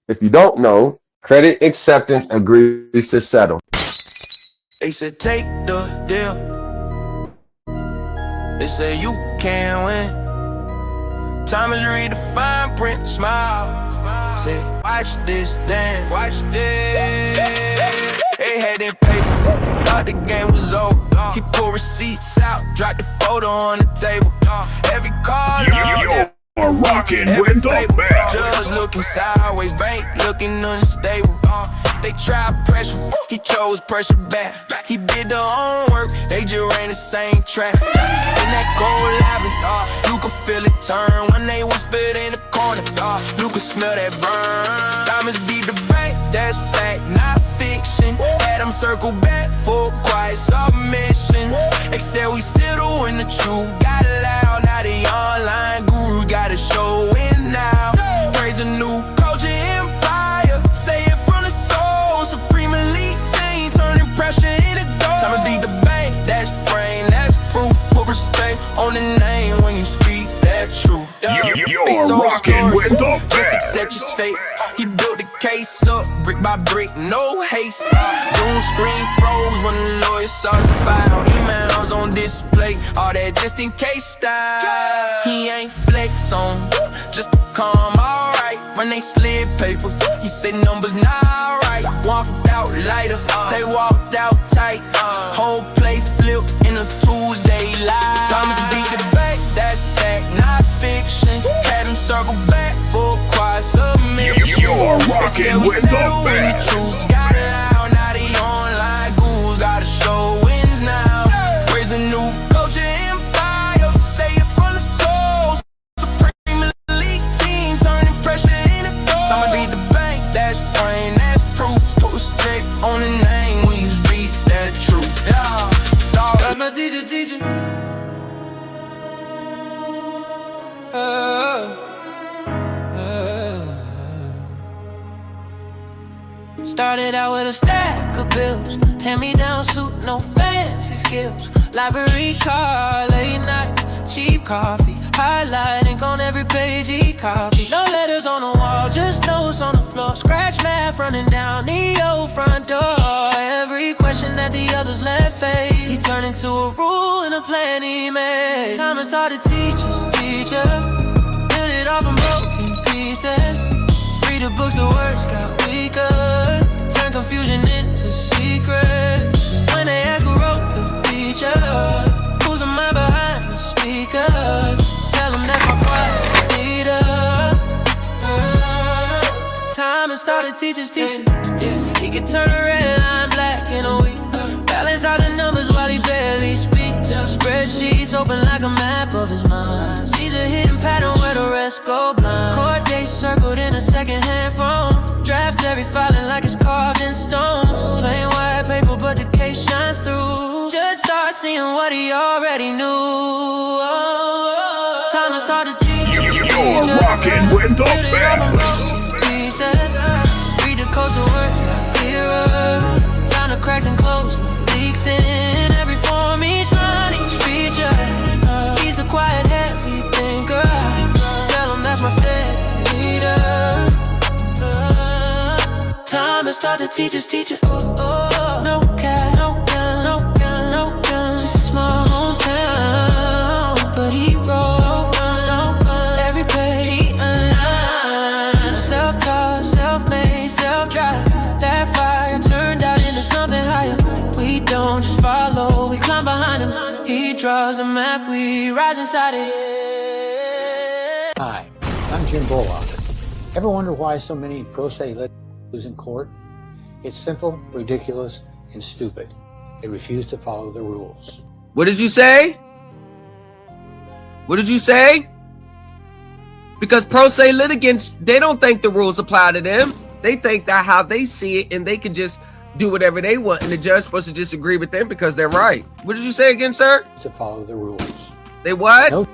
If you don't know, credit acceptance agrees to settle. They said take the deal. They say you can't win. Time is read the fine print, smile. Say, watch this, then watch this. They had that paper, thought the game was over. He pulled receipts out, dropped the photo on the table. Every call, you're rocking with the best. Judge looking sideways, bank looking unstable. They tried pressure, he chose pressure back. He did the homework, they just ran the same track. In that cold lobby, you could feel it turn when they whispered in the corner. You could smell that burn. Thomas beat the bank, that's fact, not fiction. Had them circle back for quiet submission. Except we settle when the truth got loud. Now the online guru gotta show it now. Praise a new culture empire, say it from the soul. Supreme elite team, turning pressure into gold. Thomas beat the bank, that's frame, that's proof. Put respect on the name when you speak that truth. You're rocking with the Just best. accept your fate. He built the case up, brick by brick, no haste. Zoom screen froze when the lawyer saw the file. Emails on display, all that just in case style. He ain't flex on, just to calm, alright. When they slid papers, he said numbers not right. Walked out lighter, they walked out tight. Whole play flip in a Tuesday live. Thomas beat the bank, that's fact, not fiction. Had him circle back for quiet submission. You're rocking with the best. Got loud, now the online ghouls gotta show wins now. Raise the new culture empire, say it from the soul. Supreme elite team, turning pressure into gold. Thomas beat the bank, that's frame, that's proof. Put respect on the name when you speak that truth. Yeah, it's all Got my teacher teaching. Started out with a stack of bills, hand-me-down suit, no fancy skills. Library card, late night, cheap coffee, highlight ink on every page he copied. No letters on the wall, just notes on the floor. Scratch math running down the old front door. Every question that the others left fade, he turned into a rule and a plan he made. Thomas started teacher, built it all from broken pieces. Read the books, the words got weaker. Turn confusion into secrets. When they ask who wrote the feature, who's the man behind the speakers? Tell them that's my quiet leader. Thomas started teaching. Yeah. He could turn a red line black in a week. Balance out the numbers while he barely speaks. Spreadsheets open like a map of his mind. Sees a hidden pattern where the rest go blind. Court dates circled in a second-hand phone. Drafts every filing like it's carved in stone. Plain white paper, but the case shines through. Judge starts seeing what he already knew. Thomas started teaching. You're rocking with the best. Read the codes, the words got clearer. Found the cracks and closed the leaks in every form, each line, each feature. He's a quiet, heavy thinker. Tell him that's my steady leader. Thomas taught the teacher's teacher. No cat, no gun, no gun, no gun. Just a small hometown, but he wrote every page he earned. Self-taught, self-made, self-drive. That fire turned out into something higher. We don't just follow, we climb behind him. He draws a map, we rise inside it. Hi, I'm Jim Bullock. Ever wonder why so many pro se litigants lose in court? It's simple, ridiculous, and stupid. They refuse to follow the rules. What did you say? What did you say? Because pro se litigants, they don't think the rules apply to them. They think that how they see it, and they can just do whatever they want, and the judge's supposed to just agree with them because they're right. What did you say again, sir? To follow the rules. They what? No,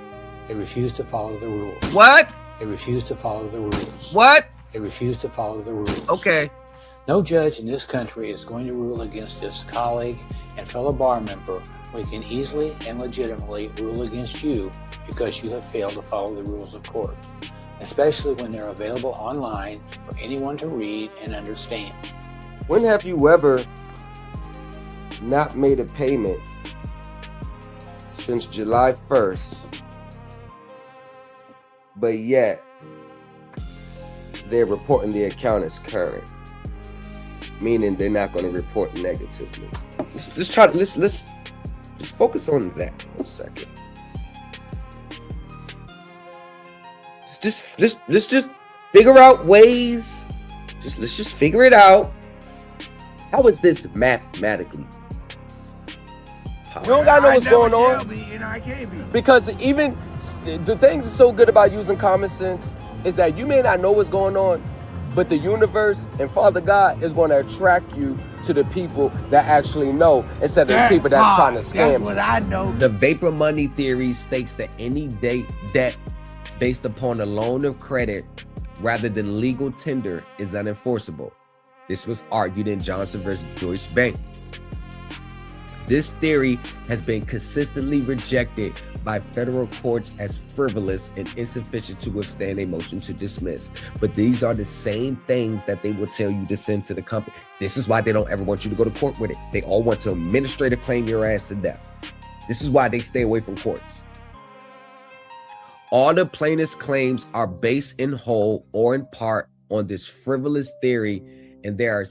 they refuse to follow the rules. What? They refuse to follow the rules. What? They refuse to follow the rules. Okay. No judge in this country is going to rule against his colleague and fellow bar member. We can easily and legitimately rule against you because you have failed to follow the rules of court. especially when they're available online for anyone to read and understand. When have you ever not made a payment since July 1st, but yet they're reporting the account as current, meaning they're not going to report negatively? Let's focus on that for a second. Let's just figure out ways. Let's just figure it out. How is this mathematically? You don't gotta know what's going on. Because even the thing that's so good about using common sense is that you may not know what's going on, but the universe and Father God is going to attract you to the people that actually know instead of the people that's trying to scam you. What I know. The vapor money theory states that any debt based upon a loan of credit rather than legal tender is unenforceable. This was argued in Johnson versus Deutsche Bank. This theory has been consistently rejected by federal courts as frivolous and insufficient to withstand a motion to dismiss. But these are the same things that they will tell you to send to the company. This is why they don't ever want you to go to court with it. They all want to administrative claim your ass to death. This is why they stay away from courts. All the plaintiff's claims are based in whole or in part on this frivolous theory, and they are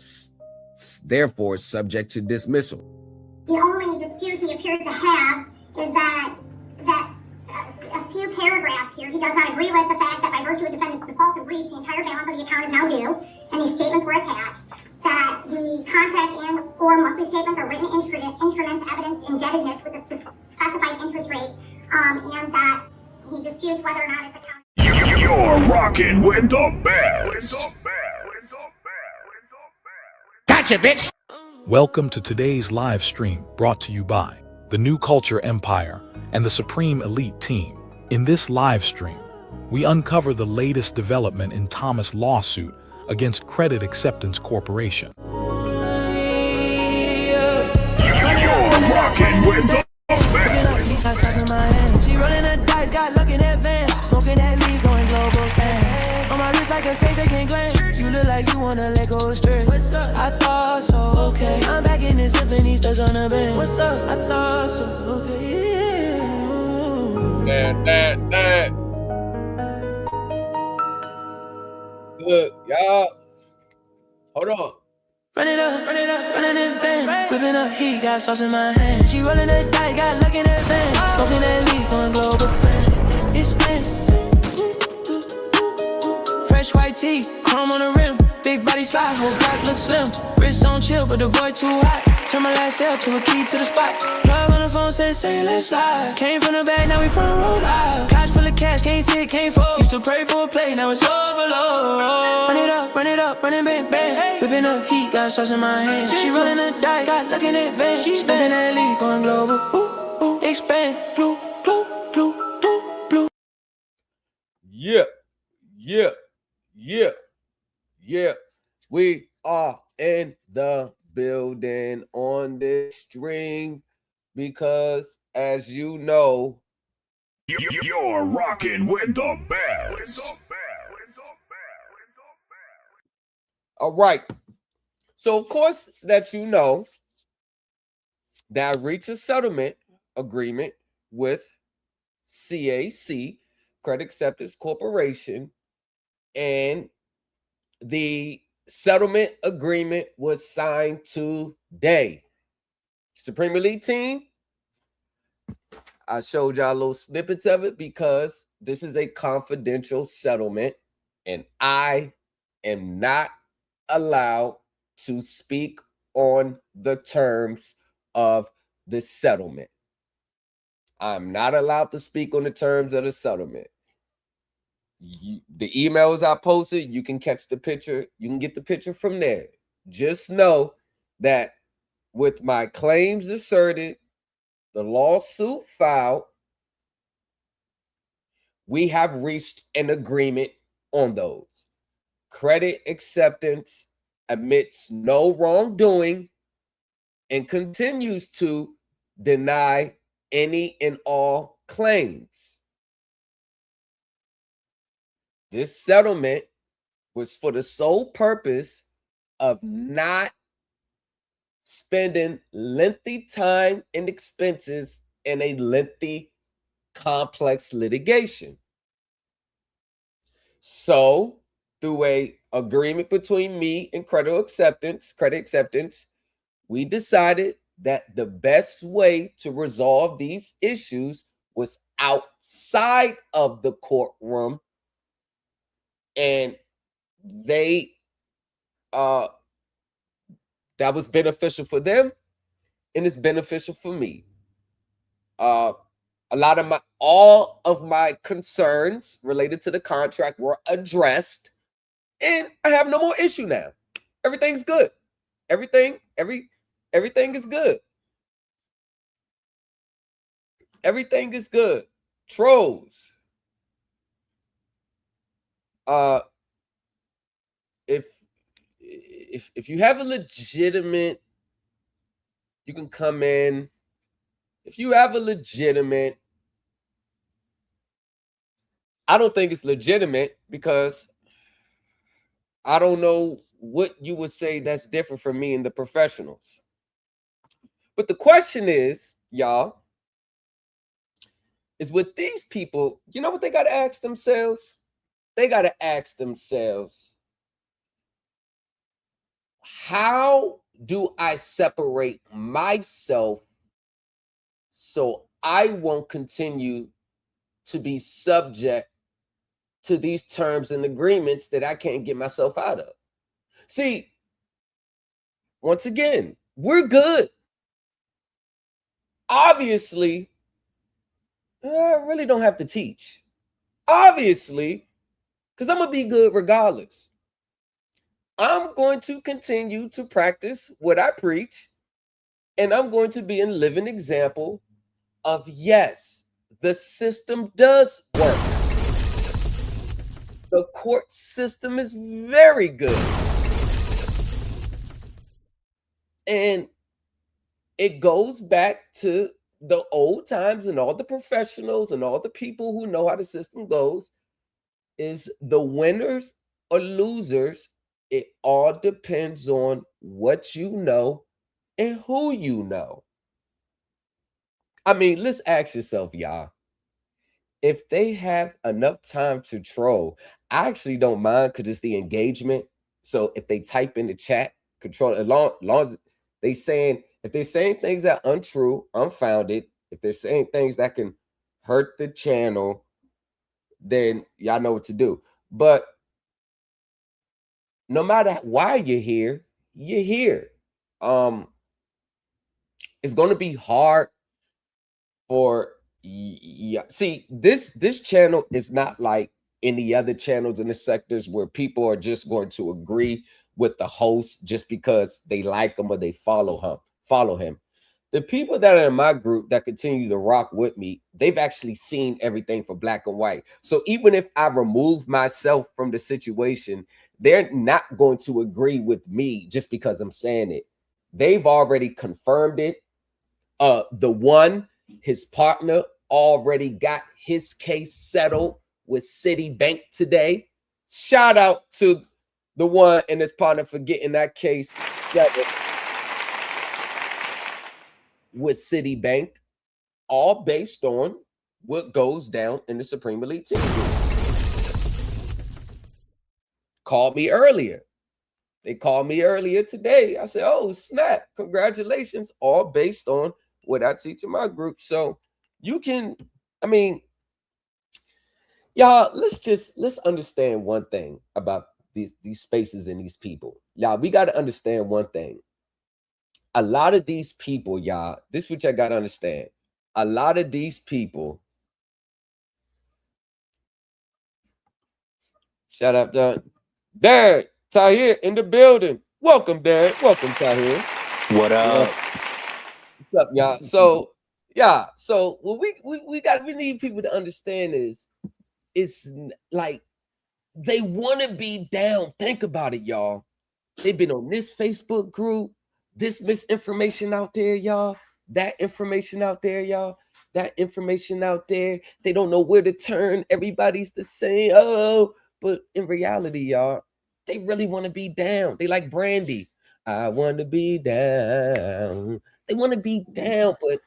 therefore subject to dismissal. The only dispute he appears to have is that a few paragraphs here, he does not agree with the fact that by virtue of defendant's default and breach, the entire balance of the account is now due, and these statements were attached, that the contract and or monthly statements are written instruments, evidence indebtedness with a specified interest rate, and that he disputes whether or not it's accounted. You're rocking with the best. Gotcha, bitch. Welcome to today's live stream brought to you by the New Culture Empire and the Supreme Elite Team. In this live stream, we uncover the latest development in Thomas' lawsuit against Credit Acceptance Corporation. You're rocking with the best. She rolling the dice, got luck in advance. Smoking that leaf, going global stand. On my wrist like a stage, they can't glance. You look like you wanna let go straight. What's up? I thought so, okay. I'm back in this symphony, stuck on the band. What's up? I thought so, okay. That. Look, y'all. Hold on. Run it up, running it bang. Whipping up heat, got sauce in my hand. She rolling the dice, got luck in advance. Smoking that leaf, going global brand. It's been fresh white tee, chrome on the rim. Big body slide, whole back look slim. Wrist on chill, but the boy too hot. Turn my last sale to a key to the spot. Plug on the phone, said, say let's slide. Came from the back, now we front row live. Couch full of cash, can't sit, can't fold. Used to pray for a play, now it's overload. Run it up, running bang, bang. Whipping up heat, got sauce in my hand. She rolling the dice, got luck in advance. Smoking that leaf, going global. Ooh, ooh, expand, blue, blue, blue, blue, blue. Yeah. We are in the building on this stream because, as you know, You're rocking with the best. all right. So, of course, that you know that I reached a settlement agreement with CAC, Credit Acceptance Corporation, and the settlement agreement was signed today. Supreme Elite Team, I showed y'all little snippets of it because this is a confidential settlement and I am not allowed to speak on the terms of the settlement. I'm not allowed to speak on the terms of the settlement. The emails I posted, you can catch the picture. You can get the picture from there. Just know that with my claims asserted, the lawsuit filed, we have reached an agreement on those. Credit Acceptance admits no wrongdoing and continues to deny any and all claims. This settlement was for the sole purpose of not spending lengthy time and expenses in a lengthy, complex litigation. So, through a agreement between me and credit acceptance, we decided that the best way to resolve these issues was outside of the courtroom, and they that was beneficial for them and it's beneficial for me. All of my concerns related to the contract were addressed, and I have no more issue now. Everything's good. Everything is good. Everything is good. Trolls. If you have a legitimate, you can come in. If you have a legitimate, I don't think it's legitimate because I don't know what you would say that's different from me and the professionals. But the question is, y'all, is with these people, you know what they got to ask themselves? They got to ask themselves, how do I separate myself so I won't continue to be subject to these terms and agreements that I can't get myself out of? See, once again, we're good. Obviously, I really don't have to teach. Obviously, because I'm going to be good regardless. I'm going to continue to practice what I preach, and I'm going to be a living example of, yes, the system does work. The court system is very good. And it goes back to the old times and all the professionals and all the people who know how the system goes, is the winners or losers. It all depends on what you know and who you know. I mean, let's ask yourself, y'all. If they have enough time to troll, I actually don't mind because it's the engagement. So if they type in the chat, control as long as if they're saying things that are untrue, unfounded, if they're saying things that can hurt the channel, then y'all know what to do. But no matter why you're here, you're here. It's going to be hard for see, this channel is not like any other channels in the sectors where people are just going to agree with the host just because they like him or they follow him. The people that are in my group that continue to rock with me, they've actually seen everything for black and white. So even if I remove myself from the situation, they're not going to agree with me just because I'm saying it. They've already confirmed it. His partner already got his case settled with Citibank today. Shout out to the one and his partner for getting that case settled with Citibank, all based on what goes down in the Supreme Elite Team Group. Called me earlier. They called me earlier today. I said, oh, snap. Congratulations. All based on what I teach in my group. So you can, I mean, y'all, let's understand one thing about these spaces and these people. Y'all, we got to understand one thing. A lot of these people, y'all, this is what y'all got to understand. A lot of these people, shout out to Derek, Tahir in the building. Welcome, Derek. Welcome, Tahir. What up? What's up, y'all? So, yeah. So, what we need people to understand is, it's like they want to be down. Think about it, y'all. They've been on this Facebook group, this misinformation out there, y'all. That information out there, y'all. That information out there. They don't know where to turn. Everybody's the same. Oh, But in reality, y'all, they really want to be down. They like Brandy. I want to be down. They want to be down, but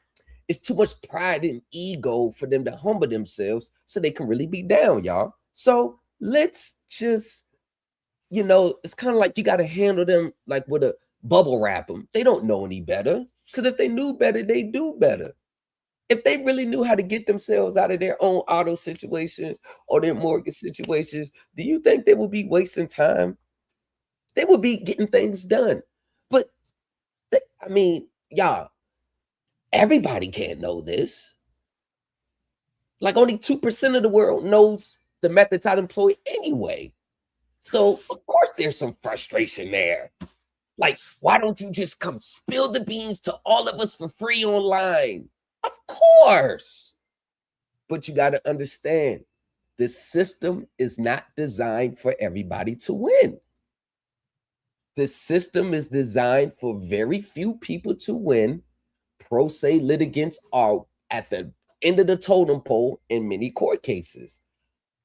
it's too much pride and ego for them to humble themselves so they can really be down, y'all. So let's just, it's kind of like you got to handle them like with a bubble wrap them. They don't know any better, because if they knew better, they do better. If they really knew how to get themselves out of their own auto situations or their mortgage situations, do you think they would be wasting time? They would be getting things done. But y'all, everybody can't know this. Like only 2% of the world knows the methods I employ anyway. So of course there's some frustration there. Like, why don't you just come spill the beans to all of us for free online? Of course. But you got to understand, this system is not designed for everybody to win. The system is designed for very few people to win. Pro se litigants are at the end of the totem pole in many court cases.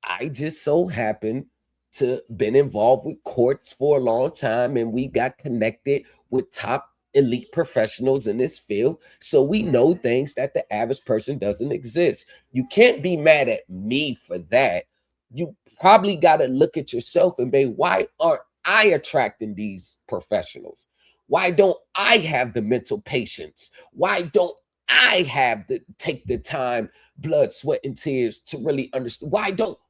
I just so happen to been involved with courts for a long time, and we got connected with top elite professionals in this field. So we know things that the average person doesn't exist. You can't be mad at me for that. You probably got to look at yourself and be, why aren't I attracting these professionals? Why don't I have the mental patience? Why don't I have to take the time, blood, sweat, and tears to really understand?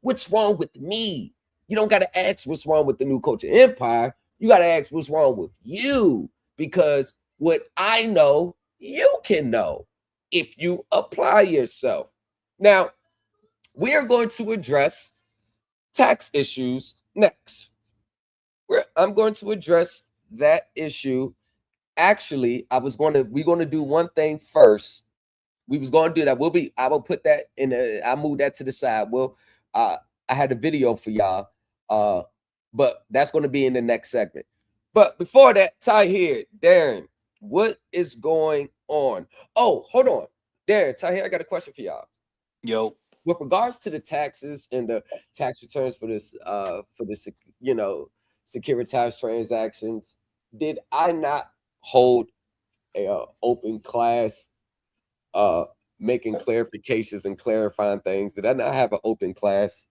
What's wrong with me? You don't got to ask what's wrong with the New Culture Empire. You got to ask what's wrong with you, because what I know, you can know if you apply yourself. Now, we are going to address tax issues next. I'm going to address that issue. Actually, we're going to do one thing first. We was going to do that. I will put that I'll move that to the side. I had a video for y'all, but that's going to be in the next segment. But before that, Ty here, Darren, what is going on? Oh, hold on. Darren, Ty here, I got a question for y'all. Yo. With regards to the taxes and the tax returns for this, securitized transactions, did I not hold a open class making clarifications and clarifying things? Did I not have an open class?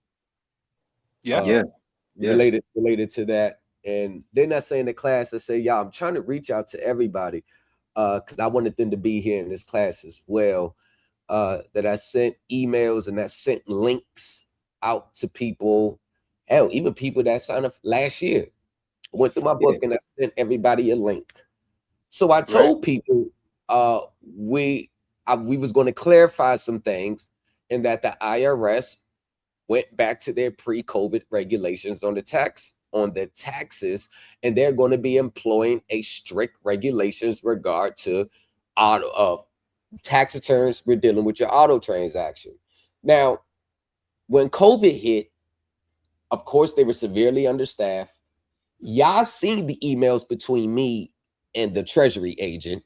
Related to that? And they're not saying the class, I say, y'all, I'm trying to reach out to everybody because I wanted them to be here in this class as well. That I sent emails and I sent links out to people, hell, even people that signed up last year. I went through my book and I sent everybody a link. So I told people we was going to clarify some things, and that the IRS went back to their pre-COVID regulations on the taxes, and they're going to be employing a strict regulations regard to auto tax returns. We're dealing with your auto transaction. Now, when COVID hit, of course, they were severely understaffed. Y'all seen the emails between me and the Treasury agent.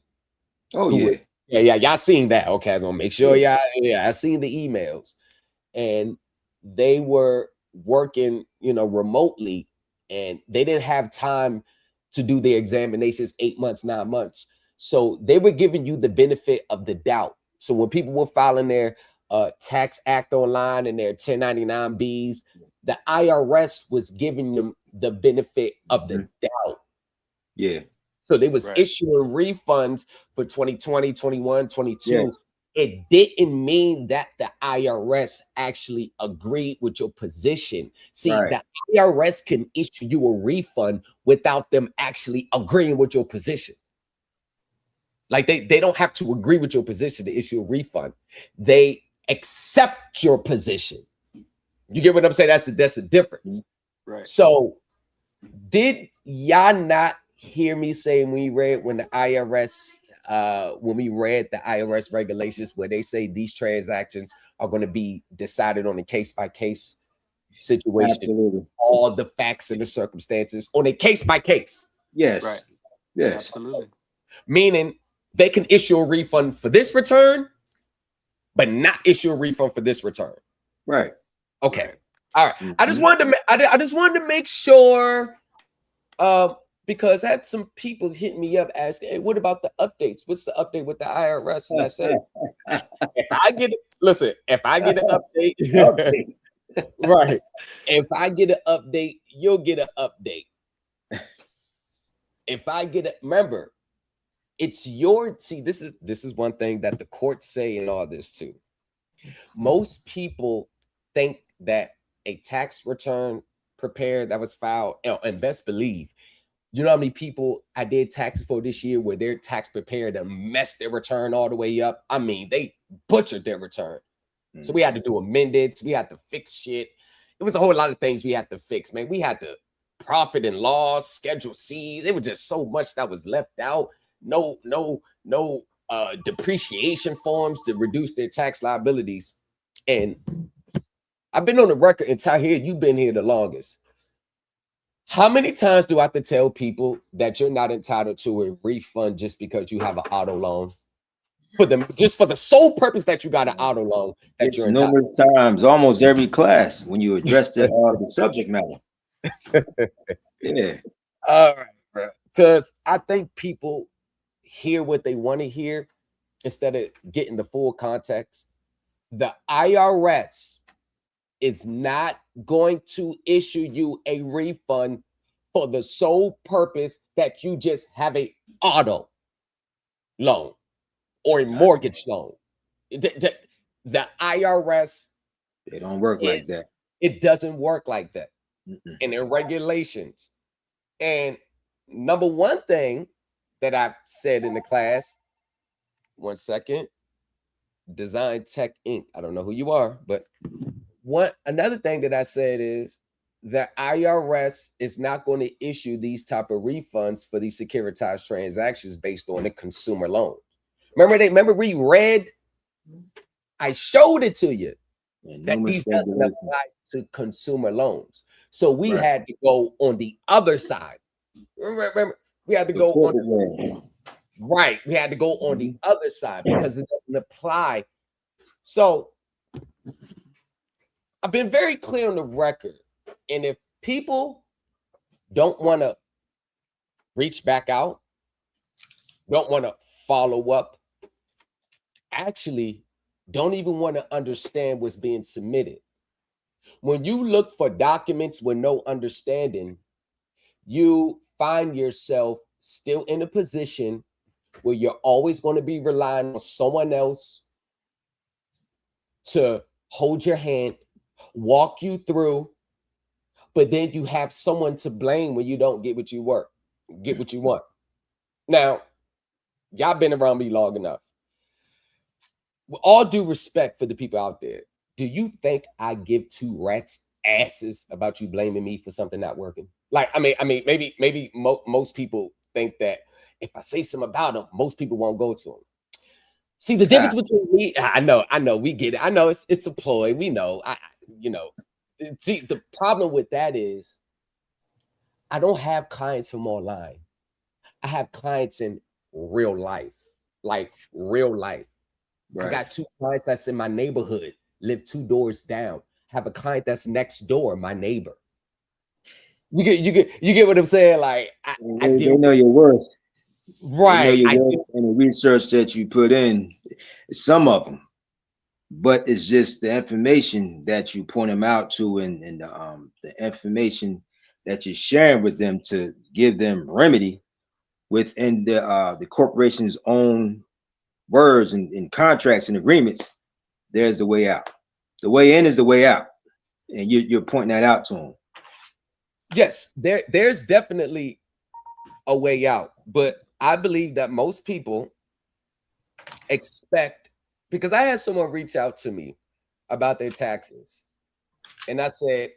Oh, yeah. Y'all seen that. Okay, I was gonna make sure I seen the emails. And they were working, remotely, and they didn't have time to do their examinations 8 months, 9 months. So they were giving you the benefit of the doubt. So when people were filing their tax act online and their 1099Bs, the IRS was giving them the benefit of the doubt. Yeah. So they was issuing refunds for 2020, 21, 22. Yes. It didn't mean that the IRS actually agreed with your position. See, the IRS can issue you a refund without them actually agreeing with your position. Like they don't have to agree with your position to issue a refund. They accept your position. You get what I'm saying? That's a difference. Right. So did y'all not hear me say when we read the IRS regulations where they say these transactions are going to be decided on a case-by-case situation? Absolutely. All the facts and the circumstances on a case-by-case. Yes. Right. Yes. Absolutely. Meaning they can issue a refund for this return, but not issue a refund for this return. Right. Okay. All right. I just wanted to I just wanted to make sure because I had some people hit me up asking, hey, what about the updates? What's the update with the IRS? And I said, if I get an update, Okay. right. If I get an update, you'll get an update. If I get it, remember, it's your this is one thing that the courts say in all this too. Most people think that a tax return prepared that was filed, and best believe, you know how many people I did taxes for this year where their tax prepared and messed their return all the way up. I mean, they butchered their return. So we had to do amended, we had to fix shit. It was a whole lot of things we had to fix, man. We had to profit and loss, Schedule C's. It was just so much that was left out. No depreciation forms to reduce their tax liabilities. And I've been on the record, and Tahir, you've been here the longest. How many times do I have to tell people that you're not entitled to a refund just because you have an auto loan? For them, just for the sole purpose that you got an auto loan that It's you're entitled. numerous times, almost every class when you address the subject matter. Yeah. All right, bro. Because I think people hear what they want to hear instead of getting the full context. The IRS is not going to issue you a refund for the sole purpose that you just have a auto loan or a mortgage loan. The IRS, They don't work like that. It doesn't work like that. Mm-mm. And their regulations. And number one thing that I've said in the class, 1 second, Design Tech Inc. I don't know who you are, but another thing that I said is the IRS is not going to issue these type of refunds for these securitized transactions based on the consumer loans. Remember we read, I showed it to you that these doesn't apply to consumer loans. So we had to go on the other side. Remember, we had to go on right. We had to go on the other side because it doesn't apply. So I've been very clear on the record. And if people don't want to reach back out, don't want to follow up, actually don't even want to understand what's being submitted. When you look for documents with no understanding, you find yourself still in a position where you're always going to be relying on someone else to hold your hand, walk you through, but then you have someone to blame when you don't get what you want. Now, y'all been around me long enough. With all due respect for the people out there, do you think I give two rats asses about you blaming me for something not working? Like, I mean, maybe most people think that if I say something about them, most people won't go to them. See, the difference between me, I know, we get it. I know it's a ploy. We know, See, the problem with that is I don't have clients from online. I have clients in real life, like real life. Right. I got two clients that's in my neighborhood, live 2 doors down. Have a client that's next door, my neighbor. You get what I'm saying? Like they know your worth, right? They know your worth and the research that you put in. Some of them, but it's just the information that you point them out to, and the information that you're sharing with them to give them remedy within the corporation's own words and contracts and agreements. There's the way out. The way in is the way out, and you're pointing that out to them. Yes, there's definitely a way out, but I believe that most people expect, because I had someone reach out to me about their taxes, and I said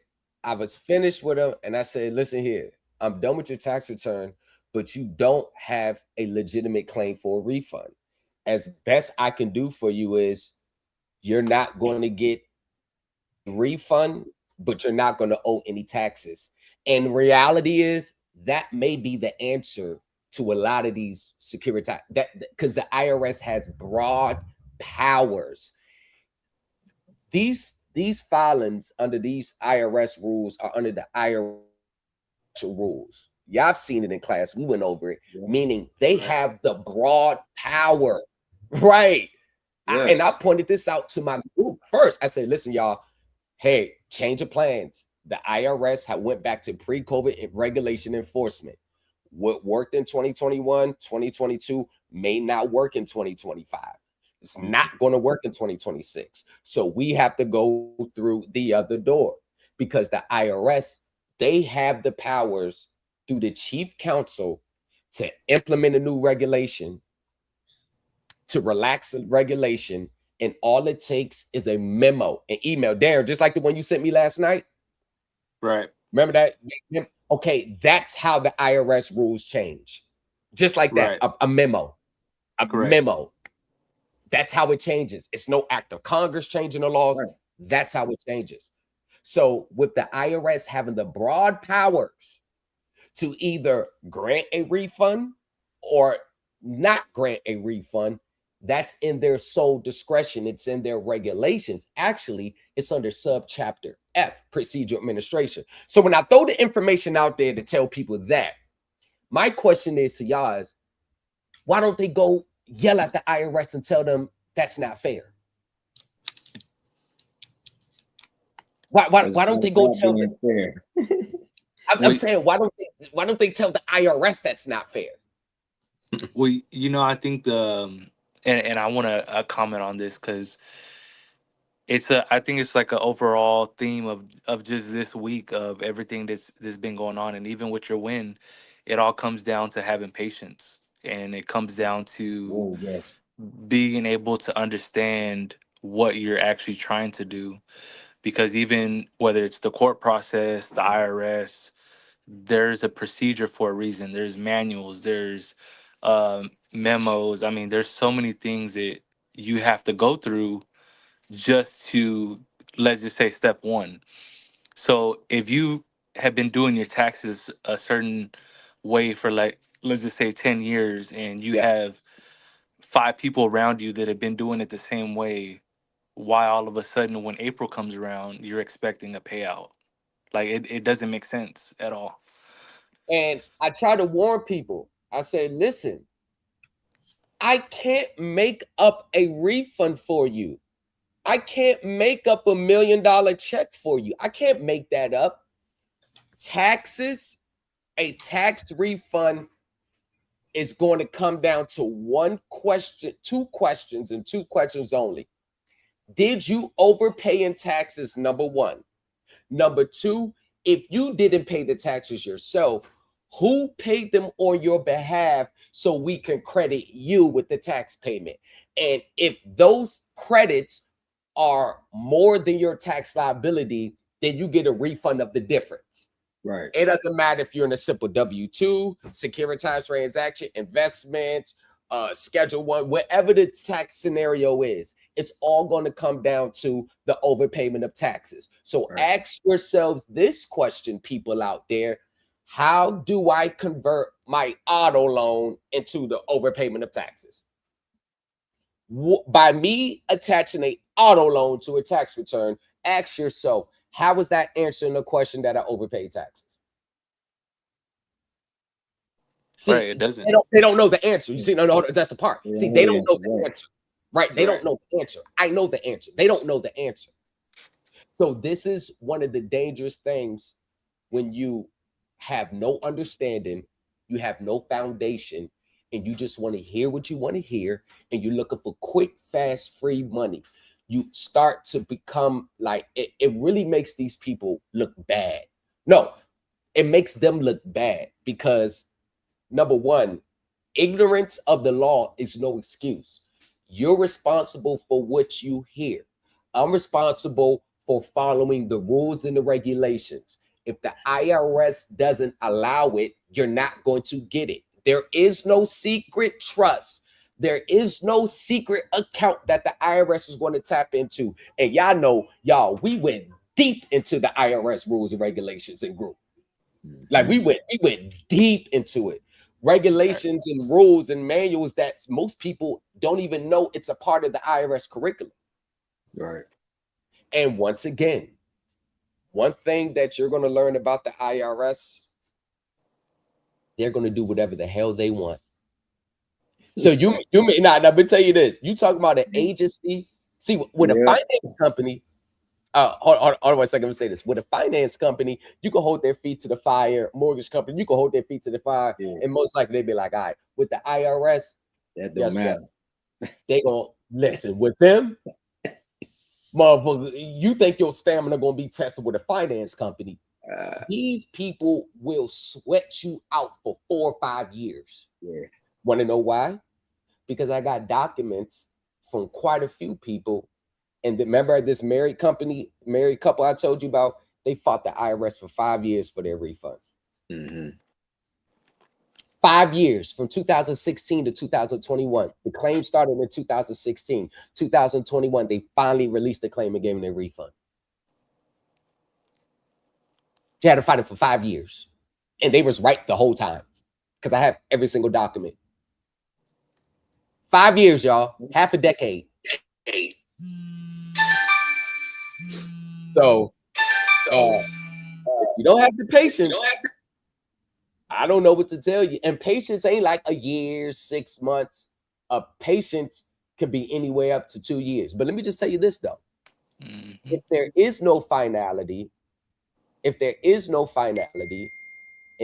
I was finished with them, and I said, listen here, I'm done with your tax return, but you don't have a legitimate claim for a refund. As best I can do for you is you're not going to get a refund, but you're not going to owe any taxes. And reality is that may be the answer to a lot of these securitized, that because the IRS has broad powers. These these filings under these IRS rules are under the IRS rules. Y'all have seen it in class. We went over it, meaning they have the broad power, right? And I pointed this out to my group first. I said, listen, y'all, hey, change of plans. The IRS had went back to pre-COVID regulation enforcement. What worked in 2021, 2022 may not work in 2025. It's not going to work in 2026. So we have to go through the other door because the IRS, they have the powers through the chief counsel to implement a new regulation, to relax a regulation, and all it takes is a memo, an email. Darren, just like the one you sent me last night. Right. Remember that? Okay, that's how the IRS rules change. Just like that, a memo. Memo. That's how it changes. It's no act of Congress changing the laws. Right. That's how it changes. So with the IRS having the broad powers to either grant a refund or not grant a refund, that's in their sole discretion. It's in their regulations. Actually, it's under subchapter F, procedure administration. So when I throw the information out there to tell people that, my question is to y'all is, why don't they go yell at the IRS and tell them that's not fair? Why don't they go tell them? Fair. I'm saying, why don't they tell the IRS that's not fair? Well, you know, I think and I want to comment on this because I think it's like an overall theme of just this week of everything that's been going on, and even with your win, it all comes down to having patience, and it comes down to being able to understand what you're actually trying to do, because even whether it's the court process, the IRS, there's a procedure for a reason. There's manuals, there's memos. I mean, there's so many things that you have to go through just to, let's just say, step one. So if you have been doing your taxes a certain way for, like, let's just say 10 years, and you have 5 people around you that have been doing it the same way, why all of a sudden when April comes around, you're expecting a payout? Like, it doesn't make sense at all. And I try to warn people. I say, listen, I can't make up a refund for you. I can't make up $1 million check for you. I can't make that up. Taxes, a tax refund is going to come down to one question, 2 questions, and 2 questions only. Did you overpay in taxes? Number 1. Number 2, if you didn't pay the taxes yourself, who paid them on your behalf so we can credit you with the tax payment? And if those credits are more than your tax liability, then you get a refund of the difference. Right. It doesn't matter if you're in a simple W-2, securitized transaction, investment, Schedule 1, whatever the tax scenario is, it's all going to come down to the overpayment of taxes. So ask yourselves this question, people out there: how do I convert my auto loan into the overpayment of taxes? By me attaching an auto loan to a tax return, ask yourself, how is that answering the question that I overpaid taxes? See, right, it doesn't. They don't know the answer. You see, no, that's the part. See, they don't know the answer. Right? They don't know the answer. I know the answer. They don't know the answer. So this is one of the dangerous things when you have no understanding, you have no foundation, and you just want to hear what you want to hear, and you're looking for quick, fast, free money. You start to become like, it really makes these people look bad. No, it makes them look bad because, number one, ignorance of the law is no excuse. You're responsible for what you hear. I'm responsible for following the rules and the regulations. If the IRS doesn't allow it, you're not going to get it. There is no secret trust. There is no secret account that the IRS is going to tap into. And y'all know, we went deep into the IRS rules and regulations and group. Like we went deep into it. Regulations and rules and manuals that most people don't even know it's a part of the IRS curriculum. Right. And once again, one thing that you're going to learn about the IRS, they're going to do whatever the hell they want. So you may not. Let me tell you this. You talk about an agency. See, with a finance company, hold on 1 second. Let me say this. With a finance company, you can hold their feet to the fire. Mortgage company, you can hold their feet to the fire, and most likely they'd be like, all right. With the IRS, that don't matter. They gonna listen with them. Motherfucker, you think your stamina gonna be tested with a finance company? These people will sweat you out for 4 or 5 years. Yeah. Want to know why? Because I got documents from quite a few people. And remember this married couple I told you about? They fought the IRS for 5 years for their refund. 5 years, from 2016 to 2021. The claim started in 2016. 2021, they finally released the claim and gave them their refund. They had to fight it for 5 years. And they was right the whole time. Because I have every single document. 5 years, y'all. Half a decade. So, if you don't have the patience, I don't know what to tell you. And patience ain't like a year, 6 months. Patience could be anywhere up to 2 years. But let me just tell you this, though. If there is no finality, and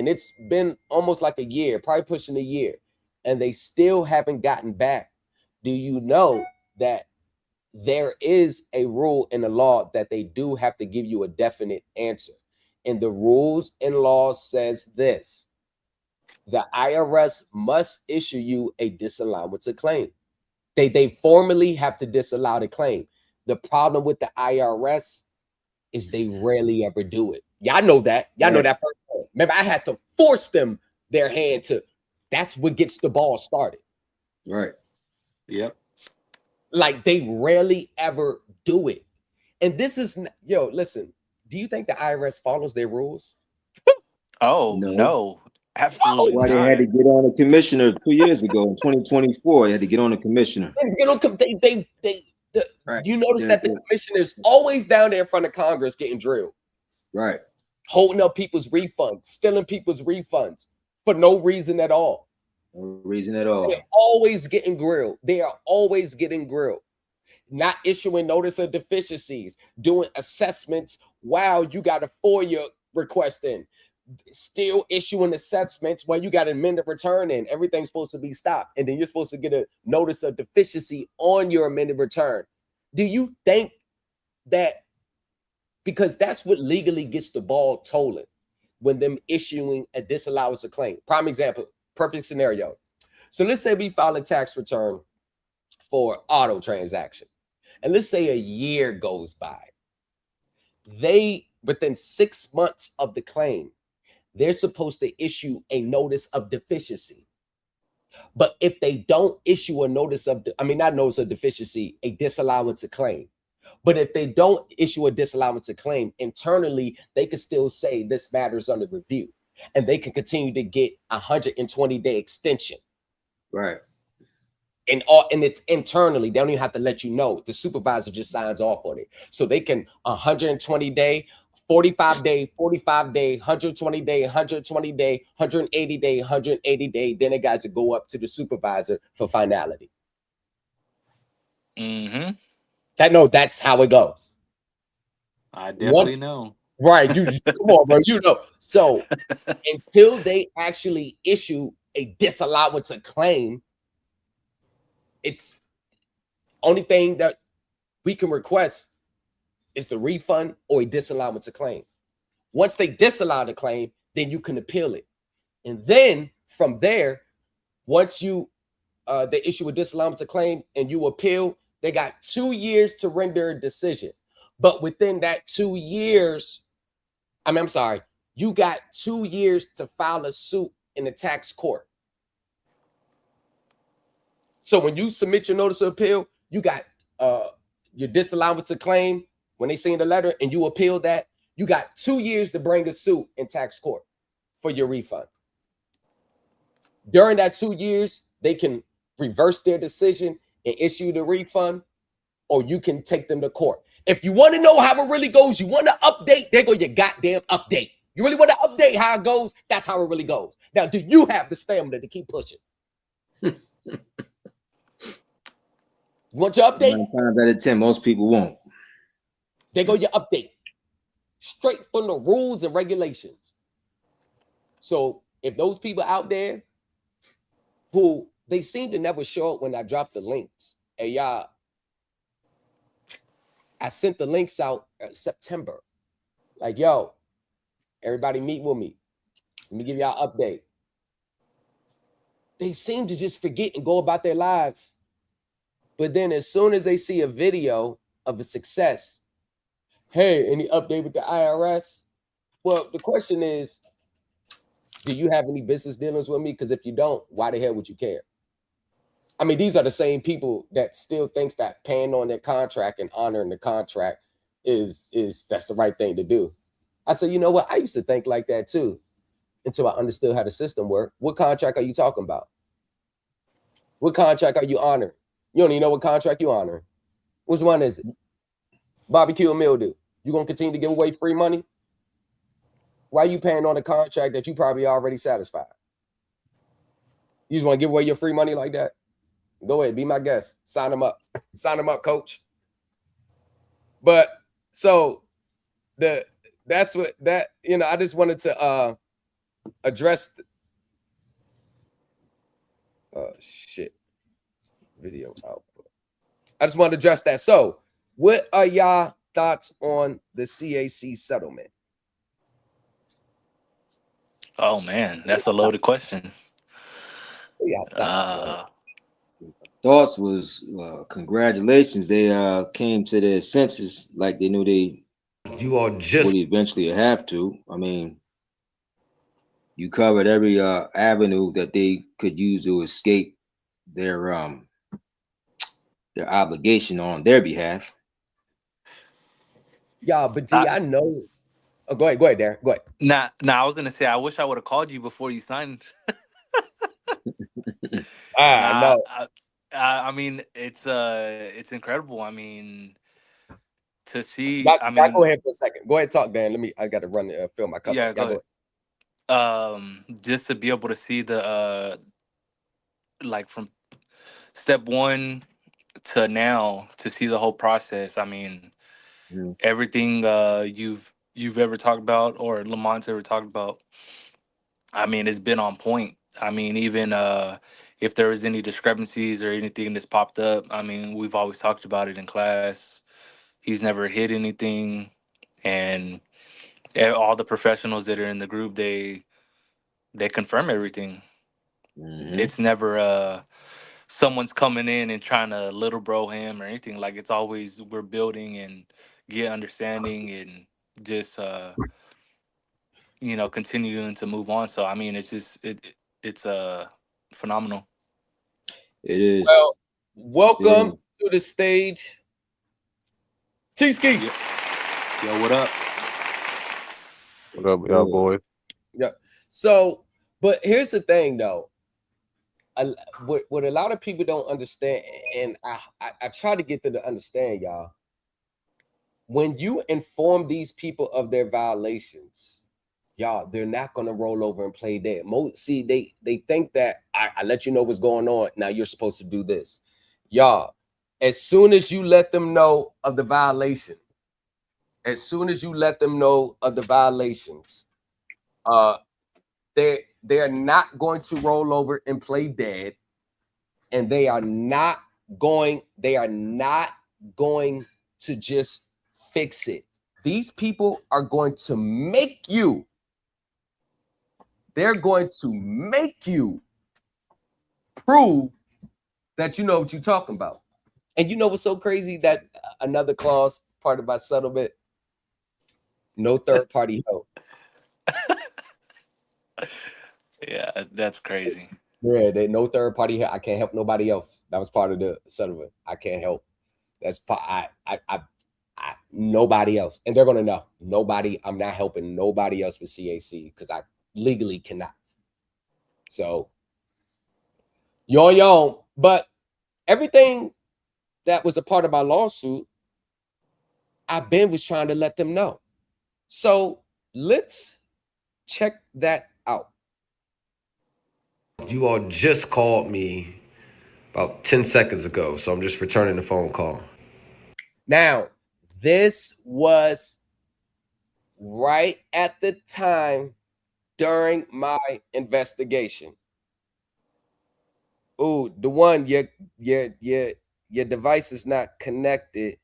it's been almost like a year, probably pushing a year, and they still haven't gotten back, do you know that there is a rule in the law that they do have to give you a definite answer? And the rules and laws says this: the IRS must issue you a disallowance of claim. They formally have to disallow the claim. The problem with the IRS is they rarely ever do it. Y'all know that. Y'all know that firsthand. Remember, I had to force them their hand to. That's what gets the ball started. Right. Yep. Like they rarely ever do it. And this is, listen, do you think the IRS follows their rules? Oh, no. Absolutely Why they not. had to get on a commissioner 2 years ago in 2024. They had to get on a commissioner. You notice that the commissioner's always down there in front of Congress getting drilled. Right. Holding up people's refunds, stealing people's refunds for no reason at all. No reason at all. They're always getting grilled. They are always getting grilled. Not issuing notice of deficiencies, doing assessments while you got a FOIA request in, still issuing assessments while you got an amended return in. Everything's supposed to be stopped. And then you're supposed to get a notice of deficiency on your amended return. Do you think that, because that's what legally gets the ball tolling when them issuing a disallowance of claim? Prime example, perfect scenario. So let's say we file a tax return for auto transaction. And let's say a year goes by. Within 6 months of the claim, they're supposed to issue a notice of deficiency. But if they don't issue a not notice of deficiency, a disallowance of claim. But if they don't issue a disallowance of claim, internally, they can still say this matter is under review. And they can continue to get a 120-day extension. Right. And it's internally. They don't even have to let you know. The supervisor just signs off on it. So they can 120-day, 45-day, 45-day, 120-day, 120-day, 180-day, 180-day. Then it guys to go up to the supervisor for finality. That's how it goes. I definitely know. Right. You come on, bro. You know. So until they actually issue a disallowance of claim, it's only thing that we can request is the refund or a disallowance of claim. Once they disallow the claim, then you can appeal it. And then from there, once they issue a disallowance of claim and you appeal, they got 2 years to render a decision. But within that 2 years, you got 2 years to file a suit in the tax court. So when you submit your notice of appeal, you got your disallowance of claim. When they send the letter and you appeal that, you got 2 years to bring a suit in tax court for your refund. During that 2 years, they can reverse their decision and issue the refund, or you can take them to court. If you want to know how it really goes, you want to update, there go your goddamn update. You really want to update how it goes, that's how it really goes. Now, do you have the stamina to keep pushing? You want your update? 9 times out of 10, most people won't. There go your update. Straight from the rules and regulations. So if those people out there who they seem to never show up when I drop the links, hey y'all, I sent the links out in September. Like, yo, everybody meet with me. Let me give y'all an update. They seem to just forget and go about their lives. But then as soon as they see a video of a success, hey, any update with the IRS? Well, the question is, do you have any business dealings with me? Because if you don't, why the hell would you care? I mean, these are the same people that still thinks that paying on their contract and honoring the contract is that's the right thing to do. I said, you know what? I used to think like that too, until I understood how the system worked. What contract are you talking about? What contract are you honoring? You don't even know what contract you honoring. Which one is it? Barbecue or mildew? You gonna continue to give away free money? Why are you paying on a contract that you probably already satisfied? You just want to give away your free money like that? Go ahead, be my guest. Sign them up. Sign them up, coach. But so that's what that, you know, I just wanted to address shit. Video output. I just wanted to address that. So what are y'all thoughts on the CAC settlement? Oh man, that's a loaded question. Yeah, thoughts, man. Thoughts was congratulations. They came to their senses like they knew they would eventually have to. I mean, you covered every avenue that they could use to escape their obligation on their behalf. Yeah, but do I know? Oh, go ahead, Darren. Go ahead. Nah, I was gonna say I wish I would have called you before you signed. No. I mean it's incredible. I mean to see. Y'all I mean, go ahead for a second. Go ahead, talk, Dan. I got to run fill my cup. yeah, Up. go Go ahead. Just to be able to see the like from step one to now to see the whole process. I mean, everything you've ever talked about or Lamont's ever talked about. I mean, it's been on point. I mean, even if there was any discrepancies or anything that's popped up, I mean, we've always talked about it in class. He's never hid anything, and all the professionals that are in the group, they confirm everything. It's never someone's coming in and trying to little bro him or anything. Like it's always we're building and get understanding and just continuing to move on. So I mean, it's just it's phenomenal. It is. Well, welcome to the stage, T-Ski. Yo, what up? What up, y'all boys? Yeah. So, but here's the thing, though. What a lot of people don't understand, and I try to get them to understand, y'all. When you inform these people of their violations, y'all, they're not gonna roll over and play dead. See, they think that I let you know what's going on. Now you're supposed to do this, y'all. As soon as you let them know of the violation, as soon as you let them know of the violations, they're not going to roll over and play dead, and they are not going to just fix it. These people are going to make you. They're going to make you prove that you know what you're talking about. And you know what's so crazy? That another clause part of my settlement, no third party help. Yeah, that's crazy. Yeah, they no third party help. I can't help nobody else. That was part of the settlement. I can't help. That's part. I nobody else, and they're gonna know nobody. I'm not helping nobody else with CAC because I legally cannot. So you're on your own. But everything that was a part of my lawsuit, I've been was trying to let them know. So let's check that out. You all just called me about 10 seconds ago, so I'm just returning the phone call. Now, this was right at the time during my investigation. Oh, the one your device is not connected.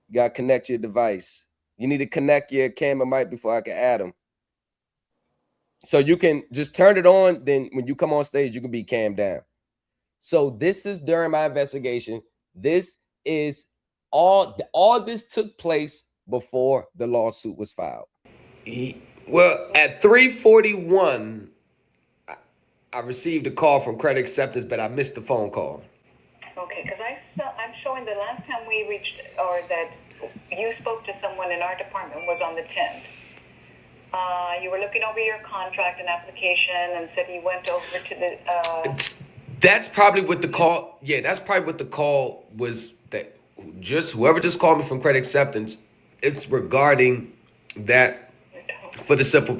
You gotta connect your device. You need to connect your camera mic before I can add them. So you can just turn it on. Then when you come on stage, you can be cam down. So this is during my investigation. This is all this took place before the lawsuit was filed. Well, at 3:41, I received a call from Credit Acceptance, but I missed the phone call. Okay, because I'm showing the last time we reached, or that you spoke to someone in our department was on the 10th. You were looking over your contract and application and said he went over to the... That's probably what the call, yeah, that's probably what the call was, that just whoever just called me from Credit Acceptance, it's regarding that for the simple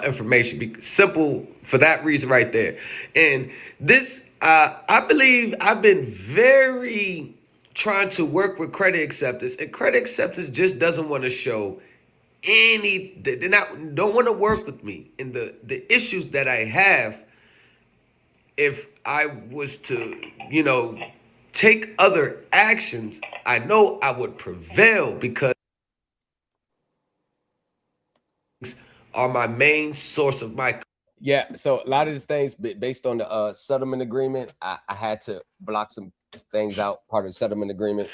information, simple for that reason right there. And this, I believe I've been very trying to work with Credit Acceptance, and Credit Acceptance just doesn't want to show don't want to work with me. And the issues that I have, if I was to, take other actions, I know I would prevail because are my main source of my. Yeah, so a lot of these things based on the settlement agreement, I had to block some things out, part of the settlement agreement.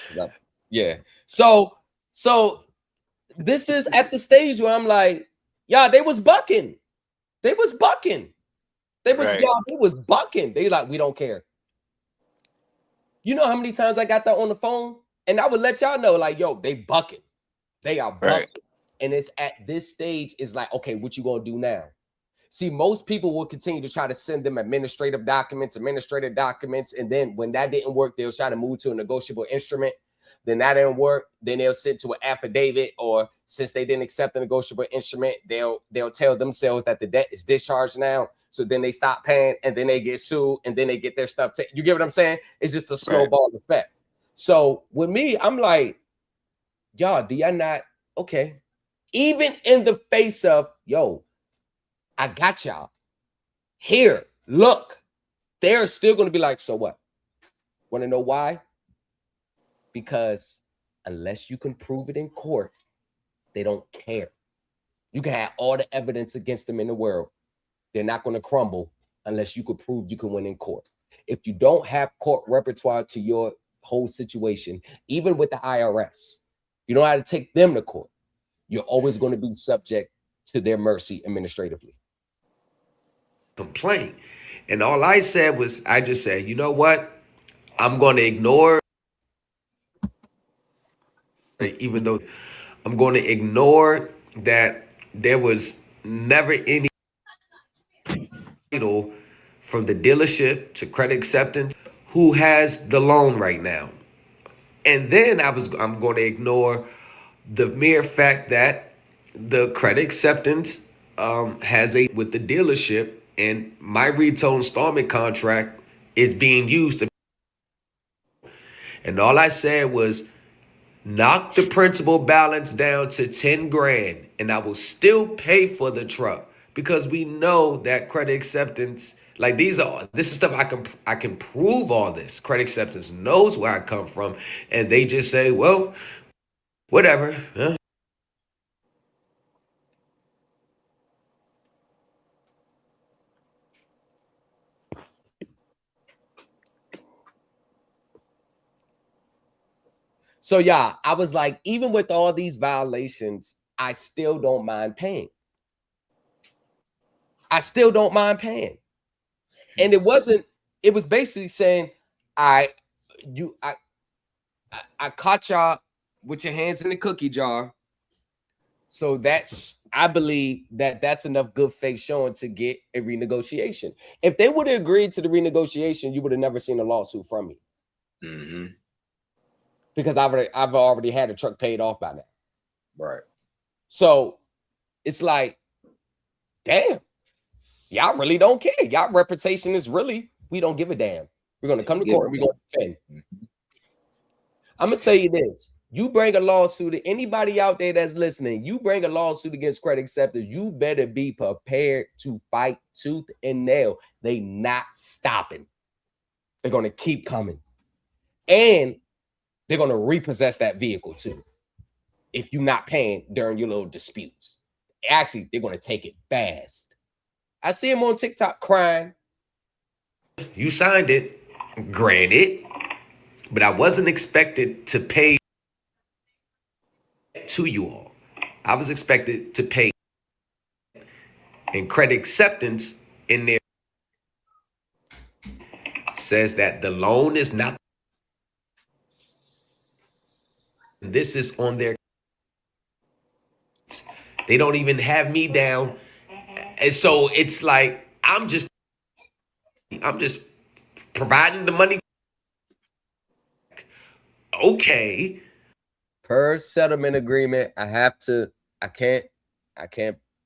Yeah. So this is at the stage where I'm like, y'all, they was bucking. They was bucking. They was, right. Y'all, they was bucking. They like, we don't care. You know how many times I got that on the phone? And I would let y'all know, like, yo, they bucking. They are bucking. Right. And it's at this stage, it's like, okay, what you gonna do now? See, most people will continue to try to send them administrative documents. And then when that didn't work, they'll try to move to a negotiable instrument. Then that didn't work. Then they'll send to an affidavit, or since they didn't accept the negotiable instrument, they'll tell themselves that the debt is discharged now. So then they stop paying, and then they get sued, and then they get their stuff taken. You get what I'm saying? It's just a snowball effect. So with me, I'm like, y'all, do y'all not? Okay. Even in the face of, yo, I got y'all. Here, look. They're still going to be like, so what? Want to know why? Because unless you can prove it in court, they don't care. You can have all the evidence against them in the world. They're not going to crumble unless you could prove you can win in court. If you don't have court repertoire to your whole situation, even with the IRS, you don't know how to take them to court. You're always going to be subject to their mercy administratively. Complaint. And all I said was, I just said, you know what? I'm going to ignore, even though I'm going to ignore that there was never any title from the dealership to Credit Acceptance who has the loan right now. And then I'm going to ignore the mere fact that the Credit Acceptance has with the dealership, and my retail installment contract is being used to. And all I said was, knock the principal balance down to 10 grand, and I will still pay for the truck, because we know that Credit Acceptance, like this is stuff I can prove all this. Credit Acceptance knows where I come from, and they just say, well, whatever. Huh? So yeah, I was like, even with all these violations, I still don't mind paying. I still don't mind paying. And it was basically saying, I caught y'all with your hands in the cookie jar. So I believe that's enough good faith showing to get a renegotiation. If they would have agreed to the renegotiation, you would have never seen a lawsuit from me. Mm-hmm. because I've already had a truck paid off by now. Right. So it's like, damn, y'all really don't care. Y'all reputation is really, we don't give a damn. We're gonna come to court and we're gonna defend. I'm gonna tell you this. You bring a lawsuit to anybody out there that's listening, you bring a lawsuit against credit acceptors, you better be prepared to fight tooth and nail. They not stopping. They're gonna keep coming. And they're gonna repossess that vehicle too. If you're not paying during your little disputes. Actually, they're gonna take it fast. I see him on TikTok crying. You signed it, granted, but I wasn't expected to pay to you all. I was expected to pay and credit acceptance in there says that the loan is not. This is on their. They don't even have me down. And so it's like I'm just providing the money. Okay. Per settlement agreement, I can't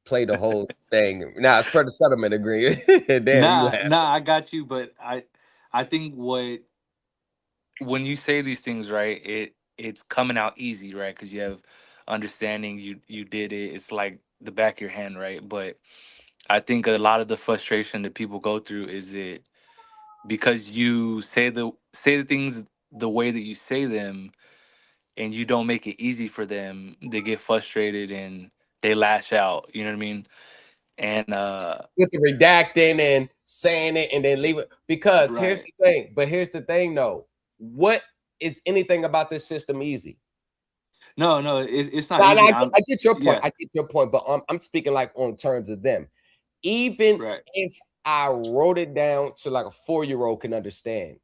play the whole thing. Now it's per the settlement agreement. Damn, Nah, I got you, but I think when you say these things, right, it's coming out easy, right? Because you have understanding, you did it. It's like the back of your hand, right? But I think a lot of the frustration that people go through is it because you say the things the way that you say them, and you don't make it easy for them. They get frustrated and they lash out. You know what I mean? And with the redacting and saying it and then leave it. Because here's right. the thing. But here's the thing, though. What is anything about this system easy? No, it's not No, easy. I get your point. Yeah. I get your point. But I'm speaking like on terms of them. Even Right. if I wrote it down to like a 4-year-old can understand,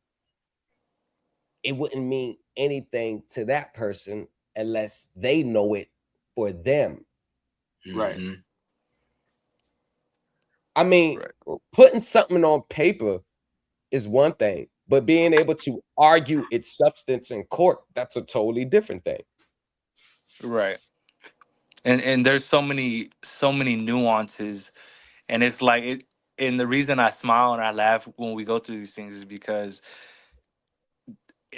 it wouldn't mean anything to that person unless they know it for them. Right. I mean, putting something on paper is one thing, but being able to argue its substance in court, that's a totally different thing. Right. And there's so many nuances, and it's like it. And the reason I smile and I laugh when we go through these things is because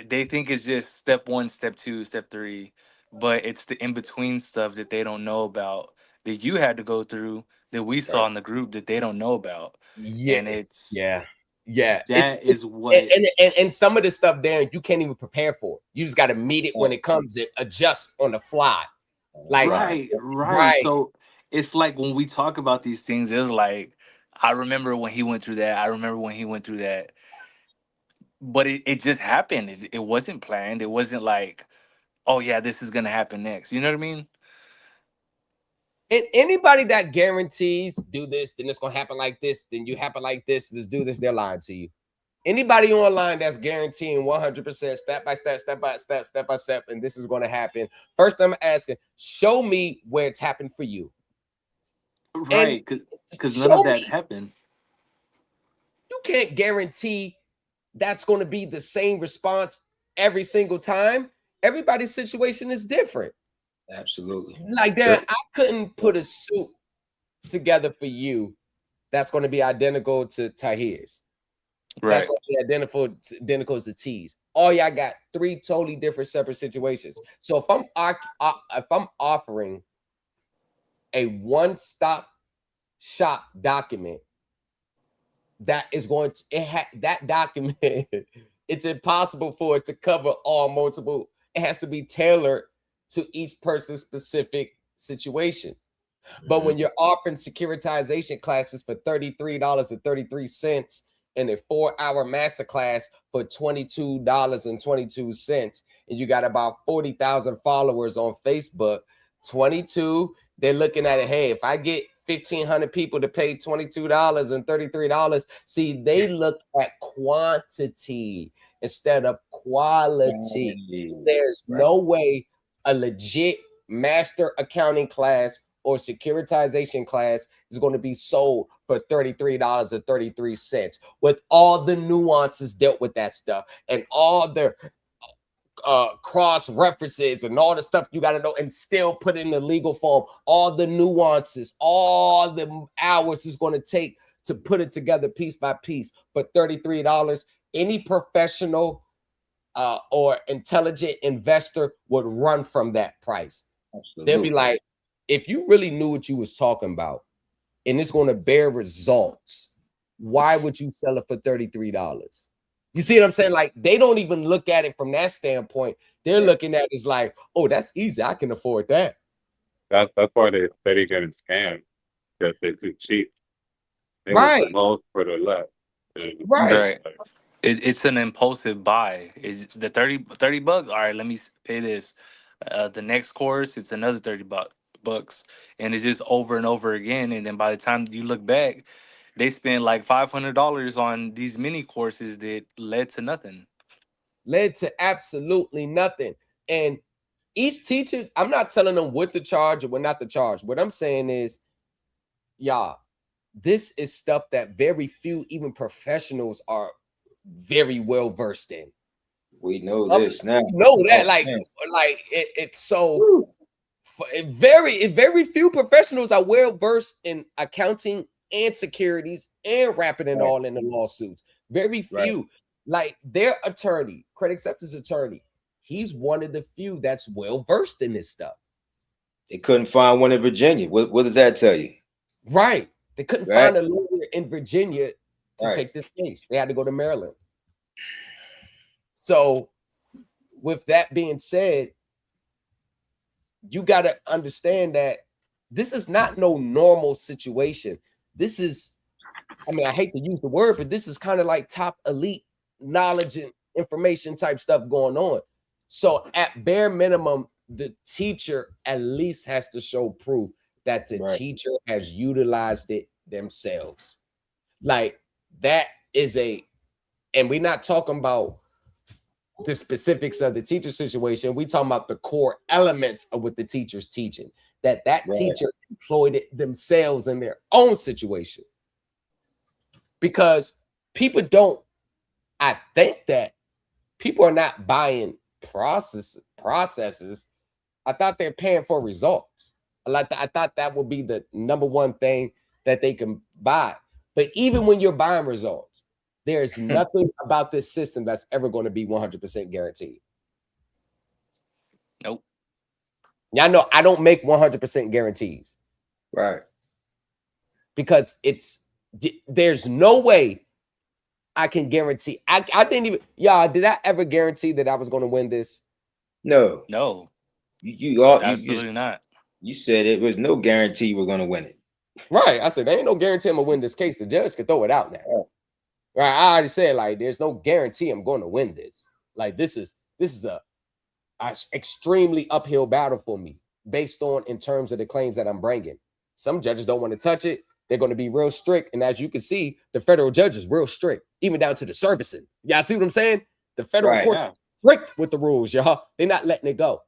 they think it's just step 1, step 2, step 3, but it's the in between stuff that they don't know about, that you had to go through, that we saw in the group that they don't know about. And it's Yeah. that It's is what and some of the stuff there you can't even prepare for. You just got to meet it when it comes. It adjusts on the fly. Like right. So it's like when we talk about these things, it's like I remember when he went through that. I remember when he went through that. But it just happened. It wasn't planned. It wasn't like, oh yeah, this is gonna happen next. You know what I mean? And anybody that guarantees do this, then it's gonna happen like this, then you happen like this, let's do this, they're lying to you. Anybody online that's guaranteeing 100% step by step, and this is going to happen. First, I'm asking, show me where it's happened for you. Right, because none of that happened. You can't guarantee that's going to be the same response every single time. Everybody's situation is different. Absolutely. Like that, I couldn't put a suit together for you that's going to be identical to Tahir's. Right. That's going to be identical to T's. All y'all got 3 totally different separate situations. So if I'm offering a one-stop shop document that is going to that document, it's impossible for it to cover all multiple. It has to be tailored to each person's specific situation. But when you're offering securitization classes for $33.33 and a 4-hour masterclass for $22.22, and you got about 40,000 followers on Facebook, 22, they're looking at it. Hey, if I get 1,500 people to pay $22 and $33, see, they look at quantity instead of quality. There's no way a legit master accounting class or securitization class is going to be sold for $33.33 with all the nuances dealt with that stuff and all the cross references and all the stuff you got to know, and still put in the legal form, all the nuances, all the hours it's going to take to put it together piece by piece. But $33, any professional or intelligent investor would run from that price. Absolutely. They'll be like, if you really knew what you was talking about and it's going to bear results, why would you sell it for $33? You see what I'm saying? Like, they don't even look at it from that standpoint. They're looking at it as like, oh, that's easy. I can afford that. That's why they steady getting scammed, because they're too cheap. They want Right. the most for the less. Right. It's an impulsive buy. Is the 30 bucks? All right, let me pay this. The next course, it's another 30 bucks, and it's just over and over again. And then by the time you look back, they spent like $500 on these mini courses that led to nothing. Led to absolutely nothing. And each teacher, I'm not telling them what to charge or what not to charge. What I'm saying is, y'all, this is stuff that very few, even professionals, are very well versed in. We know this now. We know that, it's so very few professionals are well versed in accounting and securities and wrapping it all in the lawsuits. Very few. Like their attorney, credit acceptance attorney, he's one of the few that's well versed in this stuff. They couldn't find one in Virginia. What does that tell you? Right. They couldn't find a lawyer in Virginia to take this case. They had to go to Maryland. So with that being said, you got to understand that this is not no normal situation. This is, I mean, I hate to use the word, but this is kind of like top elite knowledge and information type stuff going on. So at bare minimum, the teacher at least has to show proof that the teacher has utilized it themselves. Like that is and we're not talking about the specifics of the teacher situation. We talking about the core elements of what the teacher's teaching, that teacher employed it themselves in their own situation. Because people don't, I think that people are not buying processes. I thought they're paying for results. I thought that would be the number one thing that they can buy. But even when you're buying results, there's nothing about this system that's ever going to be 100% guaranteed. Nope. Y'all know I don't make 100% guarantees. Right. Because there's no way I can guarantee. I didn't even, y'all, did I ever guarantee that I was going to win this? No. Absolutely not. You said it was no guarantee we're going to win it. Right. I said, there ain't no guarantee I'm going to win this case. The judge can throw it out now. Right. I already said, like, there's no guarantee I'm going to win this. Like, this is a extremely uphill battle for me based on in terms of the claims that I'm bringing. Some judges don't want to touch it. They're going to be real strict. And as you can see, the federal judge is real strict, even down to the servicing. Y'all see what I'm saying? The federal courts are strict with the rules, y'all. They're not letting it go.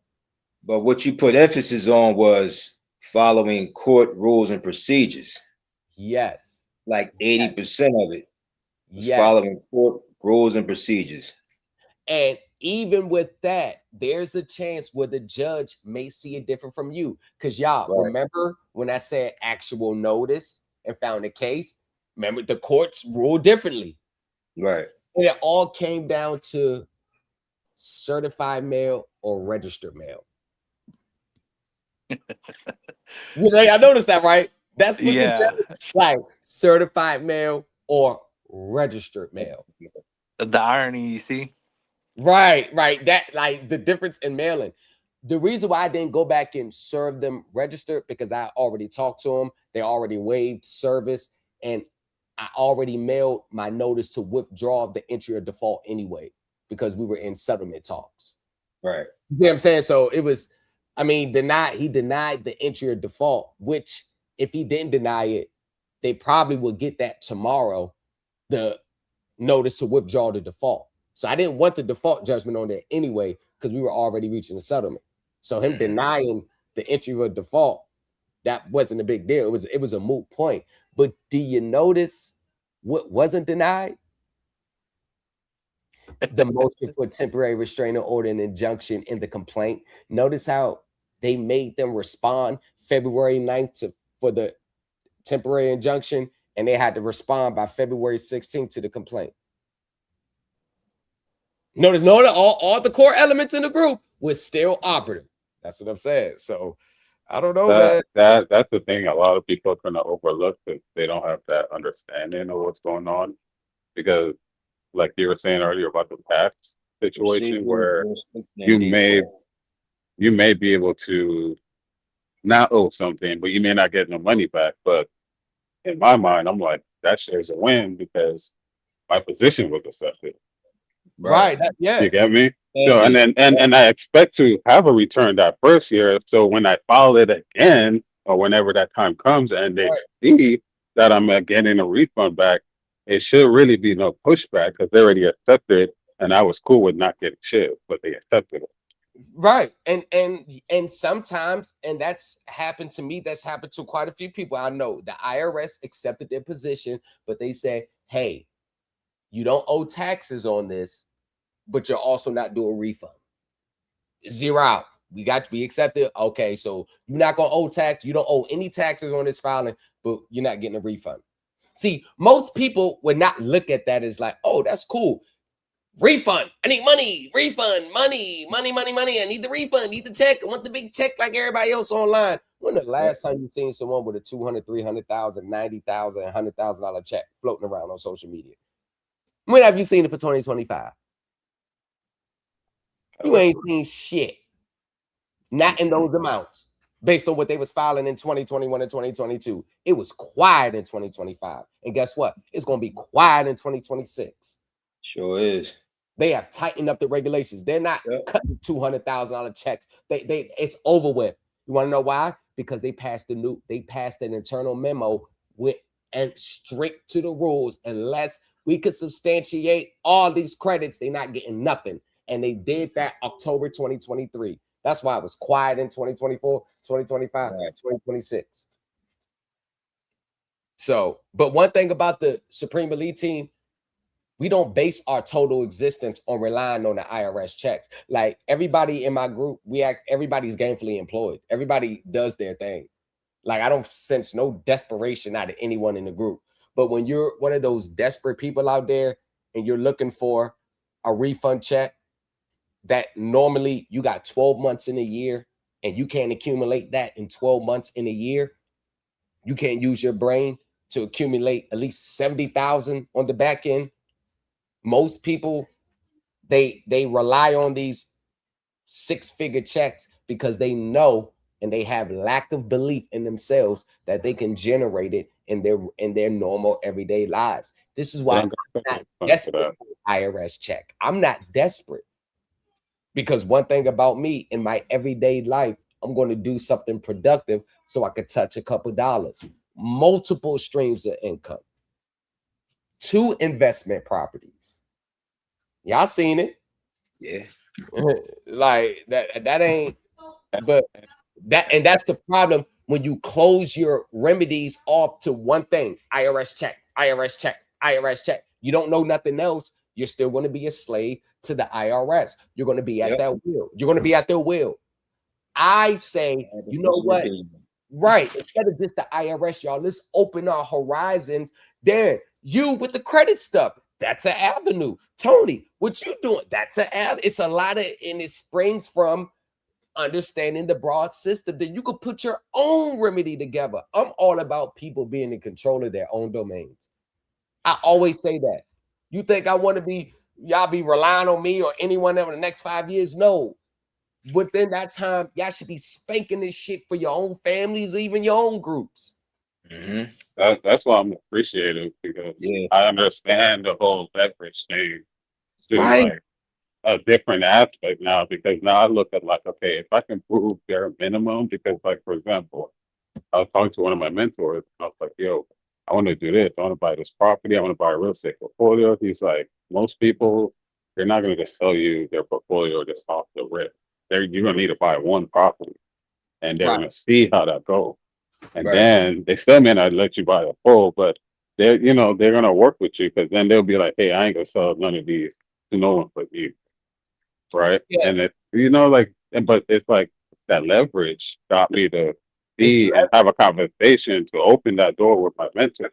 But what you put emphasis on was following court rules and procedures. Yes. Like 80% of it was following court rules and procedures. And even with that, there's a chance where the judge may see it different from you. Because y'all remember when I said actual notice and found a case? Remember, the courts ruled differently. Right. And it all came down to certified mail or registered mail. I noticed that, right? That's what the judge, like, certified mail or registered mail. The irony, you see? Right. That, like, the difference in mailing. The reason why I didn't go back and serve them registered, because I already talked to them. They already waived service, and I already mailed my notice to withdraw the entry of default anyway, because we were in settlement talks. Right. You know what I'm saying? So it was, I mean, he denied the entry of default, which if he didn't deny it, they probably will get that tomorrow, the notice to withdraw the default. So I didn't want the default judgment on there anyway, because we were already reaching a settlement. So him denying the entry of a default, that wasn't a big deal. It was a moot point. But do you notice what wasn't denied? the motion for temporary restraining order and injunction in the complaint. Notice how they made them respond February 9th for the temporary injunction, and they had to respond by February 16th to the complaint. Notice all the core elements in the group was still operative. That's what I'm saying. So I don't know, man. That's the thing. A lot of people are gonna overlook that they don't have that understanding of what's going on because, like you were saying earlier about the tax situation, where you may you may be able to not owe something, but you may not get no money back. But in my mind, I'm like, that shares a win because my position was accepted. Right. Yeah. You get me? And So and it, then and I expect to have a return that first year. So when I file it again, or whenever that time comes, and they see that I'm getting a refund back, it should really be no pushback because they already accepted, and I was cool with not getting shit, but they accepted it. Right. And sometimes, and that's happened to me, that's happened to quite a few people. I know the IRS accepted their position, but they said, hey, you don't owe taxes on this, but you're also not doing a refund. Zero out. We got to be accepted. Okay, so you're not gonna owe tax. You don't owe any taxes on this filing, but you're not getting a refund. See, most people would not look at that as like, oh, that's cool. Refund. I need money. Refund. Money. I need the refund. I need the check. I want the big check like everybody else online. When the last time you seen someone with a 200, 300,000, 90,000, $100,000 check floating around on social media? When have you seen it for 2025? You ain't seen shit. Not in those amounts. Based on what they was filing in 2021 and 2022. It was quiet in 2025. And guess what? It's going to be quiet in 2026. Sure is. They have tightened up the regulations. They're not cutting $200,000 checks. It's over with. You want to know why? Because they passed an internal memo and strict to the rules. Unless we could substantiate all these credits, they're not getting nothing. And they did that October 2023. That's why it was quiet in 2024, 2025, 2026. So, but one thing about the Supreme Elite team, we don't base our total existence on relying on the IRS checks. Like everybody in my group, everybody's gainfully employed. Everybody does their thing. Like I don't sense no desperation out of anyone in the group. But when you're one of those desperate people out there and you're looking for a refund check that normally you got 12 months in a year and you can't accumulate that in 12 months in a year, you can't use your brain to accumulate at least 70,000 on the back end. Most people, they rely on these six-figure checks because they know and they have lack of belief in themselves that they can generate it in their normal everyday lives. This is why I'm not desperate for an IRS check. I'm not desperate because one thing about me in my everyday life, I'm going to do something productive so I could touch a couple dollars. Multiple streams of income. 2 investment properties. Y'all seen it? Yeah. Like that ain't, but that's the problem when you close your remedies off to one thing: IRS check, IRS check, IRS check. You don't know nothing else. You're still going to be a slave to the IRS. You're going to be at that will. You're going to be at their will. I say, you know what? Right. Instead of just the IRS, y'all, let's open our horizons. There, you with the credit stuff. That's an avenue. Tony, what you doing? That's an avenue. It's a lot of, and it springs from understanding the broad system that you could put your own remedy together. I'm all about people being in control of their own domains. I always say that. You think I want to be, y'all be relying on me or anyone over the next 5 years? No. Within that time, y'all should be spanking this shit for your own families or even your own groups. That's why I'm appreciative because I understand the whole leverage thing to like a different aspect now because now I look at like, okay, if I can prove bare minimum, because like, for example, I was talking to one of my mentors, and I was like, yo, I want to do this. I want to buy this property. I want to buy a real estate portfolio. He's like, most people, they're not going to just sell you their portfolio just off the rip. You're going to need to buy one property and they're going to see how that goes. And then they still may not let you buy a full, but they're going to work with you because then they'll be like, hey, I ain't going to sell none of these to no one but you, right? Yeah. And it, you know, like, but it's like that leverage got me to be and have a conversation to open that door with my mentor.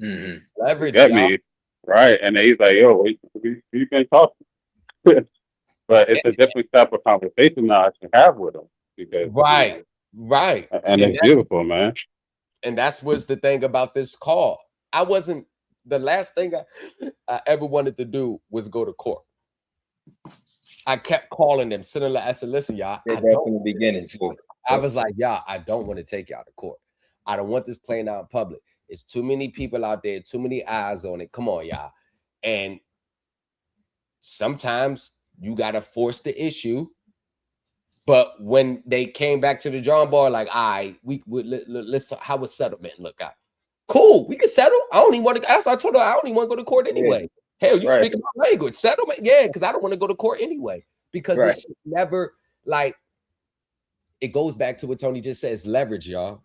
Mm-hmm. You Leverage, get y'all. me, right? And he's like, "Yo, we been talking," but it's a different type of conversation now I can have with him because you Right, know, right. and And it's beautiful, man. that's what's the thing about this call. I wasn't the last thing I ever wanted to do was go to court. I kept calling them, sitting there. I said, listen, y'all, Did that from the beginning too. I was like, y'all, I don't want to take y'all to court. I don't want this playing out in public. It's too many people out there, too many eyes on it. Come on, y'all. And sometimes you gotta force the issue. But when they came back to the drawing board, like, all right, let's talk, how would settlement look out? Cool, we can settle. I don't even want to. As I told her, I don't even want to go to court anyway. Hell, you speaking my language, settlement, yeah, because I don't want to go to court anyway. Because it's never like it goes back to what Tony just says, leverage, y'all.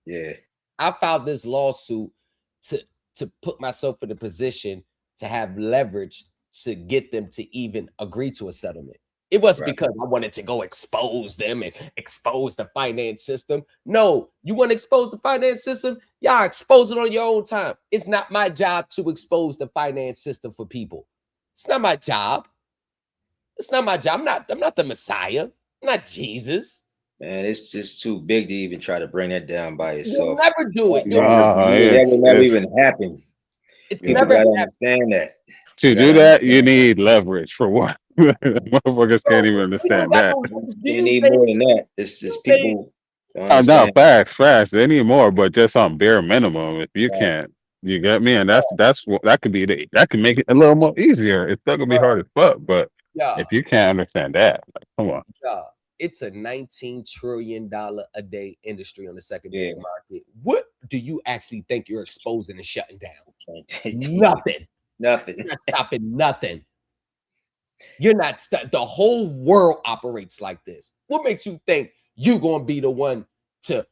Yeah, I filed this lawsuit to put myself in a position to have leverage to get them to even agree to a settlement. It wasn't because I wanted to go expose them and expose the finance system. No, you want to expose the finance system? Y'all expose it on your own time. It's not my job to expose the finance system for people. It's not my job. It's not my job. I'm not the Messiah. I'm not Jesus. man, it's just too big to even try to bring that down by You'll yourself. never do it. That will never even happen. It's People never gotta happened. understand that. To do that, you need leverage for one. Motherfuckers can't even understand that. You need more than that. It's just people don't No, understand. facts. They need more, but just on bare minimum. If you can't, you get me, and that's what that could be. That can make it a little more easier. It's still gonna be hard as fuck, but if you can't understand that, like, come on. Yeah, it's a $19 trillion a day industry on the secondary market. What do you actually think you're exposing and shutting down? Nothing. Nothing. You're not stopping nothing. You're not the whole world operates like this. What makes you think you're gonna be the one to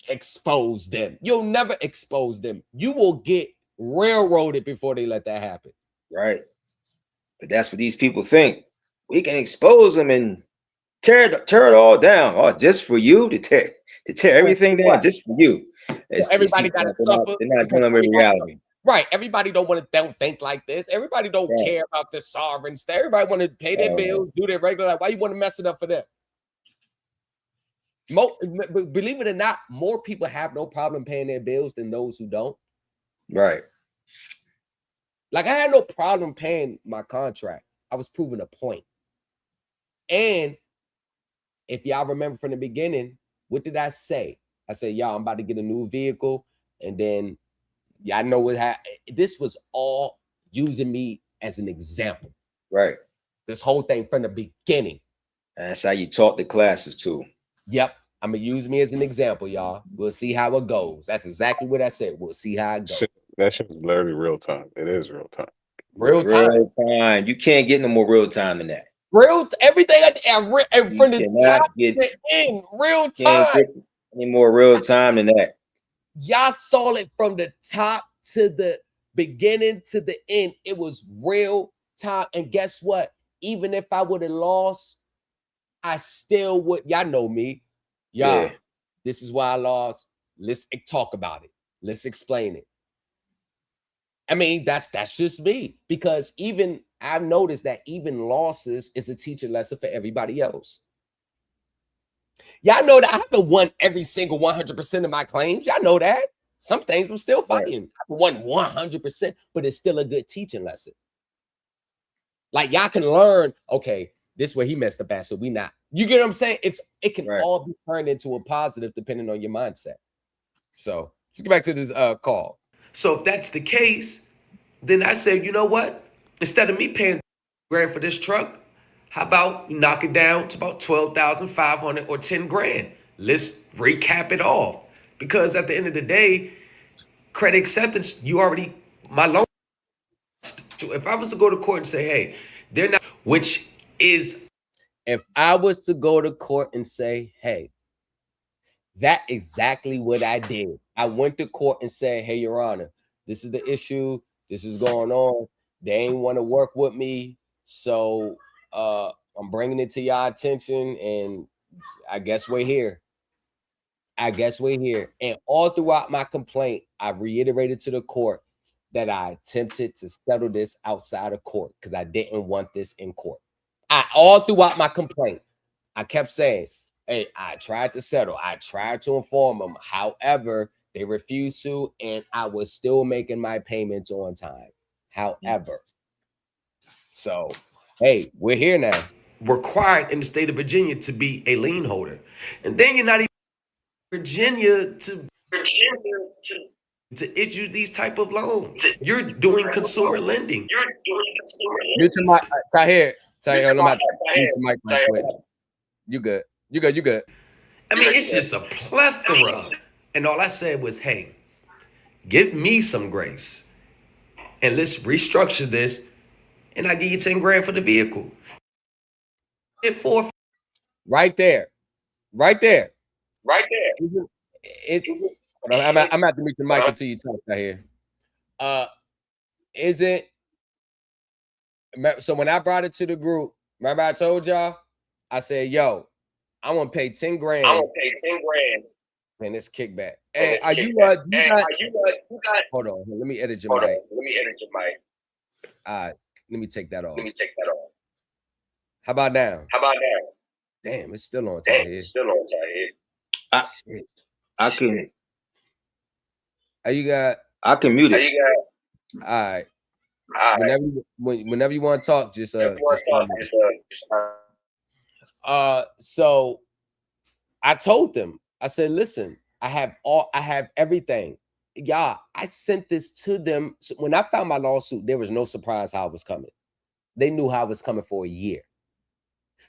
expose them? You'll never expose them. You will get railroaded before they let that happen. Right. But that's what these people think. We can expose them and tear it all down. Oh, just for you to tear everything down just for you. Everybody got to suffer. They're not dealing with reality. Right. Everybody don't think like this. Everybody don't care about the sovereigns. Everybody want to pay their bills, do their regular life. Why you want to mess it up for them? Believe it or not, more people have no problem paying their bills than those who don't. Right. Like I had no problem paying my contract. I was proving a point. And if y'all remember from the beginning, what did I say? I said, y'all, I'm about to get a new vehicle. And then y'all know what happened. This was all using me as an example. Right. This whole thing from the beginning. And that's how you taught the classes too. Yep. I'm going to use me as an example, y'all. We'll see how it goes. That's exactly what I said. We'll see how it goes. That shit's literally real time. It is real time. Real time. You can't get no more real time than that. Everything from the top to the end. Real time. Can't get any more real time than that. Y'all saw it from the top to the beginning to the end. It was real time. And guess what? Even if I would have lost, I still would. Y'all know me. Y'all, this is why I lost. Let's talk about it. Let's explain it. I mean, that's just me. Because even I've noticed that even losses is a teaching lesson for everybody else. Y'all know that I haven't won every single 100% of my claims. Y'all know that. Some things I'm still fighting. I haven't won 100%, but it's still a good teaching lesson. Like y'all can learn, okay, this way he messed up at, so we not. You get what I'm saying? It can all be turned into a positive depending on your mindset. So let's get back to this call. So if that's the case, then I say, you know what? Instead of me paying $1,000 for this truck, how about we knock it down to about 12,500 or 10 grand? Let's recap it off. Because at the end of the day, credit acceptance, my loan. If I was to go to court and say, hey, they're not, which is, if I was to go to court and say, hey, that's exactly what I did. I went to court and said, hey, Your Honor, this is the issue. This is going on. They ain't want to work with me. So I'm bringing it to y'all attention, and I guess we're here. And all throughout my complaint, I reiterated to the court that I attempted to settle this outside of court because I didn't want this in court. All throughout my complaint, I kept saying, hey, I tried to settle. I tried to inform them. However, they refused to, and I was still making my payments on time. However, so, hey, we're here now. Required in the state of Virginia to be a lien holder. And then you're not even Virginia to issue these type of loans. You're doing consumer lending. Mute your mic, Tahir. Tahir, no matter. Mute your mic real quick. You good. I mean, it's just a plethora. And all I said was, hey, give me some grace. And let's restructure this. And I give you 10 grand for the vehicle. Right there. It's I'm at to mute the mic until you talk out here. So when I brought it to the group, remember I told y'all, I said, yo, I want to pay 10 grand. And it's kickback. Hey, you got hold on, let me edit your mic. Let me take that off. How about now? Damn, it's still on top here. I can. I can mute it. All right. Whenever you want to talk, so I told them, I said, listen, I have everything. Y'all, I sent this to them. So when I found my lawsuit, there was no surprise how it was coming. They knew how it was coming for a year.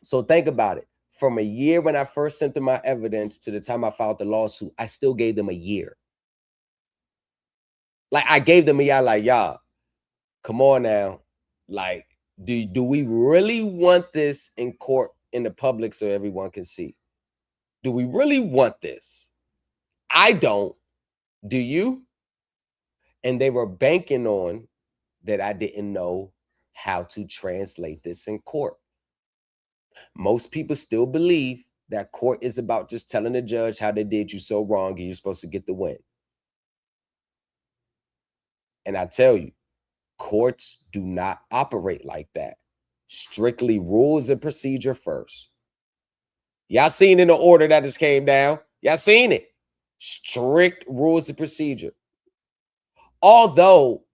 So think about it. From a year when I first sent them my evidence to the time I filed the lawsuit, I still gave them a year. Like I gave them a year, like, y'all, come on now. Like, do we really want this in court in the public so everyone can see? Do we really want this? I don't. Do you? And they were banking on that I didn't know how to translate this in court. Most people still believe that court is about just telling the judge how they did you so wrong and you're supposed to get the win. And I tell you, courts do not operate like that. Strictly rules and procedure first. Y'all seen in the order that just came down? Y'all seen it? Strict rules and procedure. Although,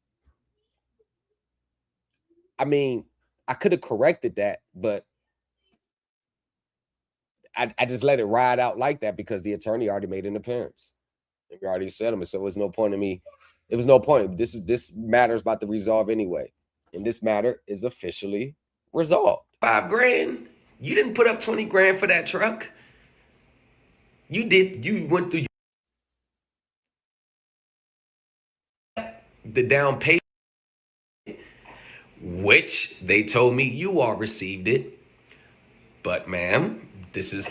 I mean, I could have corrected that, but I just let it ride out like that because the attorney already made an appearance. We already said him, so there's no point in me. It was no point. This matter is about to resolve anyway. And this matter is officially resolved. 5 grand. You didn't put up 20 grand for that truck. You did. You went through the down payment, which they told me you all received it. But ma'am, this is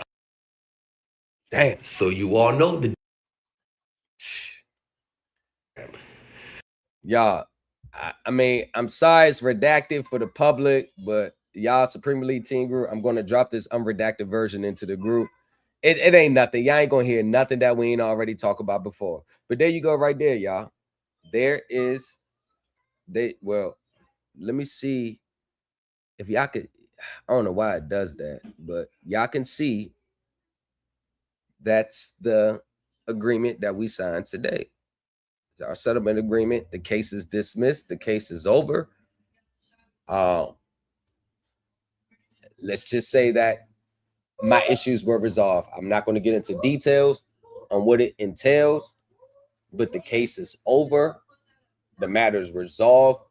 damn. So you all know the y'all. I mean, I'm sorry it's redacted for the public, but y'all Supreme Elite Team Group, I'm going to drop this unredacted version into the group. It ain't nothing. Y'all ain't going to hear nothing that we ain't already talked about before. But there you go right there, y'all. There is, well, let me see if y'all could, I don't know why it does that, but y'all can see that's the agreement that we signed today. Our settlement agreement. The case is dismissed. The case is over. Let's just say that my issues were resolved. I'm not going to get into details on what it entails, but the case is over. The matter is resolved,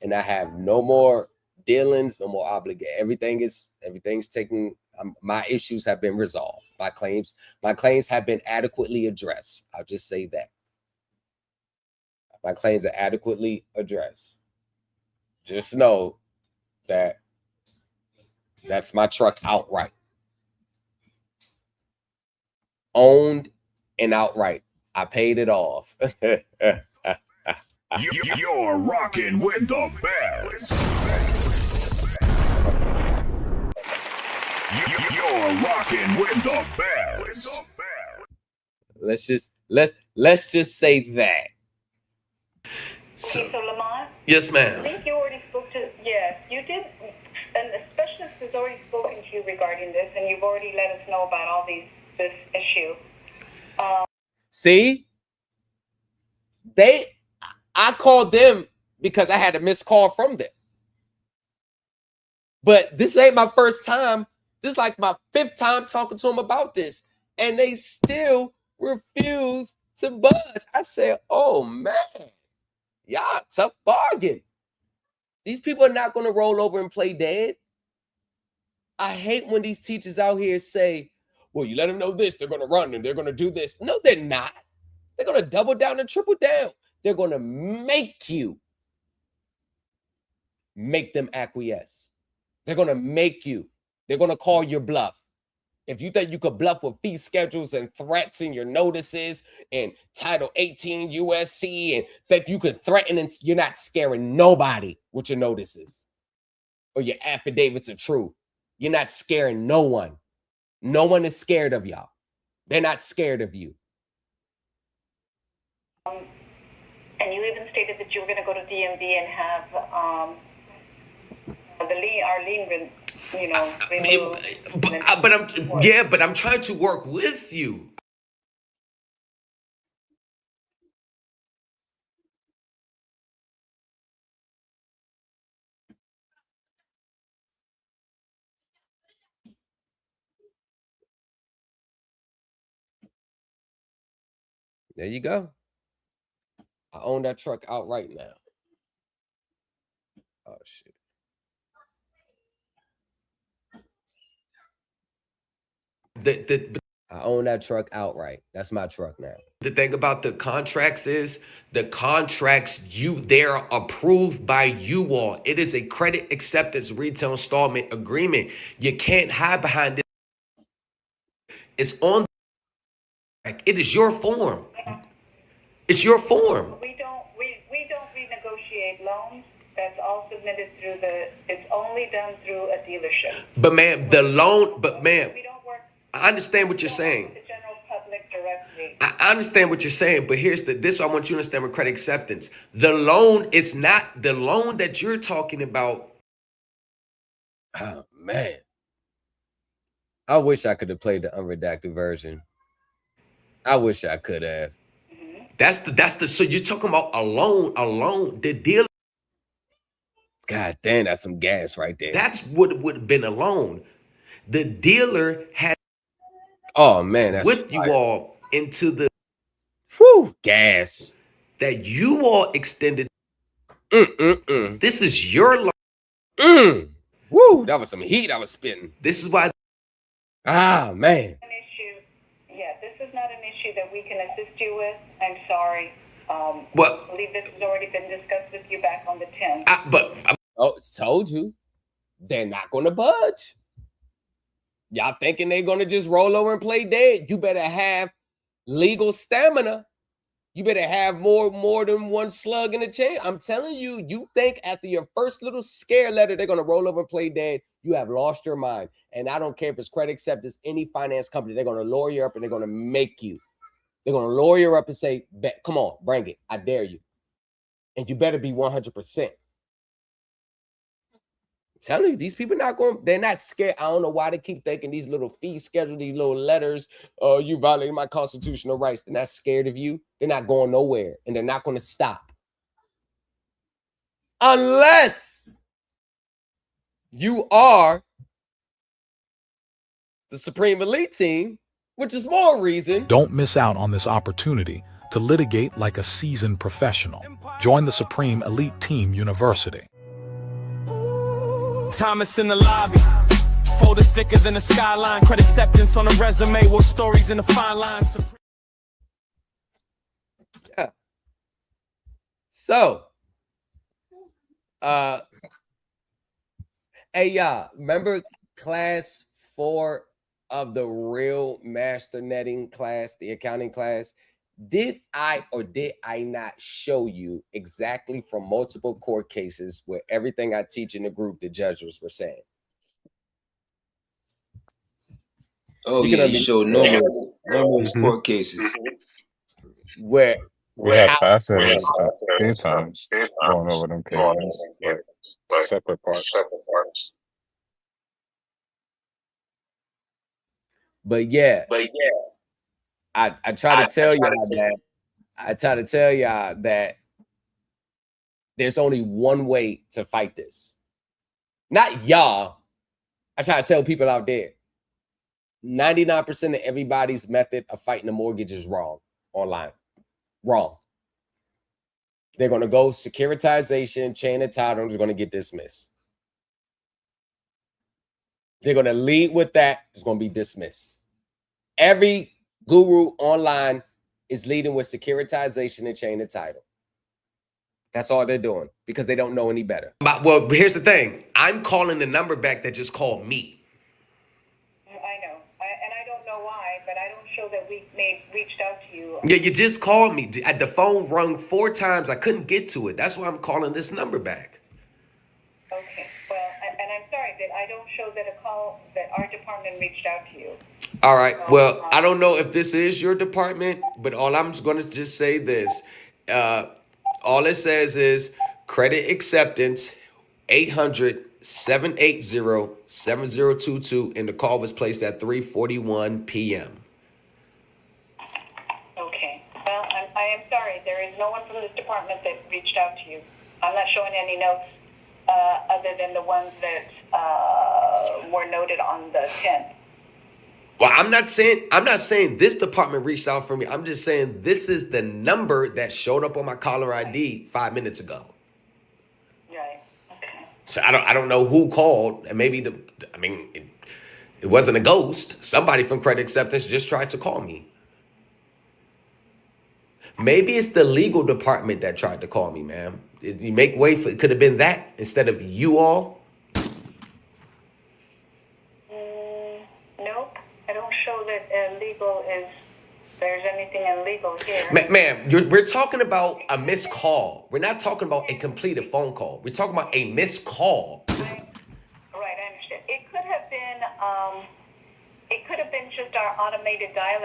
and I have no more dealings, no more obligation. Everything's taken. My issues have been resolved. My claims have been adequately addressed. I'll just say that. My claims are adequately addressed. Just know that that's my truck outright. Owned and outright. I paid it off. You're rocking with the best. You're rocking with the best. Let's just say that. Okay, so Lamont. Yes, I ma'am. think you already spoke to. Yes, you did. And the specialist has already spoken to you regarding this, and you've already let us know about all this issue. See, I called them because I had a missed call from them. But this ain't my first time. This is like my 5th time talking to them about this. And they still refuse to budge. I said, oh man, y'all tough bargain. These people are not going to roll over and play dead. I hate when these teachers out here say, well, you let them know this, they're going to run and they're going to do this. No, they're not. They're going to double down and triple down. They're going to make them acquiesce. They're going to make you. They're going to call your bluff. If you think you could bluff with fee schedules and threats in your notices and Title 18 USC and that you could threaten and you're not scaring nobody with your notices or your affidavits of truth. You're not scaring no one. No one is scared of y'all. They're not scared of you. And you even stated that you were going to go to DMV and have our lien, removed. But I'm trying to work with you. There you go. I own that truck outright now. Oh shit. I own that truck outright. That's my truck now. The thing about the contracts is the contracts, they're approved by you all. It is a credit acceptance retail installment agreement. You can't hide behind it. It's on. It is your form. It's your form. We don't renegotiate loans. That's all submitted through it's only done through a dealership. But ma'am, the loan, we don't work. I understand what you're saying. The general public directly. I understand what you're saying, but this I want you to understand with credit acceptance. The loan, it's not the loan that you're talking about. Oh man. I wish I could have played the unredacted version. I wish I could have. Mm-hmm. So you're talking about a loan, the deal. God damn, that's some gas right there. That's what would have been a loan. The dealer had, oh man, that's with fire. You all into the gas that you all extended. This is your loan. Woo, that was some heat I was spitting. This is why. Ah man. An issue. Yeah, this is not an issue that we can assist you with. I'm sorry. I believe this has already been discussed with you back on the 10th. Told you, they're not gonna budge. Y'all thinking they're gonna just roll over and play dead? You better have legal stamina. You better have more than one slug in the chain. I'm telling you, you think after your first little scare letter, they're gonna roll over and play dead. You have lost your mind. And I don't care if it's credit acceptance, any finance company, they're gonna lure you up and they're gonna make you. They're gonna lure you up and say, come on, bring it. I dare you. And you better be 100%. I'm telling you, these people they're not scared. I don't know why they keep thinking these little fee schedules, these little letters, you violated my constitutional rights. They're not scared of you. They're not going nowhere, and they're not going to stop. Unless you are the Supreme Elite Team, which is more reason. Don't miss out on this opportunity to litigate like a seasoned professional. Join the Supreme Elite Team University. Thomas in the lobby, folded thicker than a skyline. Credit acceptance on a resume with stories in the fine lines. Yeah. So, hey y'all, remember class 4 of the real master netting class, the accounting class? Did I or did I not show you exactly from multiple court cases where everything I teach in the group, the judges were saying? Oh You can yeah, you understand show numerous Hmm. court cases. where We had how facets a few times going over them cases, but separate parts. but yeah, I try to tell y'all that there's only one way to fight this. Not y'all. I try to tell people out there 99% of everybody's method of fighting a mortgage is wrong online. Wrong. They're going to go securitization, chain of title, and they're going to get dismissed. They're going to lead with that. It's going to be dismissed. Every guru online is leading with securitization and chain of title. That's all they're doing because they don't know any better. But, well, here's the thing. I'm calling the number back that just called me. I know. And I don't know why, but I don't show that we reached out to you. Yeah, you just called me. The phone rung 4 times. I couldn't get to it. That's why I'm calling this number back. Okay. Well, and I'm sorry that I don't show that that our department reached out to you. All right. Well, I don't know if this is your department, but all I'm going to just say this. All it says is credit acceptance 800-780-7022, and the call was placed at 3:41 p.m. Okay. Well, I am sorry. There is no one from this department that reached out to you. I'm not showing any notes other than the ones that were noted on the 10th. Well, I'm not saying this department reached out for me. I'm just saying this is the number that showed up on my caller ID 5 minutes ago. Right. Okay. So I don't know who called, and maybe it wasn't a ghost. Somebody from credit acceptance just tried to call me. Maybe it's the legal department that tried to call me, man. You make way for it. Could have been that instead of you all. Nope. I don't show that there's anything illegal here. Ma'am, we're talking about a missed call. We're not talking about a completed phone call. We're talking about a missed call. Right, I understand. It could have been just our automated dialer.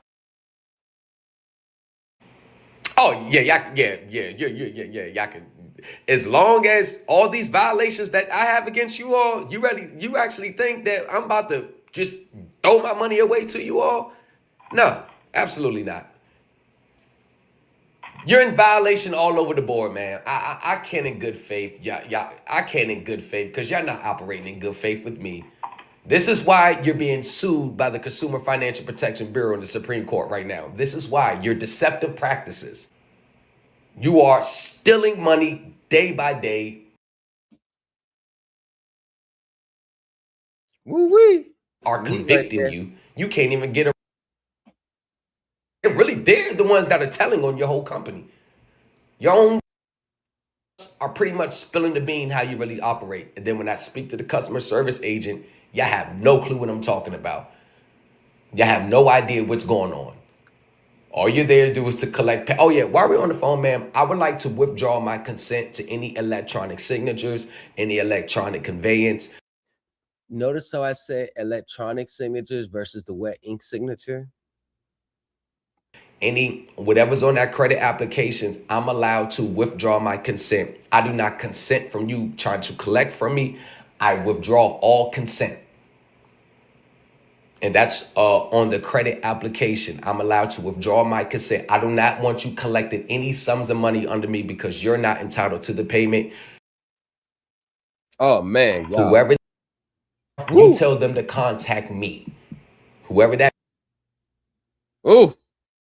Oh yeah, y'all can. As long as all these violations that I have against you all, you actually think that I'm about to just throw my money away to you all? No, absolutely not. You're in violation all over the board, man. I can't in good faith. I can't in good faith because y'all not operating in good faith with me. This is why you're being sued by the Consumer Financial Protection Bureau in the Supreme Court right now. This is why your deceptive practices. You are stealing money day by day. Woo-wee. Are convicting you. You can't even get a. They're the ones that are telling on your whole company. Your own are pretty much spilling the bean how you really operate. And then when I speak to the customer service agent, y'all have no clue what I'm talking about. Y'all have no idea what's going on. All you're there to do is to collect. Oh yeah, while we're on the phone, ma'am, I would like to withdraw my consent to any electronic signatures, any electronic conveyance. Notice how I said electronic signatures versus the wet ink signature? Whatever's on that credit applications, I'm allowed to withdraw my consent. I do not consent from you trying to collect from me. I withdraw all consent. And that's on the credit application. I'm allowed to withdraw my consent. I do not want you collecting any sums of money under me because you're not entitled to the payment. Oh man, y'all. Whoever you tell them to contact me. Whoever that. Oh,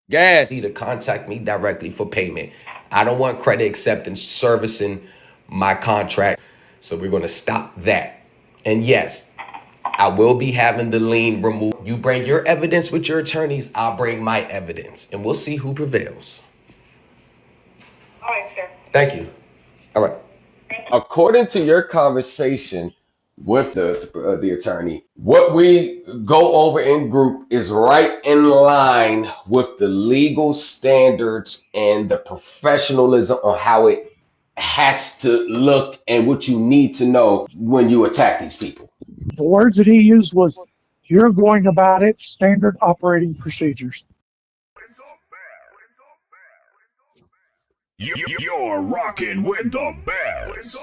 gas. Need to contact me directly for payment. I don't want credit acceptance servicing my contract. So we're going to stop that. And yes, I will be having the lien removed. You bring your evidence with your attorneys, I'll bring my evidence, and we'll see who prevails. All right, sir. Thank you. All right. According to your conversation with the attorney, what we go over in group is right in line with the legal standards and the professionalism on how it has to look and what you need to know when you attack these people. The words that he used was, You're going about it standard operating procedures. You're rocking with the best.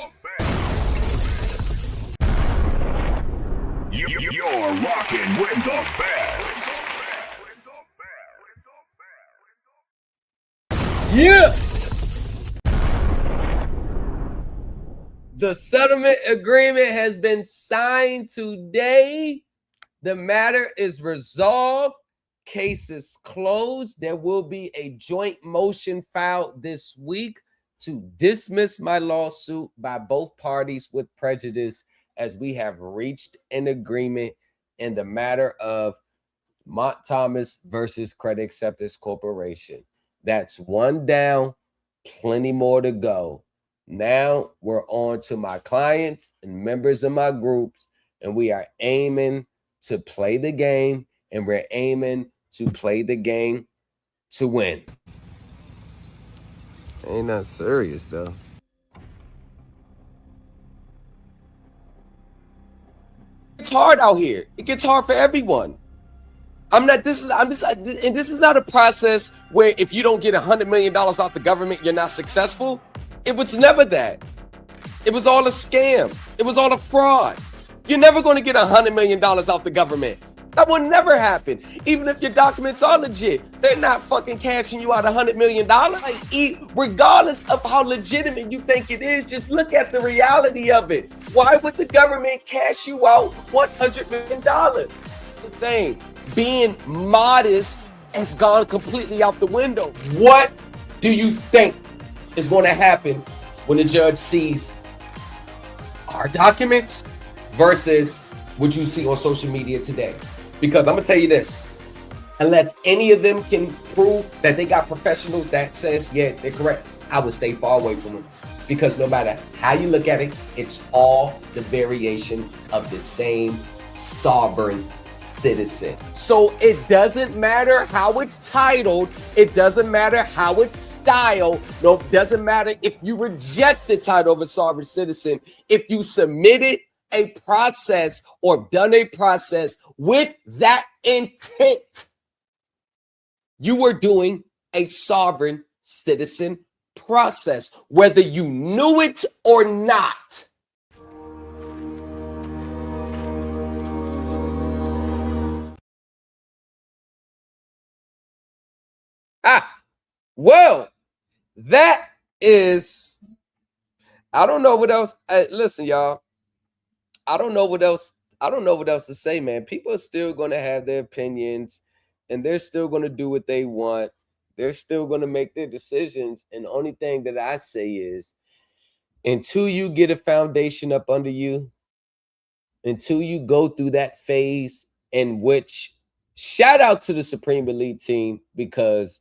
You're rocking with the best. Yeah. The settlement agreement has been signed today. The matter is resolved. Case is closed. There will be a joint motion filed this week to dismiss my lawsuit by both parties with prejudice, as we have reached an agreement in the matter of Mont Thomas versus Credit Acceptance Corporation. That's one down, plenty more to go. Now we're on to my clients and members of my groups, and we are aiming to play the game, and we're aiming to play the game to win. Ain't that serious though. It's hard out here. It gets hard for everyone. And this is not a process where if you don't get $100 million off the government, you're not successful. It was never that. It was all a scam. It was all a fraud. You're never going to get $100 million off the government. That will never happen. Even if your documents are legit, they're not fucking cashing you out $100 million. Regardless of how legitimate you think it is, just look at the reality of it. Why would the government cash you out $100 million? The thing, being modest has gone completely out the window. What do you think is going to happen when the judge sees our documents versus what you see on social media today? Because I'm gonna tell you this, unless any of them can prove that they got professionals that says, yeah, they're correct, I would stay far away from them. Because no matter how you look at it, it's all the variation of the same sovereign citizen. So it doesn't matter how it's titled, it doesn't matter how it's styled, no, it doesn't matter if you reject the title of a sovereign citizen. If you submitted a process or done a process with that intent, you are doing a sovereign citizen process, whether you knew it or not. Well, that is, I don't know what else. Listen, y'all, I don't know what else to say, man. People are still going to have their opinions, and they're still going to do what they want. They're still going to make their decisions. And the only thing that I say is, until you get a foundation up under you, until you go through that phase in which, shout out to the Supreme Elite team, because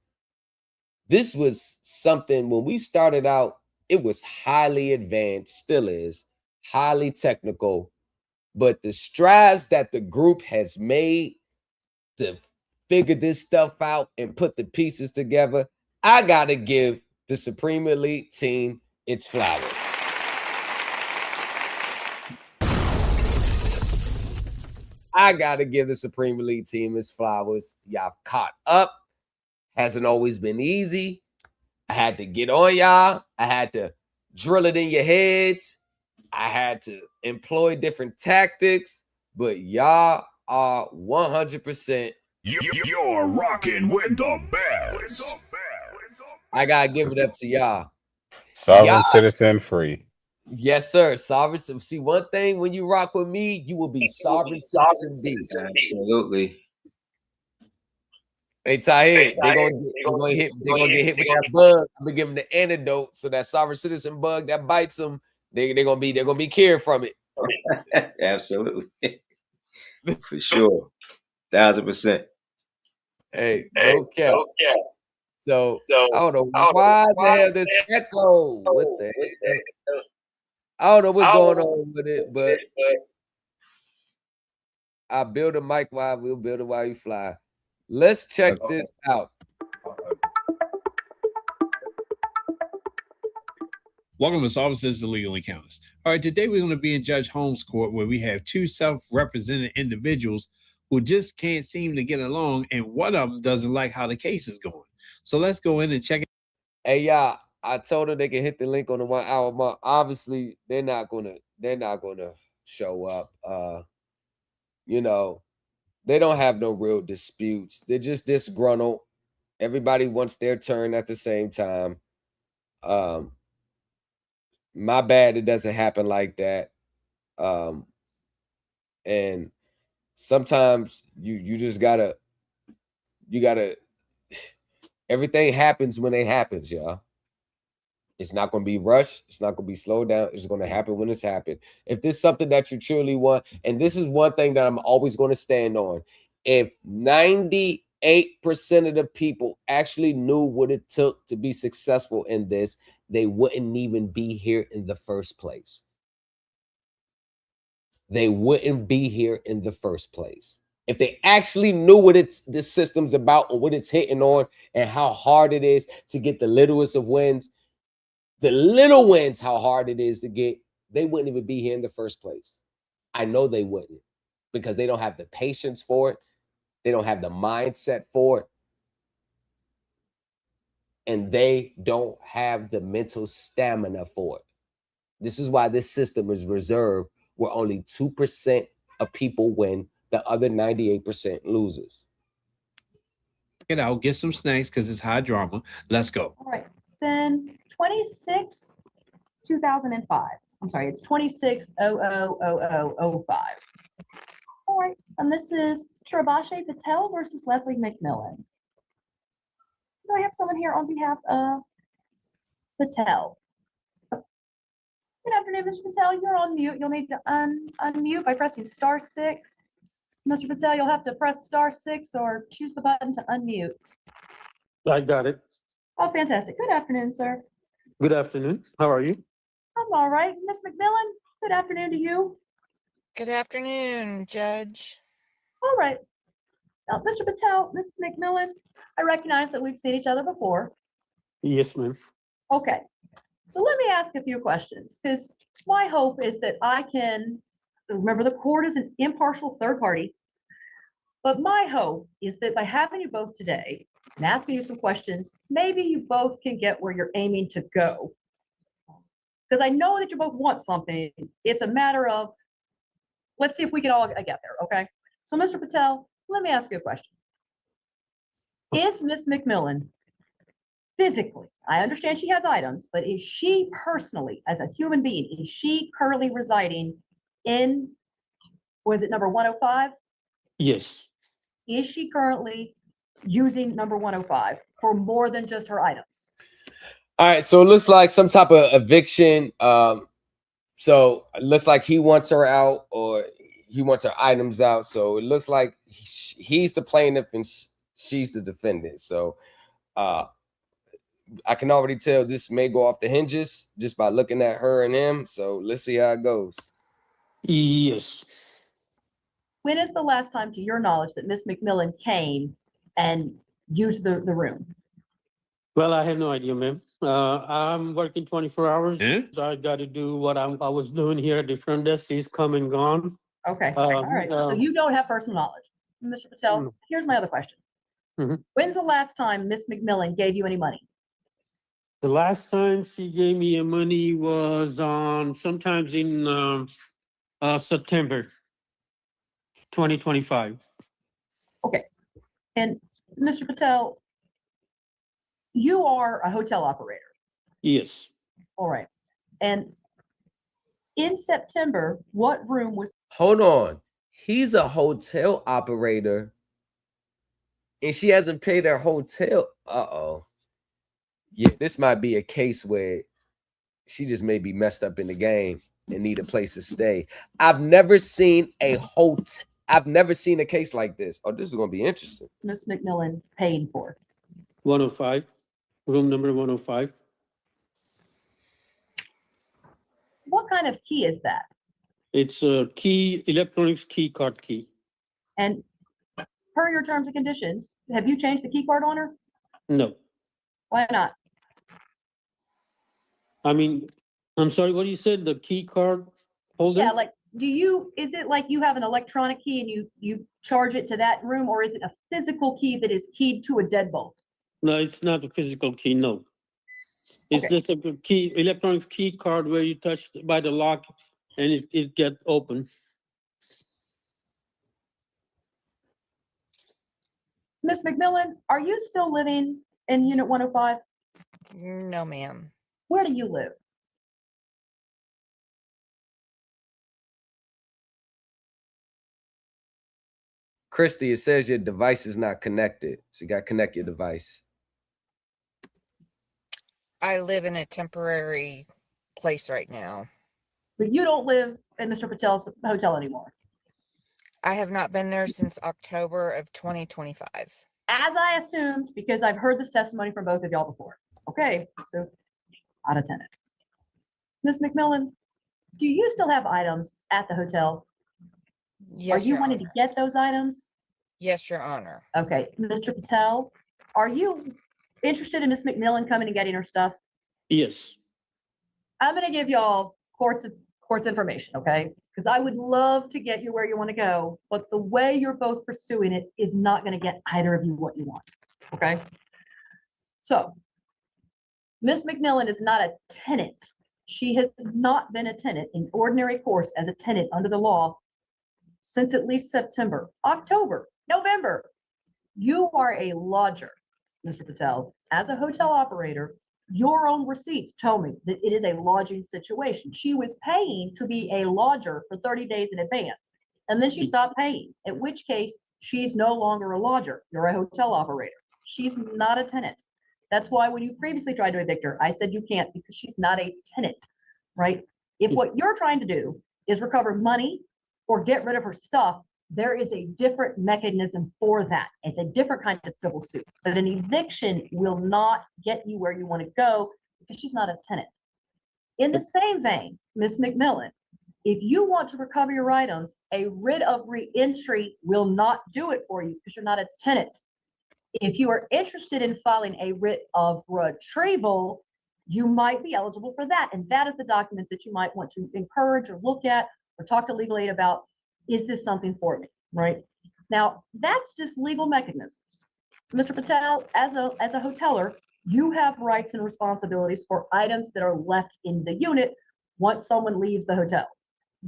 this was something, when we started out, it was highly advanced, still is, highly technical. But the strides that the group has made to figure this stuff out and put the pieces together, I got to give the Supreme Elite team its flowers. I got to give the Supreme Elite team its flowers. Y'all caught up. Hasn't always been easy. I had to get on y'all. I had to drill it in your heads. I had to employ different tactics, but y'all are 100%. You're rocking with the best. I gotta give it up to y'all. Sovereign citizen free. Yes, sir. Sovereign. See, one thing, when you rock with me, you will be sovereign citizen. Absolutely. Hey, Tahir, they're gonna get hit with that bug. I'm gonna give them the antidote, so that sovereign citizen bug that bites them, they're gonna be cured from it. Absolutely. For sure. 1000%. Hey, okay. So I don't know why the hell this echo. What the heck? I don't know what's going on with it, but I build a mic while we'll build it while you fly. Let's check this out. Welcome to Offices of Legal Encounters. All right, today we're going to be in Judge Holmes' court, where we have two self-represented individuals who just can't seem to get along, and one of them doesn't like how the case is going. So let's go in and check it. Hey, y'all, I told her they can hit the link on the 1 hour mark. Obviously, they're not gonna show up. You know, they don't have no real disputes. They're just disgruntled. Everybody wants their turn at the same time. My bad, it doesn't happen like that. And sometimes you just gotta everything happens when it happens, y'all. It's not going to be rushed. It's not going to be slowed down. It's going to happen when it's happened. If this is something that you truly want, and this is one thing that I'm always going to stand on, if 98% of the people actually knew what it took to be successful in this, they wouldn't even be here in the first place. They wouldn't be here in the first place. If they actually knew what this system's about and what it's hitting on and how hard it is to get the littlest of wins, the little wins, how hard it is to get, they wouldn't even be here in the first place. I know they wouldn't, because they don't have the patience for it. They don't have the mindset for it. And they don't have the mental stamina for it. This is why this system is reserved where only 2% of people win, the other 98% loses. Get out, get some snacks because it's high drama. Let's go. All right. Then 26, 2005. I'm sorry, it's 26000005. All right. And this is Shravashe Patel versus Leslie McMillan. Do I have someone here on behalf of Patel? Good afternoon, Mr. Patel. You're on mute. You'll need to unmute by pressing *6. Mr. Patel, you'll have to press *6 or choose the button to unmute. I got it. Oh, fantastic. Good afternoon, sir. Good afternoon. How are you? I'm all right. Miss McMillan, good afternoon to you. Good afternoon, Judge. All right. Now, Mr. Patel, Miss McMillan, I recognize that we've seen each other before. Yes, ma'am. Okay. So let me ask a few questions, because my hope is that I can, remember, the court is an impartial third party, but my hope is that by having you both today and asking you some questions, maybe you both can get where you're aiming to go. Because I know that you both want something. It's a matter of, let's see if we can all get there, okay? So Mr. Patel, let me ask you a question. Is Miss McMillan physically, I understand she has items, but is she personally, as a human being, is she currently residing in, was it number 105? Yes. Is she currently using number 105 for more than just her items? All right, so it looks like some type of eviction. So it looks like he wants her out, or he wants her items out. So it looks like he's the plaintiff and she's the defendant. So I can already tell this may go off the hinges just by looking at her and him. So let's see how it goes. Yes. When is the last time, to your knowledge, that Miss McMillan came and used the room? Well, I have no idea, ma'am. I'm working 24 hours. So I got to do what I was doing here at the front desk. She's come and gone. Okay. All right. So you don't have personal knowledge. Mr. Patel, here's my other question. When's the last time Miss McMillan gave you any money? The last time she gave me money was sometimes in September 2025. Okay. And Mr. Patel, you are a hotel operator. Yes. All right. And in September, what room was? Hold on. He's a hotel operator and she hasn't paid her hotel. Uh-oh. Yeah, this might be a case where she just may be messed up in the game and need a place to stay. I've never seen a case like this. Oh, this is going to be interesting. Miss McMillan paying for? 105, room number 105. What kind of key is that? It's a key, electronics key card key. And per your terms and conditions, have you changed the key card on her? No. Why not? I mean, I'm sorry, what you said, the key card holder? Yeah, like is it like you have an electronic key and you charge it to that room, or is it a physical key that is keyed to a deadbolt? No, it's not a physical key, no. It's Okay. just a key, electronic key card where you touch by the lock and it get open. Miss McMillan, are you still living in Unit 105? No, ma'am. Where do you live? Christy, it says your device is not connected. So you got to connect your device. I live in a temporary place right now. But you don't live in Mr. Patel's hotel anymore. I have not been there since October of 2025. As I assumed, because I've heard this testimony from both of y'all before. Okay, so not a tenant. Ms. McMillan, do you still have items at the hotel? Yes, Are you Your wanting to Honor. get those items? Yes, Your Honor. Okay, Mr. Patel, are you interested in Ms. McMillan coming and getting her stuff? Yes. I'm gonna give y'all court's information, okay? Because I would love to get you where you want to go, but the way you're both pursuing it is not gonna get either of you what you want, okay? So, Ms. McMillan is not a tenant. She has not been a tenant in ordinary course as a tenant under the law since at least September, October, November. You are a lodger, Mr. Patel. As a hotel operator, your own receipts tell me that it is a lodging situation. She was paying to be a lodger for 30 days in advance, and then she stopped paying, at which case she's no longer a lodger. You're a hotel operator. She's not a tenant. That's why when you previously tried to evict her, I said you can't because she's not a tenant, right? If what you're trying to do is recover money or get rid of her stuff, there is a different mechanism for that. It's a different kind of civil suit, but an eviction will not get you where you want to go because she's not a tenant. In the same vein, Ms. McMillan, if you want to recover your items, a writ of reentry will not do it for you because you're not a tenant. If you are interested in filing a writ of retrieval, you might be eligible for that. And that is the document that you might want to encourage or look at or talk to legal aid about. Is this something for me, right? Now, that's just legal mechanisms. Mr. Patel, as a hoteler, you have rights and responsibilities for items that are left in the unit once someone leaves the hotel.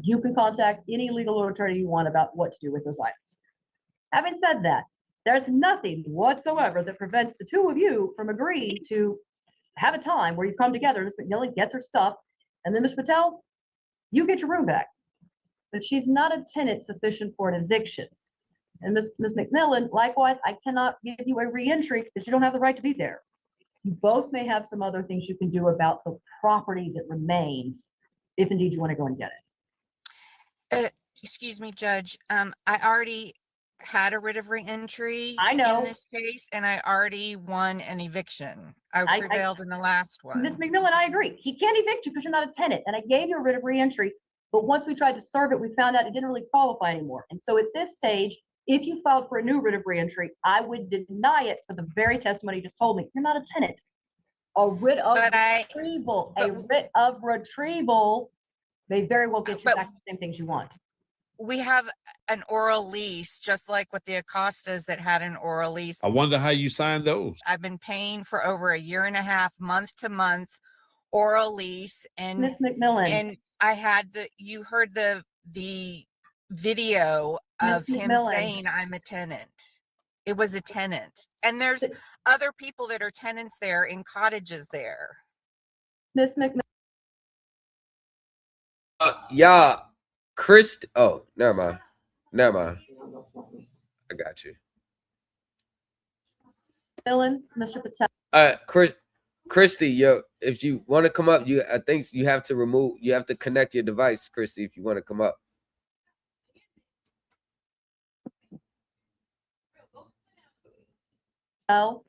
You can contact any legal attorney you want about what to do with those items. Having said that, there's nothing whatsoever that prevents the two of you from agreeing to have a time where you come together. Ms. McMillan gets her stuff, and then Mr. Patel, you get your room back. But she's not a tenant sufficient for an eviction. And Ms. McMillan, likewise, I cannot give you a reentry because you don't have the right to be there. You both may have some other things you can do about the property that remains, if indeed you want to go and get it. Excuse me, Judge. I already had a writ of reentry in this case, and I already won an eviction. I prevailed in the last one. Ms. McMillan, I agree. He can't evict you because you're not a tenant. And I gave you a writ of reentry, but once we tried to serve it, we found out it didn't really qualify anymore. And so at this stage, if you filed for a new writ of reentry, I would deny it for the very testimony you just told me. You're not a tenant. A writ of retrieval, writ of retrieval may very well get you back the same things you want. We have an oral lease, just like with the Acostas that had an oral lease. I wonder how you signed those. I've been paying for over a year and a half, month to month, oral lease. And Ms. McMillan, and I had you heard the video of him saying I'm a tenant. It was a tenant. And there's other people that are tenants there in cottages there. Ms. McMillan. Yeah. Oh, never mind. I got you. Mr. Patel. Christy, if you want to come up, I think you have to connect your device, Christy, if you want to come up. Well,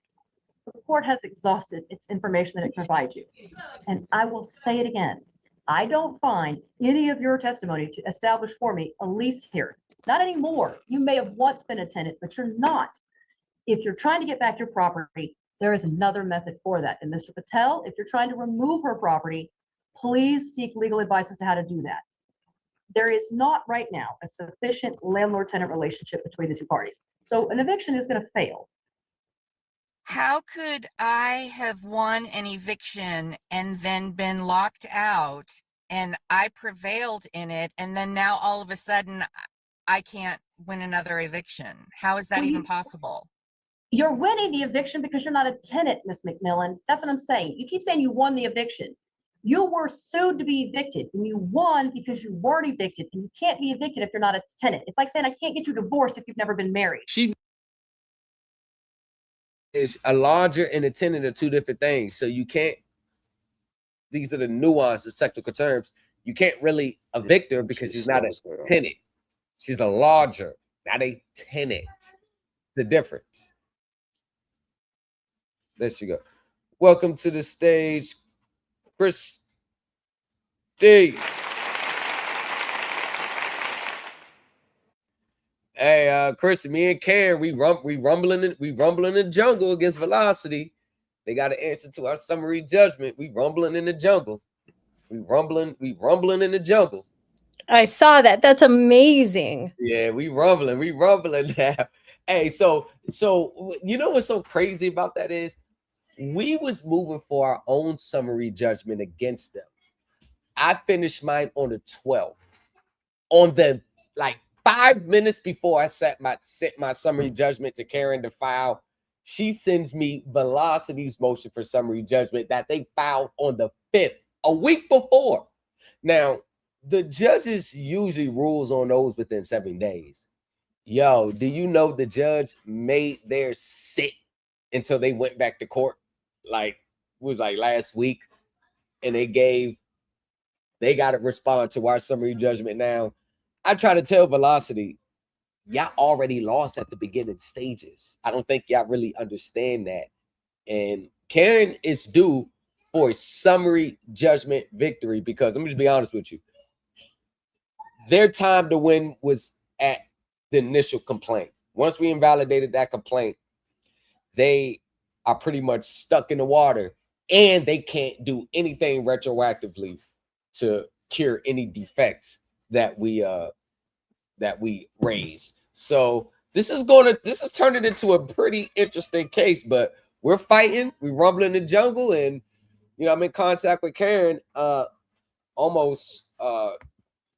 the court has exhausted its information that it provides you. And I will say it again. I don't find any of your testimony to establish for me a lease here. Not anymore. You may have once been a tenant, but you're not. If you're trying to get back your property, there is another method for that. And Mr. Patel, if you're trying to remove her property, please seek legal advice as to how to do that. there is not right now a sufficient landlord-tenant relationship between the two parties. So an eviction is going to fail. How could I have won an eviction and then been locked out and I prevailed in it, and then now all of a sudden I can't win another eviction? How is that even possible? You're winning the eviction because you're not a tenant, Miss McMillan. That's what I'm saying. You keep saying you won the eviction. You were sued to be evicted, and you won because you weren't evicted, and you can't be evicted if you're not a tenant. It's like saying I can't get you divorced if you've never been married. She is a lodger and a tenant are two different things. So you can't, these are the nuances, technical terms. You can't really evict her because she's not a tenant. She's a lodger, not a tenant. The difference. There she go. Welcome to the stage, Chris D. Hey, Chris, me and Karen, we rumbling in the jungle against Velocity. They got to answer to our summary judgment. We rumbling in the jungle. We rumbling in the jungle. I saw that. That's amazing. Yeah, we rumbling now. Hey, so you know what's so crazy about that is we was moving for our own summary judgment against them. I finished mine on the 12th. On the 5 minutes before I sent my summary judgment to Karen to file, she sends me Velocity's motion for summary judgment that they filed on the 5th, a week before. Now, the judges usually rules on those within 7 days. Yo, do you know the judge made theirs sit until they went back to court? Last week, and they got to respond to our summary judgment now. I try to tell Velocity, y'all already lost at the beginning stages. I don't think y'all really understand that. And Karen is due for a summary judgment victory because let me just be honest with you. Their time to win was at the initial complaint. Once we invalidated that complaint, they are pretty much stuck in the water and they can't do anything retroactively to cure any defects that we raise. So this is turning into a pretty interesting case, but we're fighting, we rumble in the jungle, and I'm in contact with Karen almost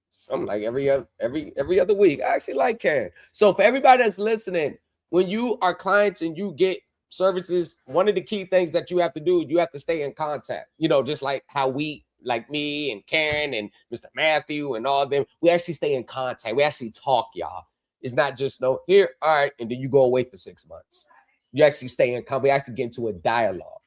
something like every other week. I actually like Karen. So for everybody that's listening, when you are clients and you get services, one of the key things that you have to do is you have to stay in contact. Just like how we, like me and Karen and Mr. Matthew and all of them, we actually stay in contact. We actually talk, y'all. It's not just here, all right, and then you go away for 6 months. You actually stay in contact. We actually get into a dialogue.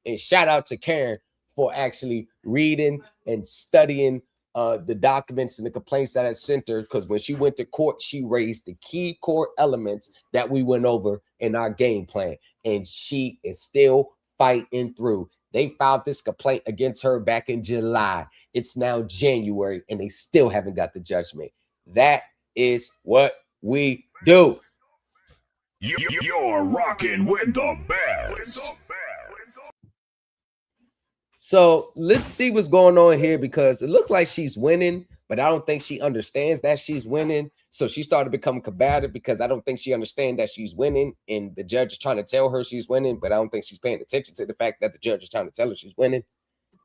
And shout out to Karen for actually reading and studying the documents and the complaints that I sent her, because when she went to court, she raised the key core elements that we went over in our game plan, and she is still fighting through. They filed this complaint against her back in July. It's now January, and they still haven't got the judgment. That is what we do. You're rocking with the best. So let's see what's going on here, because it looks like she's winning, but I don't think she understands that she's winning. So she started becoming combative because I don't think she understands that she's winning, and the judge is trying to tell her she's winning, but I don't think she's paying attention to the fact that the judge is trying to tell her she's winning.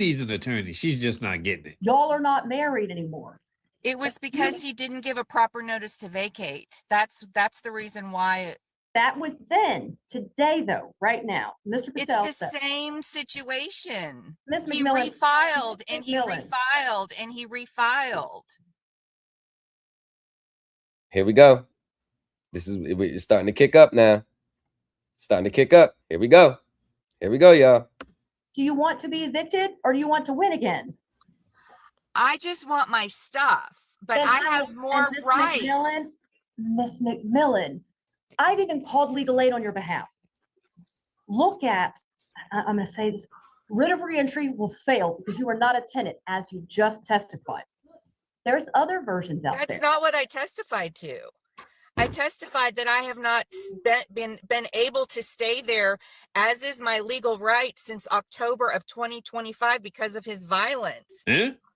She's an attorney. She's just not getting it. Y'all are not married anymore. It was because he didn't give a proper notice to vacate. That's the reason why. That was then. Today, though, right now, Mr. Patel It's the same situation. Ms. He McMillan, refiled and he McMillan. refiled and he refiled. Here we go. It's starting to kick up now. Starting to kick up. Here we go. Here we go, y'all. Do you want to be evicted or do you want to win again? I just want my stuff, but I have more rights. Miss McMillan, I've even called legal aid on your behalf. Look at, I'm going to say this, writ of reentry will fail because you are not a tenant, as you just testified. There's other versions out there. That's not what I testified to. I testified that I have not been able to stay there, as is my legal right, since October of 2025 because of his violence.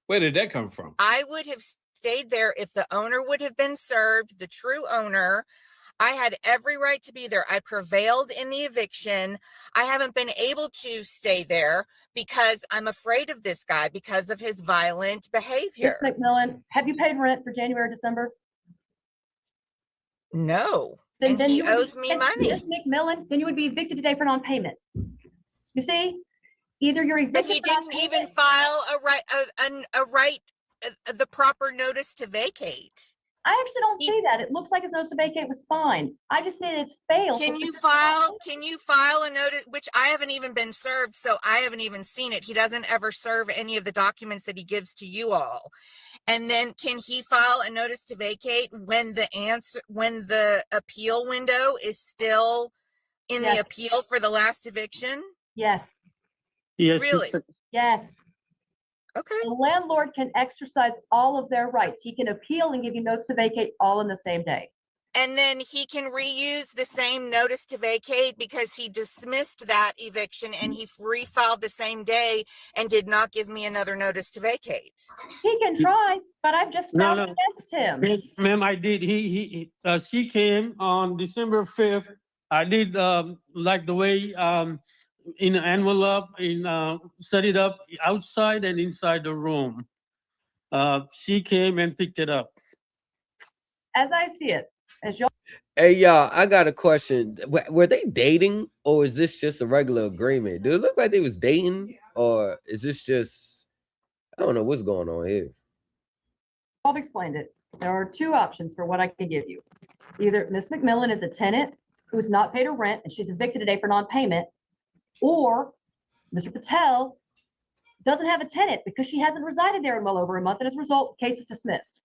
Where did that come from? I would have stayed there if the owner would have been served, the true owner. I had every right to be there. I prevailed in the eviction. I haven't been able to stay there because I'm afraid of this guy because of his violent behavior. Ms. McMillan, have you paid rent for January or December? No. Then he you would owes me money. Ms. McMillan, then you would be evicted today for non-payment. You see? Either you're evicted. But he didn't even file the proper notice to vacate. I actually don't see that. It looks like his notice to vacate was fine. I just said it's failed. Can you file a notice, which I haven't even been served, so I haven't even seen it. He doesn't ever serve any of the documents that he gives to you all. And then can he file a notice to vacate when the appeal window is still in the appeal for the last eviction? Yes. Yes. Really? Yes. Okay. The landlord can exercise all of their rights. He can appeal and give you notice to vacate all in the same day. And then he can reuse the same notice to vacate because he dismissed that eviction and he refiled the same day and did not give me another notice to vacate. He can try, but I've just found against him. Yes, ma'am, I did. She came on December 5th. I did like the way in an envelope, set it up outside and inside the room. She came and picked it up. As I see it, as y'all. Hey, y'all, I got a question. Were they dating, or is this just a regular agreement? Do it look like they was dating, or is this just, I don't know what's going on here. I've explained it. There are two options for what I can give you. Either Ms. McMillan is a tenant who's not paid her rent and she's evicted today for non-payment, or Mr. Patel doesn't have a tenant because she hasn't resided there in well over a month, and as a result, case is dismissed.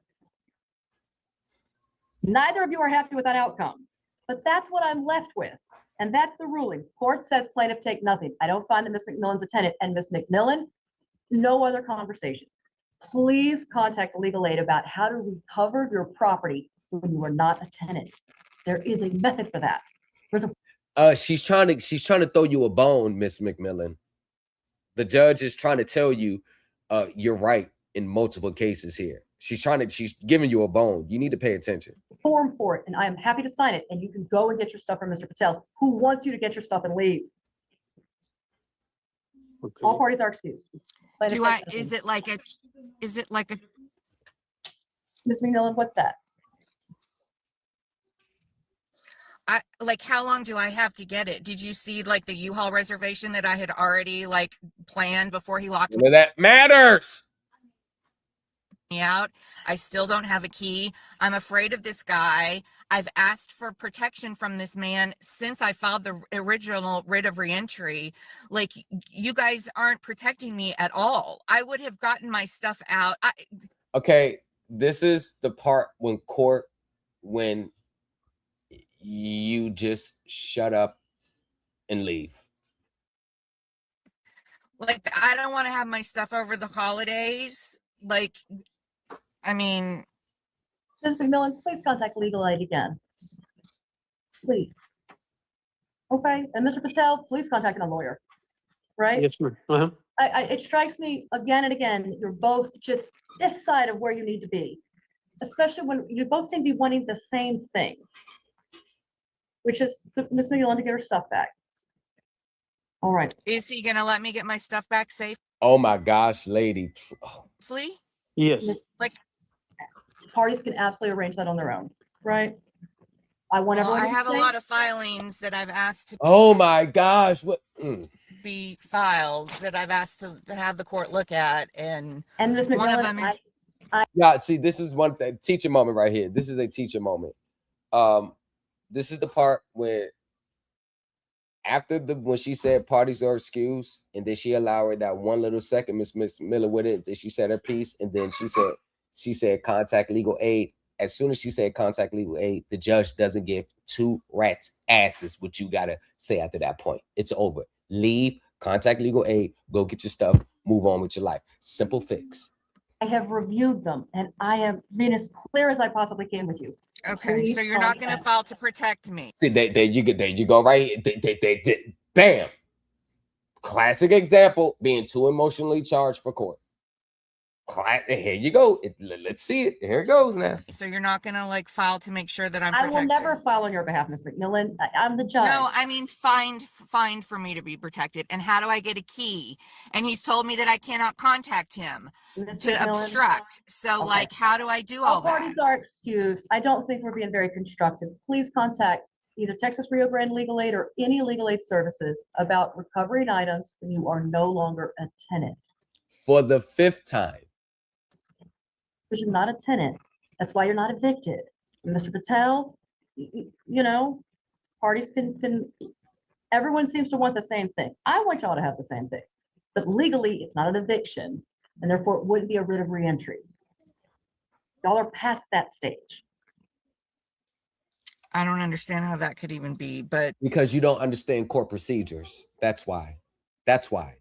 Neither of you are happy with that outcome, but that's what I'm left with, and that's the ruling. Court says plaintiff take nothing. I don't find that Ms. McMillan's a tenant, and Ms. McMillan, no other conversation. Please contact legal aid about how to recover your property when you are not a tenant. There is a method for that. There's a She's trying to throw you a bone, Miss McMillan. The judge is trying to tell you you're right in multiple cases here. She's giving you a bone. You need to pay attention. Form for it, and I am happy to sign it, and you can go and get your stuff from Mr. Patel, who wants you to get your stuff and leave. Okay. All parties are excused. Is it like a Ms. McMillan, what's that? How long do I have to get it? Did you see like the U-Haul reservation that I had already like planned before he locked me? That matters. Out. I still don't have a key. I'm afraid of this guy. I've asked for protection from this man since I filed the original writ of reentry. Like, you guys aren't protecting me at all. I would have gotten my stuff out. Okay, this is the part when you just shut up and leave. Like, I don't want to have my stuff over the holidays. Like, I mean, Ms. McMillan, please contact legal aid again. Please. Okay, and Mr. Patel, please contact a lawyer. Right? Yes, ma'am. It strikes me again and again, you're both just this side of where you need to be, especially when you both seem to be wanting the same thing, which is Ms. McMillan to get her stuff back. All right. Is he going to let me get my stuff back safe? Oh my gosh, lady. Safely? Yes. Like, parties can absolutely arrange that on their own, right? I want everyone. I have a lot of filings that I've asked to. Oh my gosh, what? Be filed that I've asked to have the court look at, and Ms. McMillan, one of them is. Yeah, see, this is one thing. Teacher moment right here. This is a teacher moment. This is the part where when she said parties are excused, and then she allowed her that one little second, Miss Miller with it, then she said her piece, and then she said contact legal aid. As soon as she said contact legal aid, the judge doesn't give two rats asses what you gotta say after that point. It's over. Leave, contact legal aid, go get your stuff, move on with your life. Simple fix. I have reviewed them, and I have been as clear as I possibly can with you. Okay, so you're not going to file to protect me. See, there you go right here. They, bam. Classic example, being too emotionally charged for court. Here you go. Let's see it. Here it goes now. So you're not going to like file to make sure that I'm I protected? will never file on your behalf, Ms. McMillan. I'm the judge. No, I mean, find for me to be protected. And how do I get a key? And he's told me that I cannot contact him to obstruct. So like, how do I do all that? Parties are excused. I don't think we're being very constructive. Please contact either Texas Rio Grande Legal Aid or any legal aid services about recovering items when you are no longer a tenant. For the 5th time. Because you're not a tenant. That's why you're not evicted. And Mr. Patel, you know, parties can, everyone seems to want the same thing. I want y'all to have the same thing. But legally, it's not an eviction, and therefore it wouldn't be a writ of reentry. Y'all are past that stage. I don't understand how that could even be, but because you don't understand court procedures. That's why. That's why.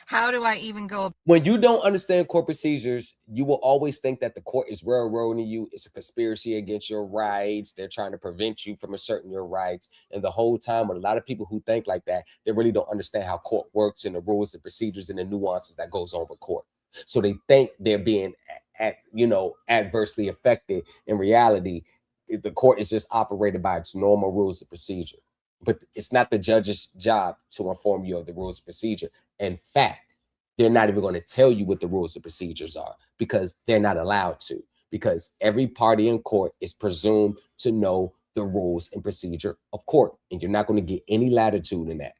How do I even go? When you don't understand court procedures, you will always think that the court is railroading you. It's a conspiracy against your rights. They're trying to prevent you from asserting your rights. And the whole time, with a lot of people who think like that, they really don't understand how court works and the rules and procedures and the nuances that goes on with court. So they think they're being, adversely affected. In reality, the court is just operated by its normal rules and procedure. But it's not the judge's job to inform you of the rules and procedure. In fact, they're not even going to tell you what the rules and procedures are because they're not allowed to, because every party in court is presumed to know the rules and procedure of court. And you're not going to get any latitude in that.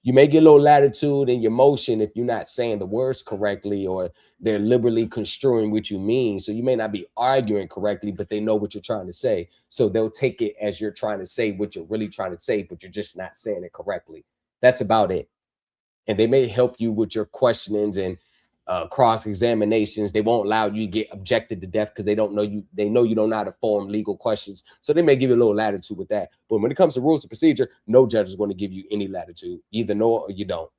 You may get a little latitude in your motion if you're not saying the words correctly or they're liberally construing what you mean. So you may not be arguing correctly, but they know what you're trying to say. So they'll take it as you're trying to say what you're really trying to say, but you're just not saying it correctly. That's about it. And they may help you with your questionings and cross-examinations. They won't allow you to get objected to death because they don't know you. They know you don't know how to form legal questions. So they may give you a little latitude with that. But when it comes to rules of procedure, no judge is going to give you any latitude. Either know or you don't.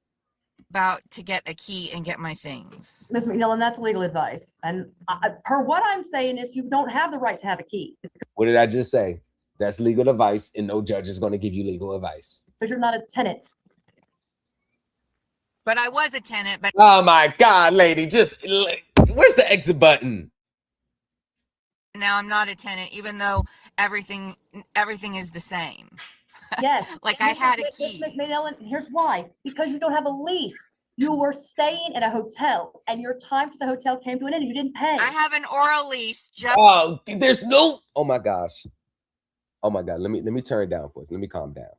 About to get a key and get my things. Ms. McMillan, that's legal advice. And per what I'm saying is you don't have the right to have a key. What did I just say? That's legal advice, and no judge is going to give you legal advice. Because you're not a tenant. But I was a tenant, but oh my God, lady, just where's the exit button? Now I'm not a tenant, even though everything is the same. Yes. Like I had a key. Ms. McMillan, here's why. Because you don't have a lease. You were staying at a hotel and your time to the hotel came to an end and you didn't pay. I have an oral lease. Oh, there's no. Oh my gosh. Oh my God. Let me turn it down for us. Let me calm down.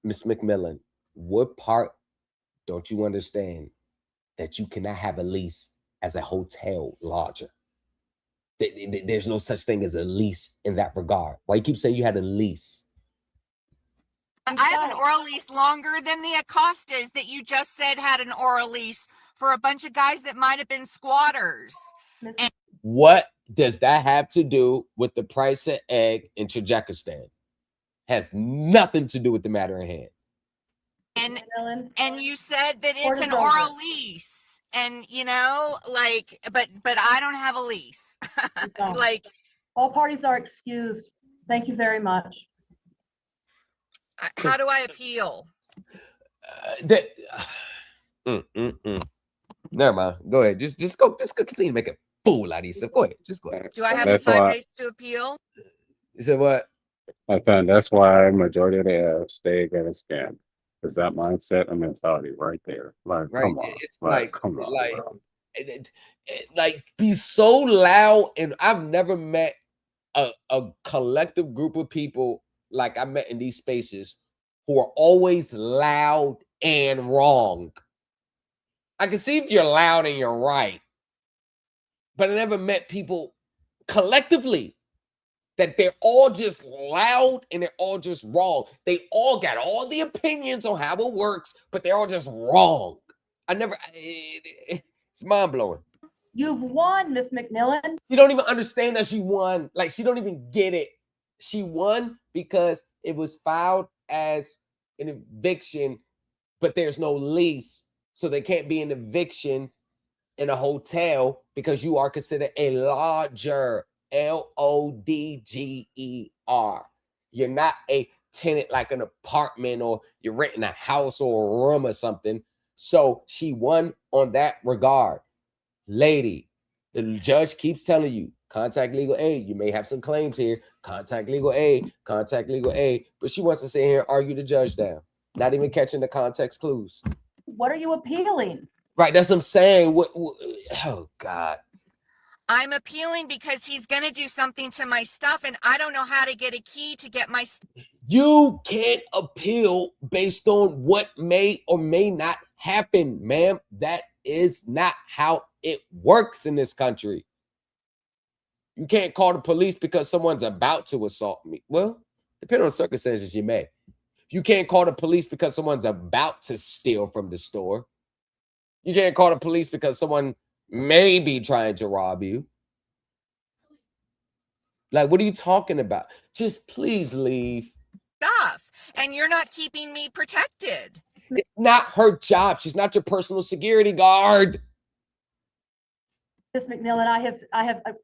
Ms. McMillan, what part don't you understand that you cannot have a lease as a hotel lodger? There's no such thing as a lease in that regard. Why you keep saying you had a lease? I have an oral lease longer than the Acostas that you just said had an oral lease for a bunch of guys that might have been squatters. What does that have to do with the price of egg in Tajikistan? Has nothing to do with the matter at hand. And you said that it's an oral lease, and but I don't have a lease. Like all parties are excused. Thank you very much. How do I appeal? Never mind. Go ahead. Just go. Just continue to make a fool out of yourself. Go ahead. Just go ahead. Do I have the 5 days to appeal? You said what? I found that's why majority of the stay getting scammed. Is that mindset and mentality right there? Like, right. Come on. It's come on. Like be so loud. And I've never met a collective group of people like I met in these spaces who are always loud and wrong. I can see if you're loud and you're right, but I never met people collectively that they're all just loud and they're all just wrong. They all got all the opinions on how it works, but they're all just wrong. It's mind-blowing. You've won, Miss McMillan. She don't even understand that she won. Like, she don't even get it. She won because it was filed as an eviction, but there's no lease. So there can't be an eviction in a hotel because you are considered a lodger. Lodger. You're not a tenant like an apartment or you're renting a house or a room or something. So she won on that regard. Lady, the judge keeps telling you, contact legal aid. You may have some claims here. Contact legal aid. Contact legal aid. But she wants to sit here and argue the judge down, not even catching the context clues. What are you appealing? Right, that's what I'm saying. Oh, God. I'm appealing because he's going to do something to my stuff, and I don't know how to get a key to get my stuff. You can't appeal based on what may or may not happen, ma'am. That is not how it works in this country. You can't call the police because someone's about to assault me. Well, depending on circumstances, you may. You can't call the police because someone's about to steal from the store. You can't call the police because someone may be trying to rob you. Like, what are you talking about? Just please leave. Stuff, and you're not keeping me protected. It's not her job. She's not your personal security guard. Ms. McMillan,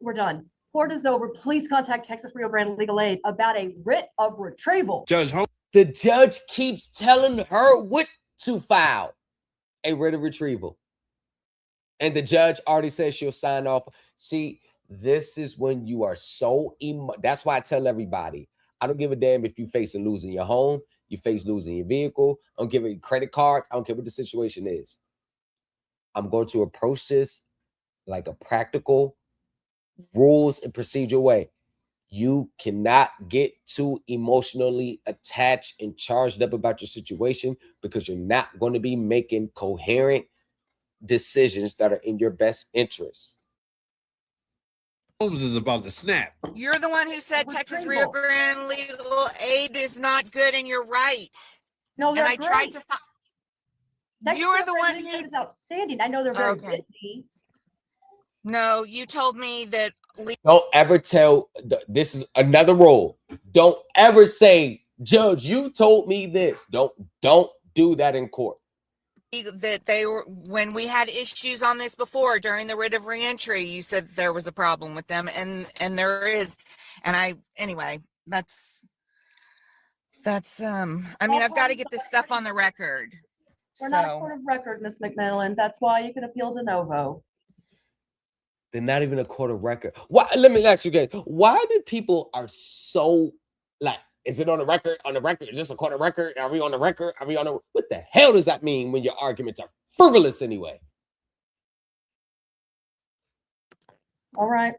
we're done. Court is over. Please contact Texas Rio Grande Legal Aid about a writ of retrieval. Judge Holmes. The judge keeps telling her what to file. A writ of retrieval. And the judge already says she'll sign off. See, this is when you are so that's why I tell everybody, I don't give a damn if you facing losing your home, you face losing your vehicle, I don't give a credit cards, I don't care what the situation is. I'm going to approach this like a practical rules and procedure way. You cannot get too emotionally attached and charged up about your situation because you're not going to be making coherent decisions that are in your best interest. Holmes is about to snap. You're the one who said Texas Rio Grande Legal Aid is not good, and you're right. No, they're and I great. tried to find. You're the one who is outstanding. I know they're very busy. No, you told me that. Don't ever tell. This is another rule. Don't ever say, Judge, you told me this. Don't do that in court. That they were, when we had issues on this before during the writ of reentry, you said there was a problem with them, and there is. And anyway, that's I mean, I've got to get this stuff on the record. We're not a court of record, Ms. McMillan. That's why you can appeal de novo. They're not even a court of record. Why? Let me ask you guys, why do people are so like, is it on the record? On the record? Is this a court of record? Are we on the record? Are we on the... What the hell does that mean when your arguments are frivolous anyway? All right.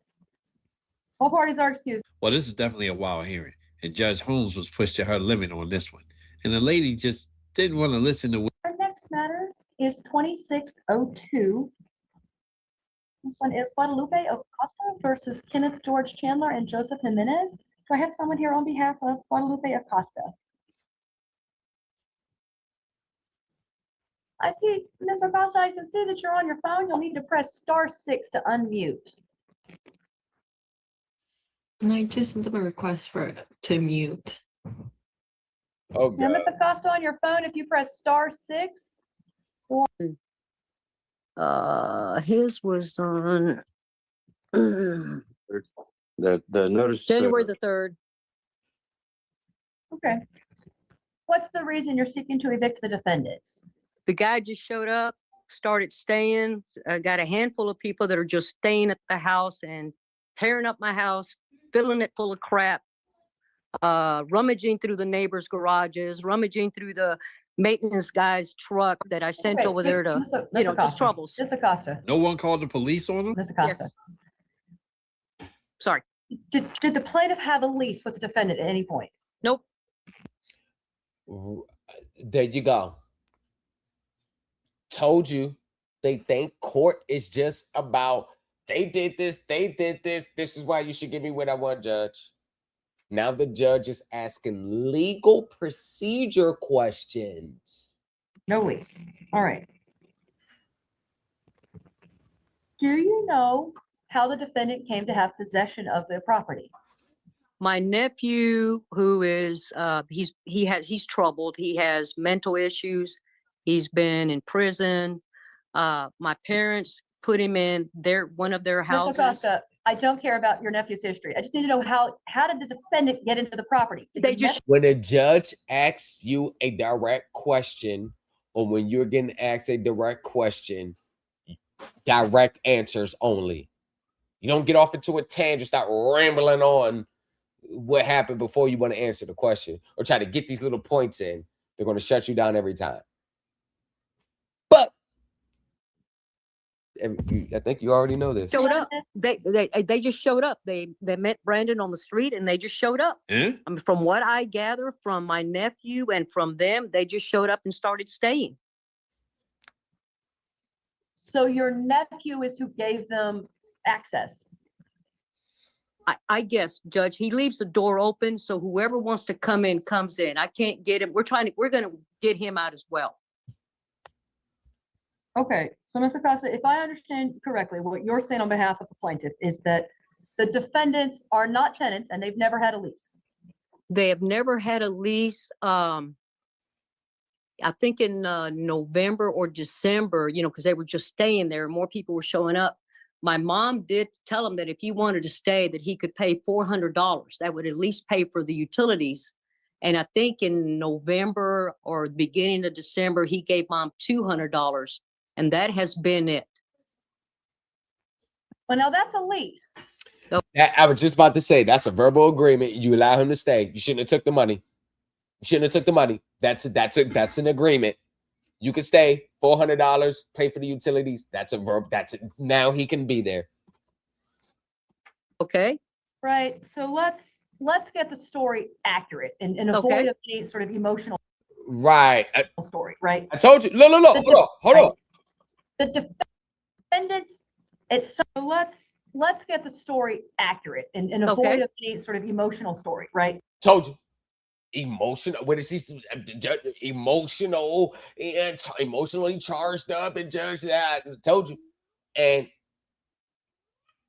All parties are excused. Well, this is definitely a wild hearing, and Judge Holmes was pushed to her limit on this one, and the lady just didn't want to listen to. Our next matter is 2602. This one is Guadalupe Acosta versus Kenneth George Chandler and Joseph Jimenez. Do I have someone here on behalf of Guadalupe Acosta? I see, Ms. Acosta, I can see that you're on your phone. You'll need to press *6 to unmute. And I just sent them a request to mute. Oh, God. Now, Ms. Acosta, on your phone, if you press *6. His was on the notice January the 3rd. Okay. What's the reason you're seeking to evict the defendants? The guy just showed up, started staying. Got a handful of people that are just staying at the house and tearing up my house, filling it full of crap, rummaging through the neighbors' garages, rummaging through the maintenance guy's truck that I sent over there to, just troubles. Ms. Acosta. No one called the police on him? Ms. Acosta. Yes. Sorry. Did the plaintiff have a lease with the defendant at any point? Nope. There you go. Told you. They think court is just about, they did this, this is why you should give me what I want, Judge. Now the judge is asking legal procedure questions. No lease. All right. Do you know how the defendant came to have possession of the property? My nephew, who is he's troubled. He has mental issues. He's been in prison. My parents put him in one of their houses. Ms. Acosta, I don't care about your nephew's history. I just need to know how did the defendant get into the property? When a judge asks you a direct question, or when you're getting asked a direct question, direct answers only. You don't get off into a tangent, start rambling on what happened before you want to answer the question or try to get these little points in. They're going to shut you down every time. But I think you already know this. Showed up. They just showed up. They met Brandon on the street and they just showed up. I mean, from what I gather from my nephew and from them, they just showed up and started staying. So your nephew is who gave them access? I guess, Judge, he leaves the door open, so whoever wants to come in comes in. I can't get him. We're going to get him out as well. Okay, so Ms. Acosta, if I understand correctly, what you're saying on behalf of the plaintiff is that the defendants are not tenants and they've never had a lease. They have never had a lease. I think in November or December, because they were just staying there. More people were showing up. My mom did tell him that if he wanted to stay, that he could pay $400. That would at least pay for the utilities. And I think in November or the beginning of December, he gave Mom $200. And that has been it. Well, now that's a lease. I was just about to say, that's a verbal agreement. You allow him to stay. You shouldn't have took the money. You shouldn't have took the money. That's an agreement. You can stay, $400, pay for the utilities. That's a verb. Now he can be there. Okay. Right. So let's get the story accurate and avoid any sort of emotional story. Right. I told you. Look. Hold on. The defendants. Let's get the story accurate and avoid any sort of emotional story. Right. Told you. Emotional. What is she? Emotional and emotionally charged up and judge that. Told you. And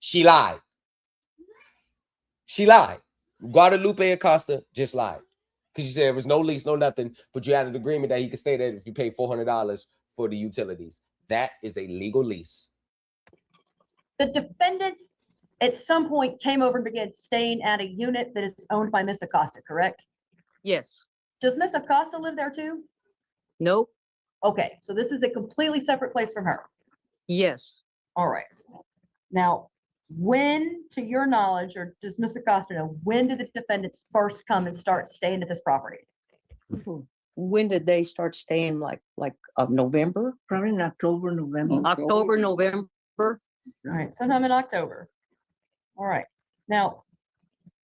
she lied. She lied. Guadalupe Acosta just lied. Because she said there was no lease, no nothing, but you had an agreement that he could stay there if you paid $400 for the utilities. That is a legal lease. The defendants at some point came over and began staying at a unit that is owned by Miss Acosta, correct? Yes. Does Miss Acosta live there too? Nope. Okay, so this is a completely separate place from her. Yes. All right. Now, when, to your knowledge, or does Miss Acosta know, when did the defendants first come and start staying at this property? When did they start staying? Like November? Probably in October, November. October, November. All right, sometime in October. All right. Now,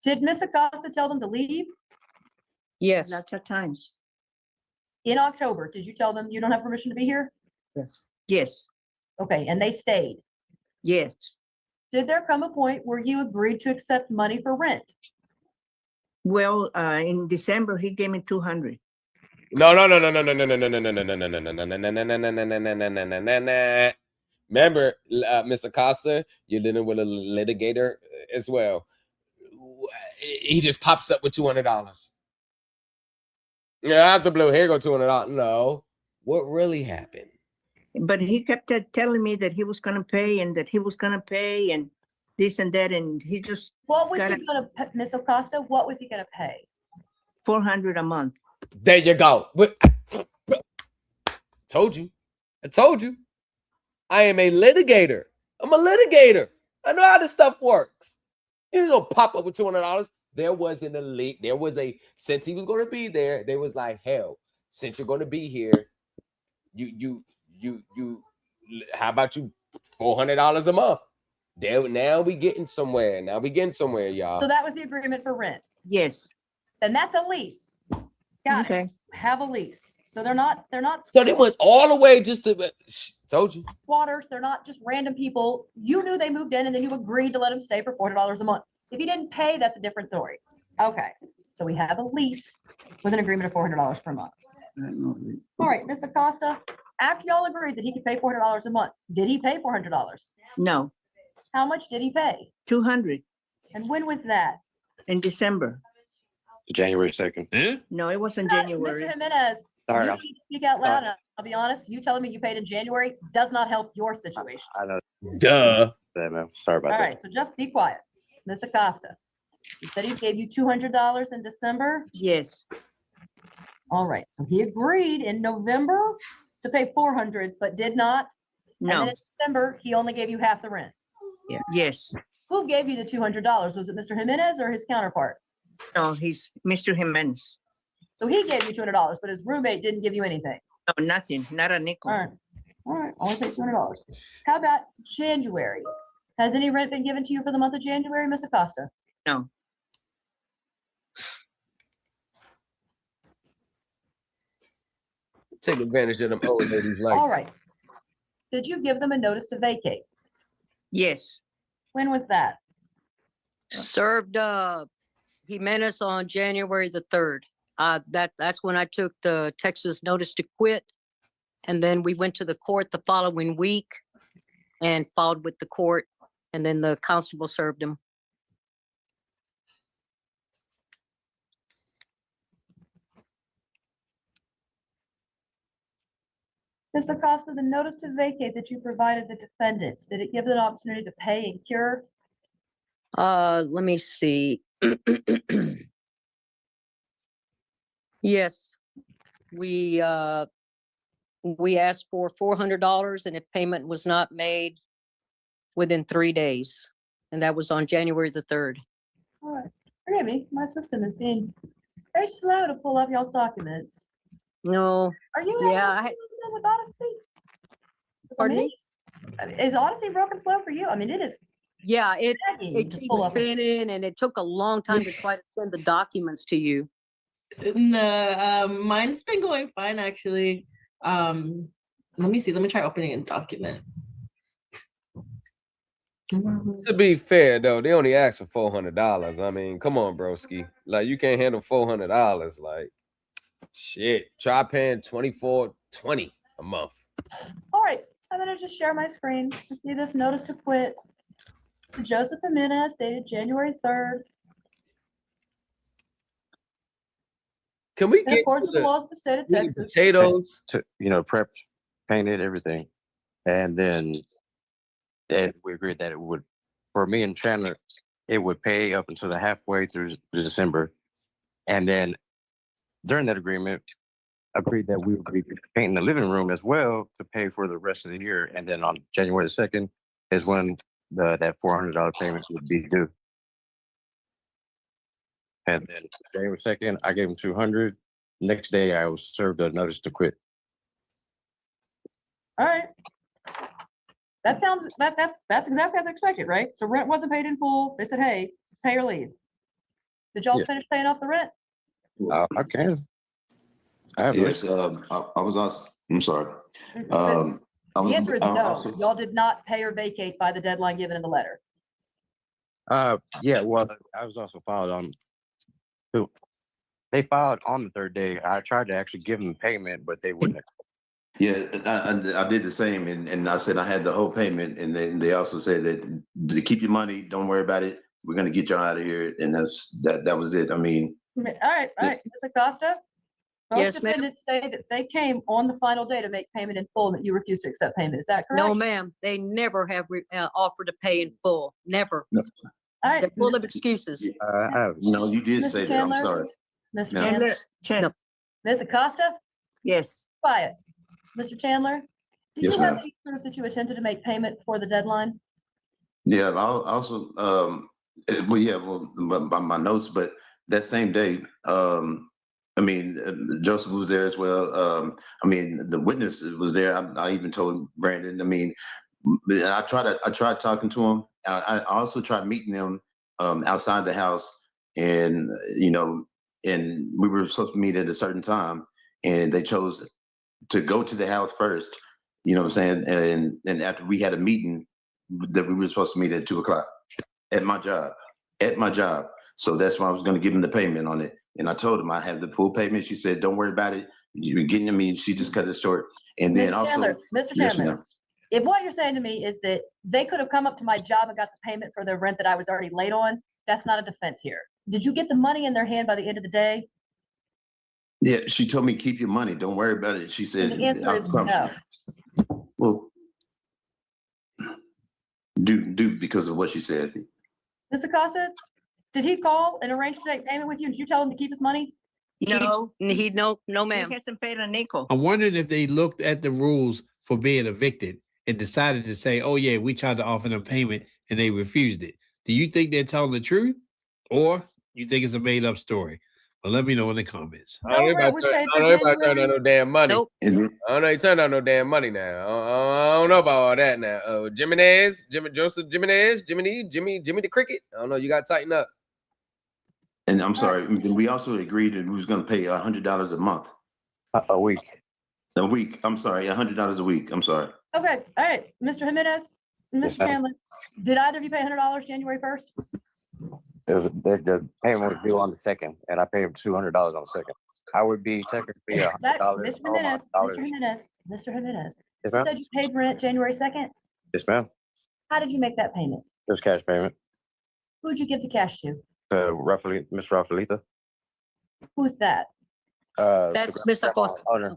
did Miss Acosta tell them to leave? Yes. Lots of times. In October, did you tell them you don't have permission to be here? Yes. Yes. Okay, and they stayed? Yes. Did there come a point where you agreed to accept money for rent? Well, in December, he gave me 200. No. Remember, Miss Acosta, you're dealing with a litigator as well. He just pops up with $200. Yeah, out the blue, here go $200. No, what really happened? But he kept telling me that he was going to pay and that he was going to pay and this and that, and he just. What was he going to, Miss Acosta? What was he going to pay? $400 a month. There you go. But told you. I told you. I am a litigator. I'm a litigator. I know how this stuff works. You don't pop up with $200. There was an elite. There was since he was going to be there, they was like, hell, since you're going to be here, you how about you $400 a month? Now we getting somewhere. Y'all. So that was the agreement for rent. Yes. Then that's a lease. Got it. Have a lease. So they're not. So they went all the way just to. Told you. Squatters. They're not just random people. You knew they moved in, and then you agreed to let them stay for $400 a month. If you didn't pay, that's a different story. Okay. So we have a lease with an agreement of $400 per month. All right, Miss Acosta. After y'all agreed that he could pay $400 a month, did he pay $400? No. How much did he pay? 200. And when was that? In December. January 2nd. No, it wasn't January. Mr. Jimenez, Sorry, you need to speak out loud. I'll be honest, you telling me you paid in January does not help your situation. I know. Duh. Sorry about All that. right, so just be quiet. Miss Acosta, he said he gave you $200 in December? Yes. All right, so he agreed in November? to pay 400, but did not. And No. then in December, he only gave you half the rent. Yeah. Yes. Who gave you the $200? Was it Mr. Jimenez or his counterpart? No, he's Mr. Jimenez. So he gave you $200, but his roommate didn't give you anything. No, nothing, not a nickel. All right, only take $200. How about January? Has any rent been given to you for the month of January, Ms. Acosta? No. Take advantage of them old ladies like. All right. Did you give them a notice to vacate? Yes. When was that? Served Jimenez on January the 3rd. That's when I took the Texas notice to quit. And then we went to the court the following week and filed with the court. And then the constable served him. Ms. Acosta, the notice to vacate that you provided the defendants, did it give them an opportunity to pay and cure? Let me see. Yes, we asked for $400, and if payment was not made within 3 days, and that was on January the 3rd. All right. Forgive me, my system is being very slow to pull up y'all's documents. No. Are you with Odyssey? Pardon me? Is Odyssey broken slow for you? I mean, it is. Yeah, it begging to keeps pull up. spinning, and it took a long time to try to send the documents to you. No, mine's been going fine actually. Let me see. Let me try opening a document. To be fair though, they only asked for $400. I mean, come on, broski. Like, you can't handle $400. Like, shit. Try paying $24.20 a month. All right, I'm gonna just share my screen to see this notice to quit to Joseph Jimenez dated January 3rd. Can we In get accordance with the laws of the state of eating Texas. potatoes? Prepped, painted, everything. And then we agreed that it would, for me and Chandler, it would pay up until the halfway through December. And then during that agreement, agreed that we would be painting the living room as well to pay for the rest of the year. And then on January 2nd is when that $400 payment would be due. And then January 2nd, I gave him $200. Next day, I was served a notice to quit. All right. That's exactly as expected, right? So rent wasn't paid in full. They said, hey, pay or leave. Did y'all finish paying off the rent? I can. I have Yes, I was also, I'm sorry. The answer is no. Y'all did not pay or vacate by the deadline given in the letter. Yeah, well, I was also filed on. They filed on the third day. I tried to actually give them payment, but they wouldn't. Yeah, I did the same, and I said I had the whole payment, and then they also said that to keep your money, don't worry about it. We're gonna get you out of here, and that was it. I mean, All right, Ms. Acosta. Both Yes, ma'am. defendants say that they came on the final day to make payment in full, and that you refused to accept payment. Is that correct? No, ma'am. They never have offered to pay in full. Never. no, All right, They're full of excuses. no, you did Mr. say that. Chandler? I'm sorry. Mr. No. Chandler. Chandler. Ms. Acosta? Yes. Quiet. Mr. Chandler? Did Yes, you have ma'am. any proof that you attempted to make payment before the deadline? Yeah, I also, by my notes, but that same day, I mean, Joseph was there as well. I mean, the witness was there. I even told Brandon. I mean, I tried talking to him. I also tried meeting them outside the house, and and we were supposed to meet at a certain time, and they chose to go to the house first. You know what I'm saying? And after we had a meeting that we were supposed to meet at 2:00 at my job. So that's why I was going to give him the payment on it. And I told him I have the full payment. She said, "Don't worry about it. You're getting to me." She just cut it short. And then Mr. Chandler, Mr. Yes, Chandler, ma'am. if what you're saying to me is that they could have come up to my job and got the payment for the rent that I was already late on, that's not a defense here. Did you get the money in their hand by the end of the day? Yeah, she told me, "Keep your money. Don't worry about it." She said, And the answer "I is promise no. you." Well, do because of what she said. Ms. Acosta, did he call and arrange to take payment with you? Did you tell him to keep his money? No, no, ma'am. He hasn't paid a nickel. I'm wondering if they looked at the rules for being evicted and decided to say, oh, yeah, we tried to offer them payment and they refused it. Do you think they're telling the truth or you think it's a made up story? Well, let me know in the comments. I don't know about turn on no damn money. Nope. I don't know you turned on no damn money now. I don't know about all that now. Joseph Jimenez, Jimmy the Cricket. I don't know. You got to tighten up. And I'm sorry, we also agreed that we was going to pay $100 a month. A week. A week. I'm sorry, $100 a week. I'm sorry. Okay, all right, Mr. Jimenez, Mr. ma'am. Chandler, did either of you pay $100 January 1st? The payment was due on the 2nd, and I paid him $200 on the 2nd. I would be technically $100. Mr. Jimenez, Mr. Jimenez, Yes, you ma'am. said you paid rent January 2nd. Yes, ma'am. How did you make that payment? It was cash payment. Who'd you give the cash to? Roughly, Miss Rafaelita. Who's that? That's Miss Acosta. Owner.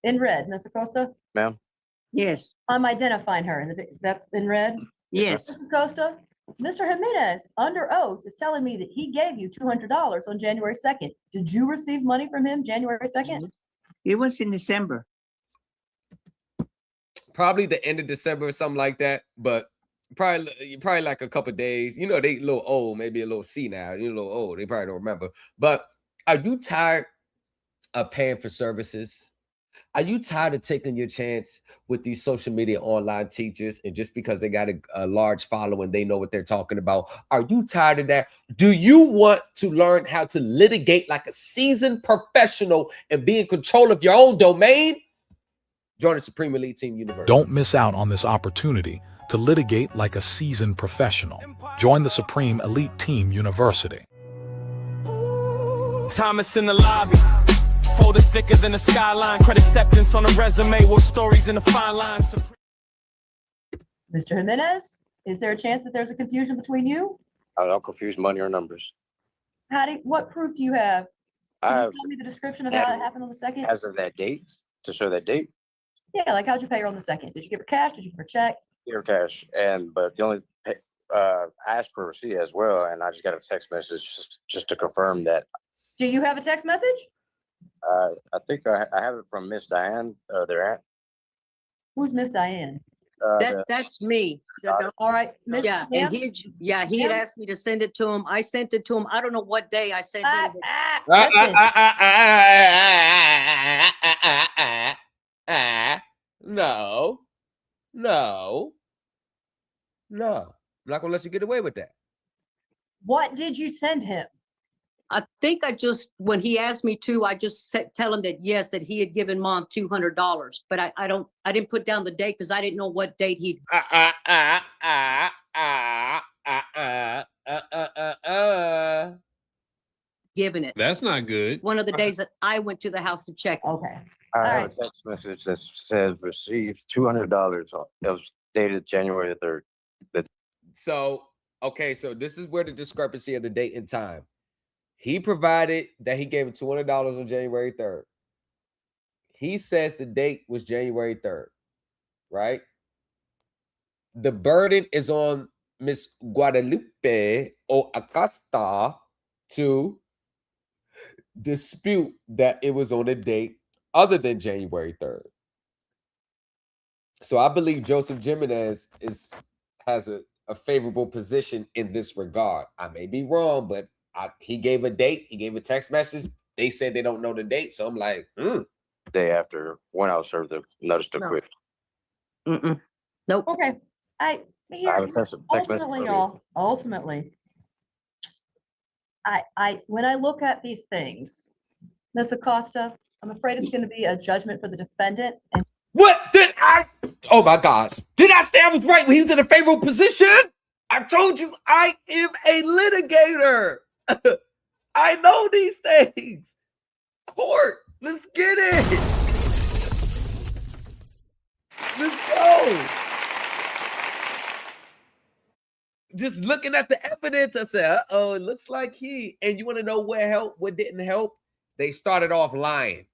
In red, Ms. Acosta? Ma'am. Yes. I'm identifying her. That's in red? Yes. Ms. Acosta, Mr. Jimenez, under oath, is telling me that he gave you $200 on January 2nd. Did you receive money from him January 2nd? It was in December. Probably the end of December or something like that. But probably like a couple of days. You know, they a little old, maybe a little senile. You're a little old. They probably don't remember. But are you tired of paying for services? Are you tired of taking your chance with these social media online teachers and just because they got a large following, they know what they're talking about? Are you tired of that? Do you want to learn how to litigate like a seasoned professional and be in control of your own domain? Join the Supreme Elite Team University. Don't miss out on this opportunity to litigate like a seasoned professional. Join the Supreme Elite Team University. Thomas in the lobby. Folded thicker than a skyline. Credit acceptance on a resume with stories in the fine lines. Mr. Jimenez, is there a chance that there's a confusion between you? I don't confuse money or numbers. What proof do you have? I Can you have, tell me the description of how it happened on the 2nd? as of that date, to show that date, Yeah, like how'd you pay her on the 2nd? Did you give her cash? Did you give her a check? your cash. But the only, I asked for a receipt as well, and I just got a text message just to confirm that. Do you have a text message? I think I have it from Miss Diane, their aunt. Who's Miss Diane? That's me. All right, Miss Yeah, Ma'am? and he had asked me to send it to him. I sent it to him. I don't know what day I sent him. No. I'm not gonna let you get away with that. What did you send him? I think when he asked me to, I just tell him that yes, that he had given mom $200, but I didn't put down the date because I didn't know what date he'd. Given it. That's not good. One of the days that I went to the house to check. Okay. I have a text message that says received $200. It was dated January the 3rd. So, okay, so this is where the discrepancy of the date and time. He provided that he gave him $200 on January 3rd. He says the date was January 3rd, right? The burden is on Miss Guadalupe O Acosta to dispute that it was on a date other than January 3rd. So I believe Joseph Jimenez has a favorable position in this regard. I may be wrong, but he gave a date. He gave a text message. They said they don't know the date. So I'm like, Day after when I was served the notice to quit. Nope. Okay. I have a text message Ultimately, from you. y'all, ultimately, when I look at these things, Ms. Acosta, I'm afraid it's going to be a judgment for the defendant. And what did I? Oh my gosh. Did I say I was right when he was in a favorable position? I told you I am a litigator. I know these things. Court, let's get it. Let's go. Just looking at the evidence, I said, it looks like he. And you want to know what helped, what didn't help? They started off lying,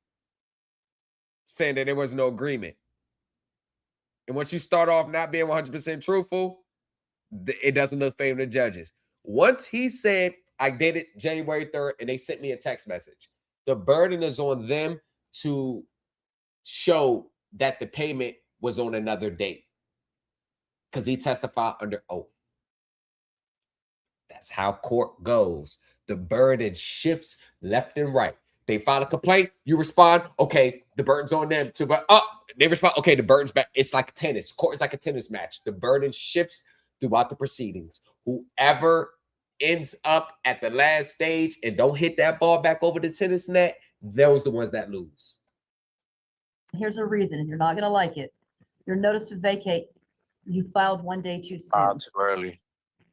saying that there was no agreement. And once you start off not being 100% truthful, it doesn't look favorable to judges. Once he said, I did it January 3rd, and they sent me a text message. The burden is on them to show that the payment was on another date because he testified under oath. That's how court goes. The burden shifts left and right. They file a complaint, you respond, okay, the burden's on them to, but they respond, okay, the burden's back. It's like tennis. Court is like a tennis match. The burden shifts throughout the proceedings. Whoever ends up at the last stage and don't hit that ball back over the tennis net, those are the ones that lose. Here's a reason, and you're not going to like it. Your notice to vacate, you filed 1 day too soon. Too early.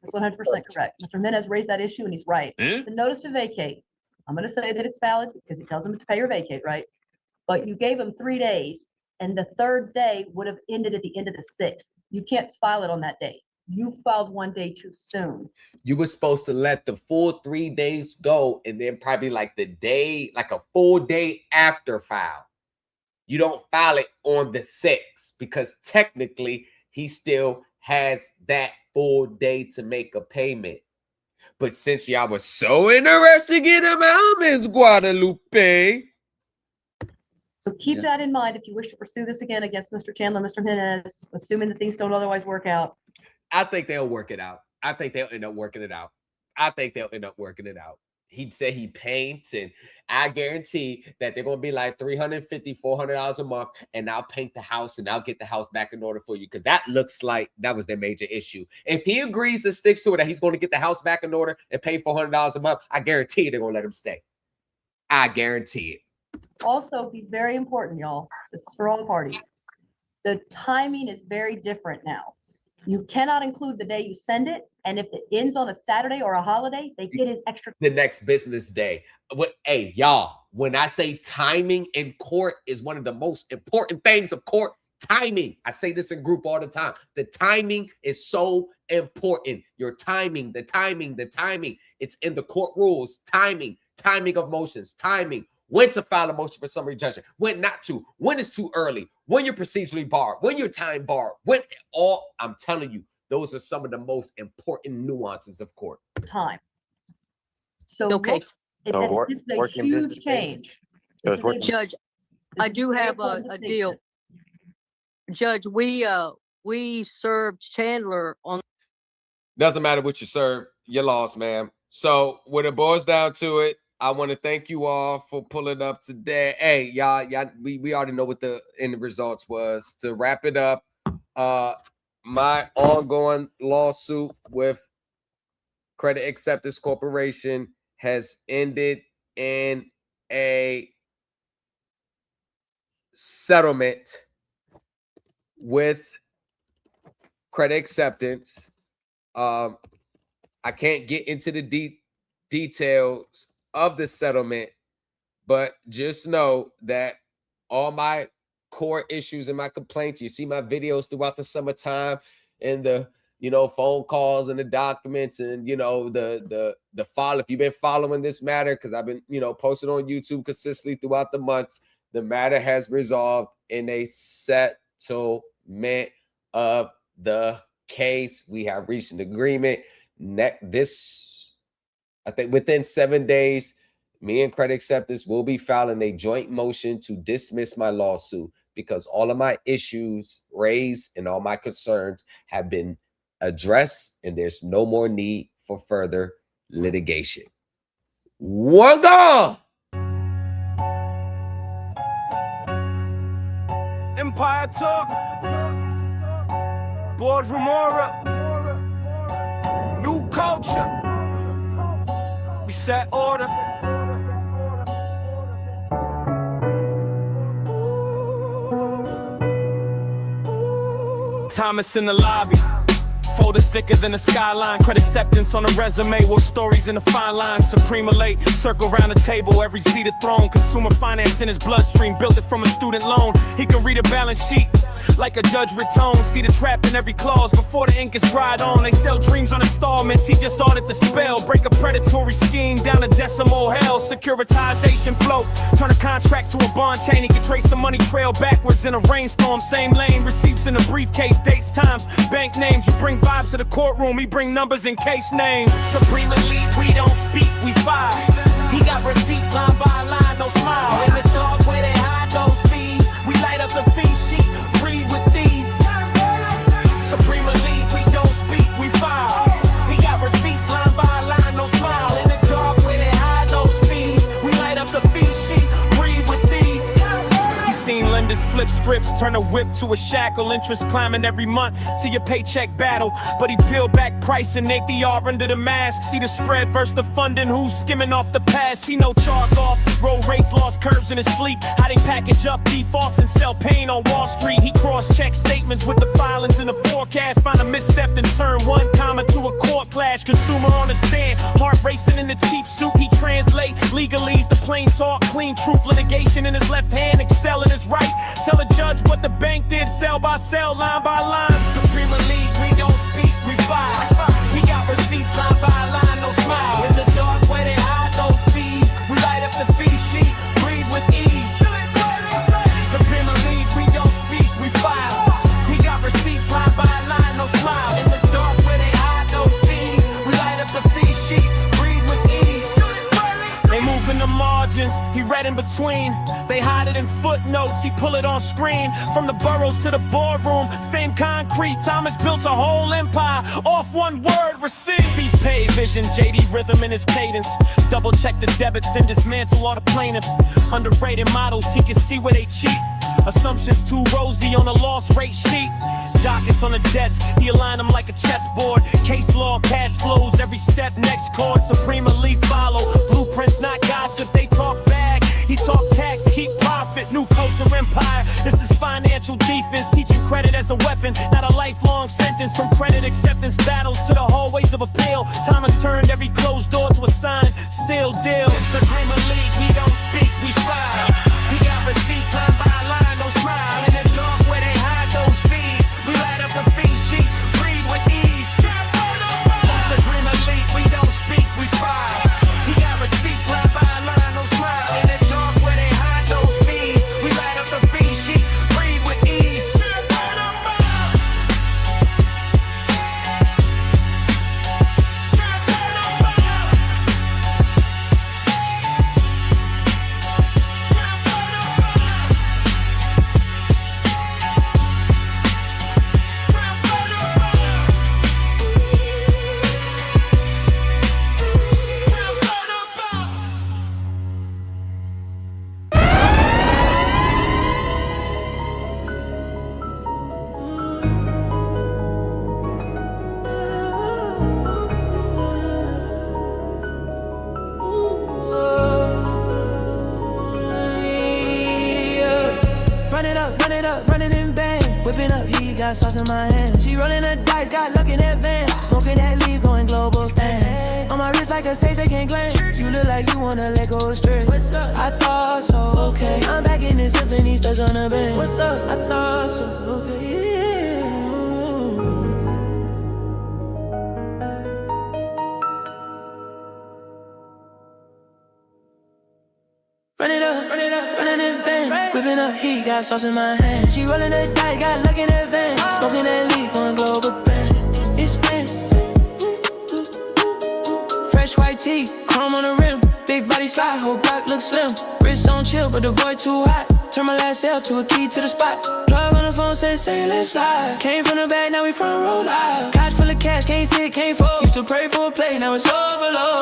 That's 100% correct. Mr. Jimenez raised that issue, and he's right. The notice to vacate, I'm going to say that it's valid because he tells him to pay or vacate, right? But you gave him 3 days, and the third day would have ended at the end of the 6th. You can't file it on that date. You filed 1 day too soon. You were supposed to let the full 3 days go, and then probably like the day, like a full day after file. You don't file it on the 6th because technically he still has that full day to make a payment. But since y'all was so interested in him out, Ms. Guadalupe. So keep that in mind if you wish to pursue this again against Mr. Chandler, Mr. Jimenez, assuming that things don't otherwise work out. I think they'll work it out. I think they'll end up working it out. He said he paints, and I guarantee that they're going to be like $350, $400 a month, and I'll paint the house, and I'll get the house back in order for you, because that looks like that was their major issue. If he agrees and sticks to it that he's going to get the house back in order and pay $400 a month, I guarantee they're going to let him stay. I guarantee it. Also, be very important, y'all. This is for all parties. The timing is very different now. You cannot include the day you send it, and if it ends on a Saturday or a holiday, they get an extra. The next business day. Hey, y'all, when I say timing in court is one of the most important things of court, timing. I say this in group all the time. The timing is so important. Your timing, the timing. It's in the court rules. Timing of motions, timing. When to file a motion for summary judgment, when not to, when it's too early, when you're procedurally barred, when you're time barred, I'm telling you, those are some of the most important nuances of court. Time. So Okay. This is a huge change. Judge, I do have a deal. Judge, we served Chandler on. Doesn't matter what you serve, you lost, ma'am. So when it boils down to it, I want to thank you all for pulling up today. Hey, y'all, we already know what the end results was. To wrap it up, my ongoing lawsuit with Credit Acceptance Corporation has ended in a settlement with Credit Acceptance. I can't get into the details of the settlement, but just know that all my core issues and my complaints, you see my videos throughout the summertime and the phone calls and the documents and the file. If you've been following this matter, because I've been posted on YouTube consistently throughout the months, the matter has resolved in a settlement of the case. We have reached an agreement. I think within 7 days, me and Credit Acceptance will be filing a joint motion to dismiss my lawsuit because all of my issues raised and all my concerns have been addressed, and there's no more need for further litigation. One gone. Empire Talk, Boardroom Aura, New Culture. We set order. Thomas in the lobby. Folded thicker than a skyline. Credit acceptance on a resume. War stories in the fine line. Supreme elate. Circle around the table. Every seated throne. Consumer finance in his bloodstream. Built it from a student loan. He can read a balance sheet. like a judge retone. See the trap in every clause before the ink is dried on. They sell dreams on installments, he just audit the spell. Break a predatory scheme down to decimal hell. Securitization flow, turn a contract to a bond chain. He can trace the money trail backwards in a rainstorm. Same lane, receipts in a briefcase, dates, times, bank names. You bring vibes to the courtroom, he bring numbers in case names. Supreme elite, we don't speak, we fire. He got receipts line by line, no smile. In the dark where they hide those fees, we light up the fee sheet, breathe with these. Supreme elite, we don't speak, we fire. He got receipts line by line, no smile. In the dark where they hide those fees, we light up the fee sheet, breathe with these. He seen lenders flip scripts, turn a whip to a shackle. Interest climbing every month to your paycheck battle. But he peeled back price and APR under the mask. See the spread versus the funding, who's skimming off the past. He no charge off, roll rates, lost curves in his sleep. How they package up defaults and sell pain on Wall Street. He cross-check statements with the filings in the forecast. Find a misstep and turn one comma to a court clash. Consumer on the stand, heart racing in the cheap suit. He translate legalese, the plain talk, clean truth. Litigation in his left hand, excel in his right. Tell the judge what the bank did, cell by cell, line by line. Supreme elite, we don't speak, we fire. He got receipts line by line, no smile. In the dark where they hide those fees, we light up the fee sheet, breathe with ease. Supreme elite, we don't speak, we fire. He got receipts line by line, no smile. In the dark where they hide those fees, we light up the fee sheet, breathe with ease. They move in the margins, he read in between. They hide it in footnotes, he pull it on screen. From the boroughs to the boardroom, same concrete. Thomas built a whole empire off one word, receive. He paid vision, JD rhythm in his cadence. Double check the debits, then dismantle all the plaintiffs. Underrated models, he can see where they cheat. Assumptions too rosy on a loss rate sheet. Dockets on the desk, he align them like a chessboard. Case law, cash flows, every step, next chord. Supreme elite follow, blueprints not gossip, they talk bag. He talk tax, keep profit, new culture empire. This is financial defense, teaching credit as a weapon, not a lifelong sentence. From credit acceptance battles to the hallways of appeal. Thomas turned every closed door to a sign, sealed deal. Supreme elite, we don't speak, we fire. He got receipts line by line, no smile. In the dark where they hide those fees, we light up the fee sheet, breathe with ease. Supreme elite, we don't speak, we fire. He got receipts line by line, no smile. In the dark where they hide those fees, we light up the fee sheet, breathe with ease. Got sauce in my hand. She rolling the dice, got luck in that van. Smoking that leaf, going global stand. On my wrist like a stage, they can't claim. You look like you wanna let go straight. What's up? I thought so, okay. I'm back in the symphony, stuck on the band. What's up? I thought so, okay. Run it up, running it bang. Whipping up heat, got sauce in my hand. She rolling the dice, got luck in that van. Smoking that leaf, going global band. It's bang. Fresh white tee, chrome on the rim. Big body slide, whole block looks slim. Wrist on chill, but the boy too hot. Turn my last L to a key to the spot. Plug on the phone, say let's slide. Came from the back, now we front row live. Couch full of cash, can't sit, can't fold. Used to pray for a play, now it's overload.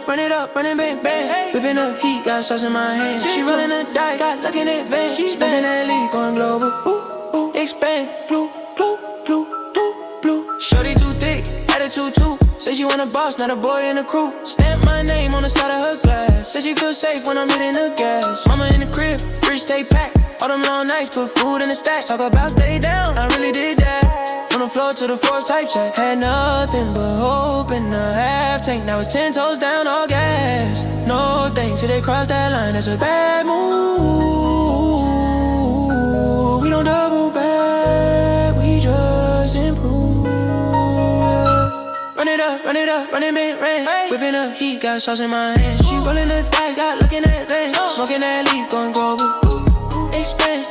Run it up, running bang, bang. Whipping up heat, got sauce in my hand. She rolling the dice, got luck in that van. Smoking that leaf, going global. Ooh, ooh, expand. Blue, blue, blue, blue, blue. Shorty too thick, attitude too. Say she want a boss, not a boy in the crew. Stamp my name on the side of her glass. Say she feel safe when I'm hitting the gas. Mama in the crib, fridge stay packed. All them long nights, put food in the stack. Talk about stay down, I really did that. From the floor to the floor type check. Had nothing but hope in a half tank. Now it's 10 toes down, all gas. No thanks, till they cross that line, that's a bad move. We don't double back. up, running mid-range. Whipping up heat, got sauce in my hand. She rolling the dice, got looking at veins. Smoking that leaf, going global. Expand,